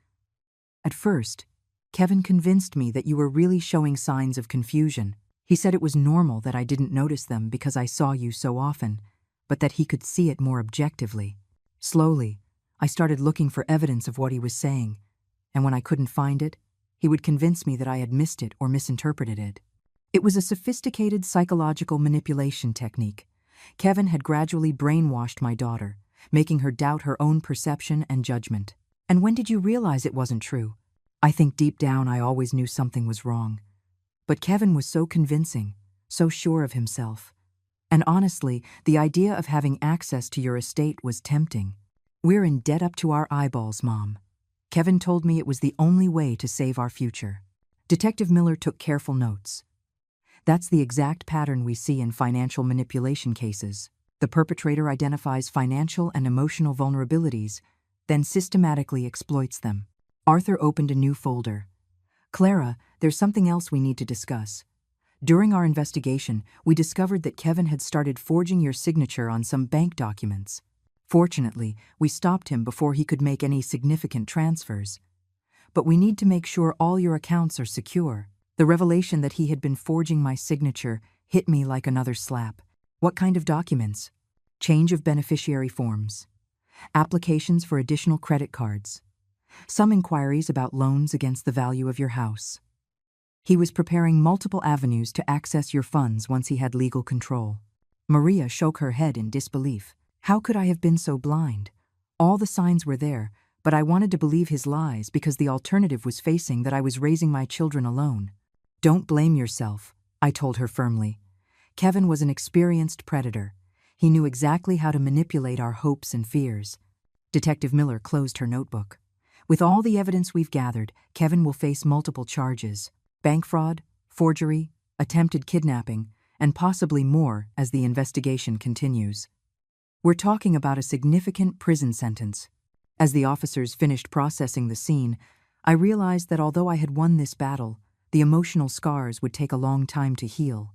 S1: Kevin convinced me that you were really showing signs of confusion. He said it was normal that I didn't notice them because I saw you so often, but that he could see it more objectively. Slowly, I started looking for evidence of what he was saying, and when I couldn't find it, he would convince me that I had missed it or misinterpreted it. It was a sophisticated psychological manipulation technique. Kevin had gradually brainwashed my daughter, making her doubt her own perception and judgment. "And when did you realize it wasn't true?" "I think deep down I always knew something was wrong. But Kevin was so convincing, so sure of himself. And honestly, the idea of having access to your estate was tempting. We're in debt up to our eyeballs, Mom. Kevin told me it was the only way to save our future." Detective Miller took careful notes. "That's the exact pattern we see in financial manipulation cases. The perpetrator identifies financial and emotional vulnerabilities, then systematically exploits them." Arthur opened a new folder. "Clara, there's something else we need to discuss. During our investigation, we discovered that Kevin had started forging your signature on some bank documents. Fortunately, we stopped him before he could make any significant transfers. But we need to make sure all your accounts are secure." The revelation that he had been forging my signature hit me like another slap. "What kind of documents?" "Change of beneficiary forms, applications for additional credit cards, some inquiries about loans against the value of your house. He was preparing multiple avenues to access your funds once he had legal control." Maria shook her head in disbelief. "How could I have been so blind? All the signs were there, but I wanted to believe his lies because the alternative was facing that I was raising my children alone." "Don't blame yourself," I told her firmly. "Kevin was an experienced predator. He knew exactly how to manipulate our hopes and fears." Detective Miller closed her notebook. "With all the evidence we've gathered, Kevin will face multiple charges: bank fraud, forgery, attempted kidnapping, and possibly more as the investigation continues. We're talking about a significant prison sentence." As the officers finished processing the scene, I realized that although I had won this battle, the emotional scars would take a long time to heal.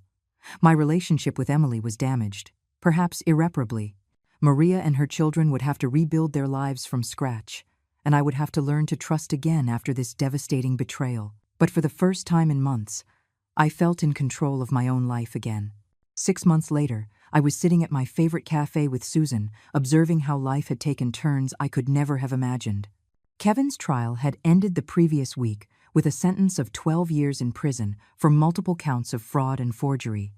S1: My relationship with Emily was damaged, perhaps irreparably. Maria and her children would have to rebuild their lives from scratch, and I would have to learn to trust again after this devastating betrayal. But for the first time in months, I felt in control of my own life again. 6 months later, I was sitting at my favorite cafe with Susan, observing how life had taken turns I could never have imagined. Kevin's trial had ended the previous week with a sentence of 12 years in prison for multiple counts of fraud and forgery.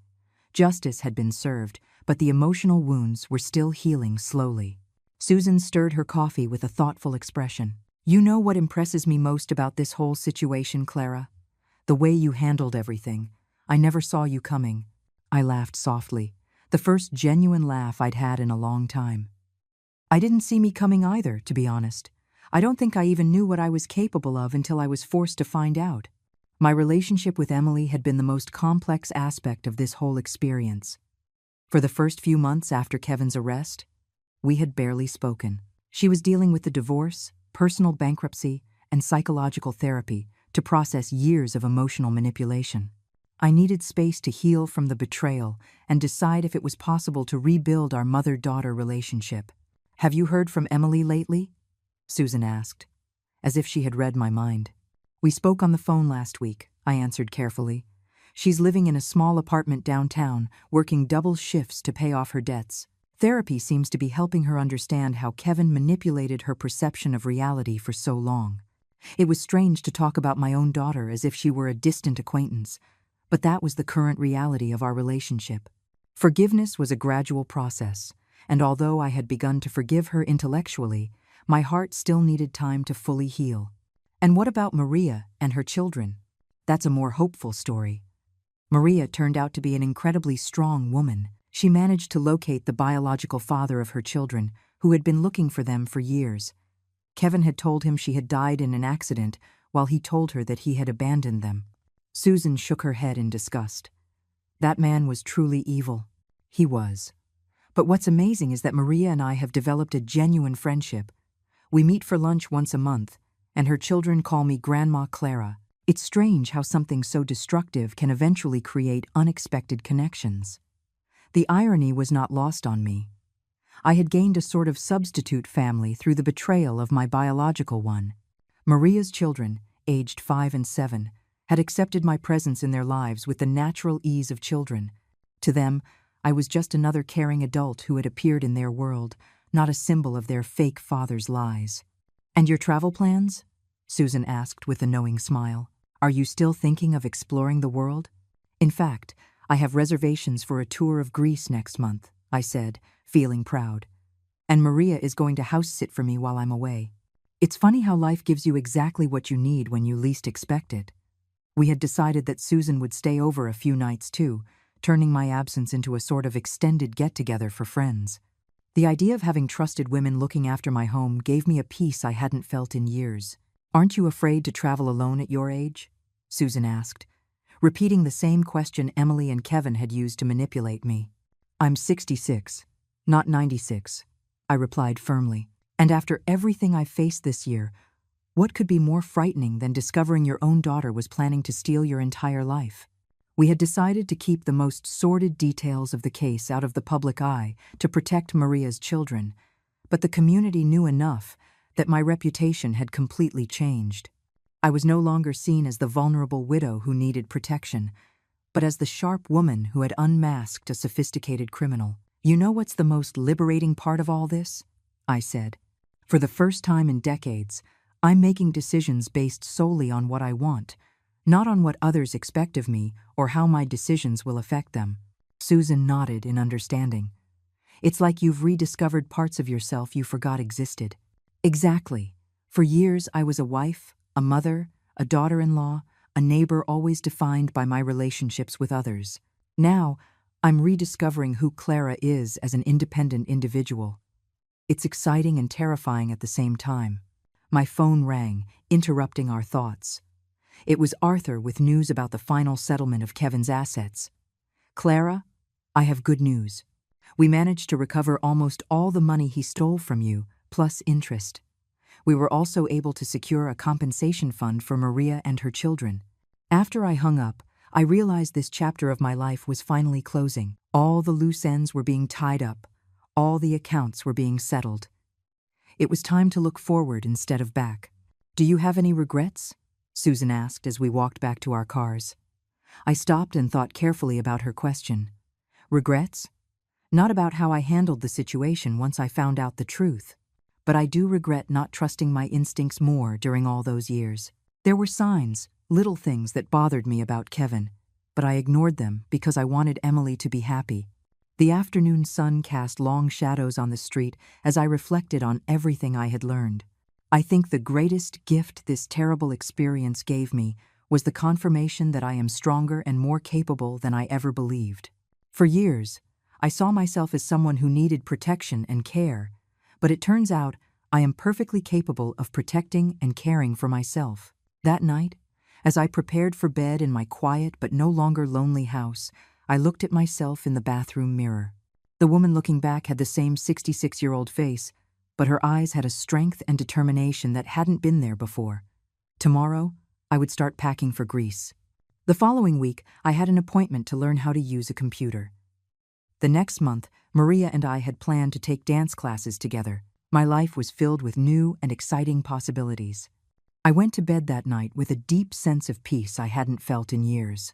S1: Justice had been served, but the emotional wounds were still healing slowly. Susan stirred her coffee with a thoughtful expression. "You know what impresses me most about this whole situation, Clara? The way you handled everything. I never saw you coming." I laughed softly, the first genuine laugh I'd had in a long time. "I didn't see me coming either, to be honest. I don't think I even knew what I was capable of until I was forced to find out." My relationship with Emily had been the most complex aspect of this whole experience. For the first few months after Kevin's arrest, we had barely spoken. She was dealing with the divorce, personal bankruptcy, and psychological therapy to process years of emotional manipulation. I needed space to heal from the betrayal and decide if it was possible to rebuild our mother-daughter relationship. "Have you heard from Emily lately?" Susan asked, as if she had read my mind. "We spoke on the phone last week," I answered carefully. "She's living in a small apartment downtown, working double shifts to pay off her debts. Therapy seems to be helping her understand how Kevin manipulated her perception of reality for so long. It was strange to talk about my own daughter as if she were a distant acquaintance, but that was the current reality of our relationship." Forgiveness was a gradual process, and although I had begun to forgive her intellectually, my heart still needed time to fully heal. "And what about Maria and her children?" "That's a more hopeful story. Maria turned out to be an incredibly strong woman. She managed to locate the biological father of her children, who had been looking for them for years. Kevin had told him she had died in an accident, while he told her that he had abandoned them. Susan shook her head in disgust. That man was truly evil. He was. But what's amazing is that Maria and I have developed a genuine friendship. We meet for lunch once a month, and her children call me Grandma Clara. It's strange how something so destructive can eventually create unexpected connections. The irony was not lost on me. I had gained a sort of substitute family through the betrayal of my biological one. Maria's children, aged 5 and 7, had accepted my presence in their lives with the natural ease of children. To them, I was just another caring adult who had appeared in their world, not a symbol of their fake father's lies. "And your travel plans?" Susan asked with a knowing smile. "Are you still thinking of exploring the world?" "In fact, I have reservations for a tour of Greece next month," I said, feeling proud. "And Maria is going to house sit for me while I'm away." It's funny how life gives you exactly what you need when you least expect it. We had decided that Susan would stay over a few nights too, turning my absence into a sort of extended get-together for friends. The idea of having trusted women looking after my home gave me a peace I hadn't felt in years. "Aren't you afraid to travel alone at your age?" Susan asked, repeating the same question Emily and Kevin had used to manipulate me. "I'm 66, not 96, I replied firmly. "And after everything I've faced this year, what could be more frightening than discovering your own daughter was planning to steal your entire life?" We had decided to keep the most sordid details of the case out of the public eye to protect Maria's children, but the community knew enough that my reputation had completely changed. I was no longer seen as the vulnerable widow who needed protection, but as the sharp woman who had unmasked a sophisticated criminal. "You know what's the most liberating part of all this?" I said. "For the first time in decades, I'm making decisions based solely on what I want, not on what others expect of me or how my decisions will affect them." Susan nodded in understanding. "It's like you've rediscovered parts of yourself you forgot existed." "Exactly. For years I was a wife, a mother, a daughter-in-law, a neighbor always defined by my relationships with others. Now, I'm rediscovering who Clara is as an independent individual. It's exciting and terrifying at the same time." My phone rang, interrupting our thoughts. It was Arthur with news about the final settlement of Kevin's assets. "Clara, I have good news. We managed to recover almost all the money he stole from you, plus interest. We were also able to secure a compensation fund for Maria and her children." After I hung up, I realized this chapter of my life was finally closing. All the loose ends were being tied up. All the accounts were being settled. It was time to look forward instead of back. "Do you have any regrets?" Susan asked as we walked back to our cars. I stopped and thought carefully about her question. Regrets? Not about how I handled the situation once I found out the truth. But I do regret not trusting my instincts more during all those years. There were signs, little things that bothered me about Kevin, but I ignored them because I wanted Emily to be happy. The afternoon sun cast long shadows on the street as I reflected on everything I had learned. I think the greatest gift this terrible experience gave me was the confirmation that I am stronger and more capable than I ever believed. For years, I saw myself as someone who needed protection and care, but it turns out I am perfectly capable of protecting and caring for myself. That night, as I prepared for bed in my quiet but no longer lonely house, I looked at myself in the bathroom mirror. The woman looking back had the same 66-year-old face, but her eyes had a strength and determination that hadn't been there before. Tomorrow, I would start packing for Greece. The following week, I had an appointment to learn how to use a computer. The next month, Maria and I had planned to take dance classes together. My life was filled with new and exciting possibilities. I went to bed that night with a deep sense of peace I hadn't felt in years.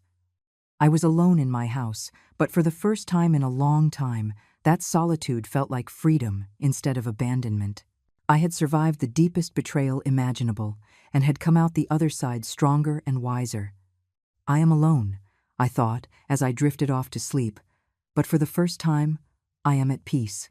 S1: I was alone in my house, but for the first time in a long time, that solitude felt like freedom instead of abandonment. I had survived the deepest betrayal imaginable and had come out the other side stronger and wiser. I am alone, I thought as I drifted off to sleep, but for the first time, I am at peace.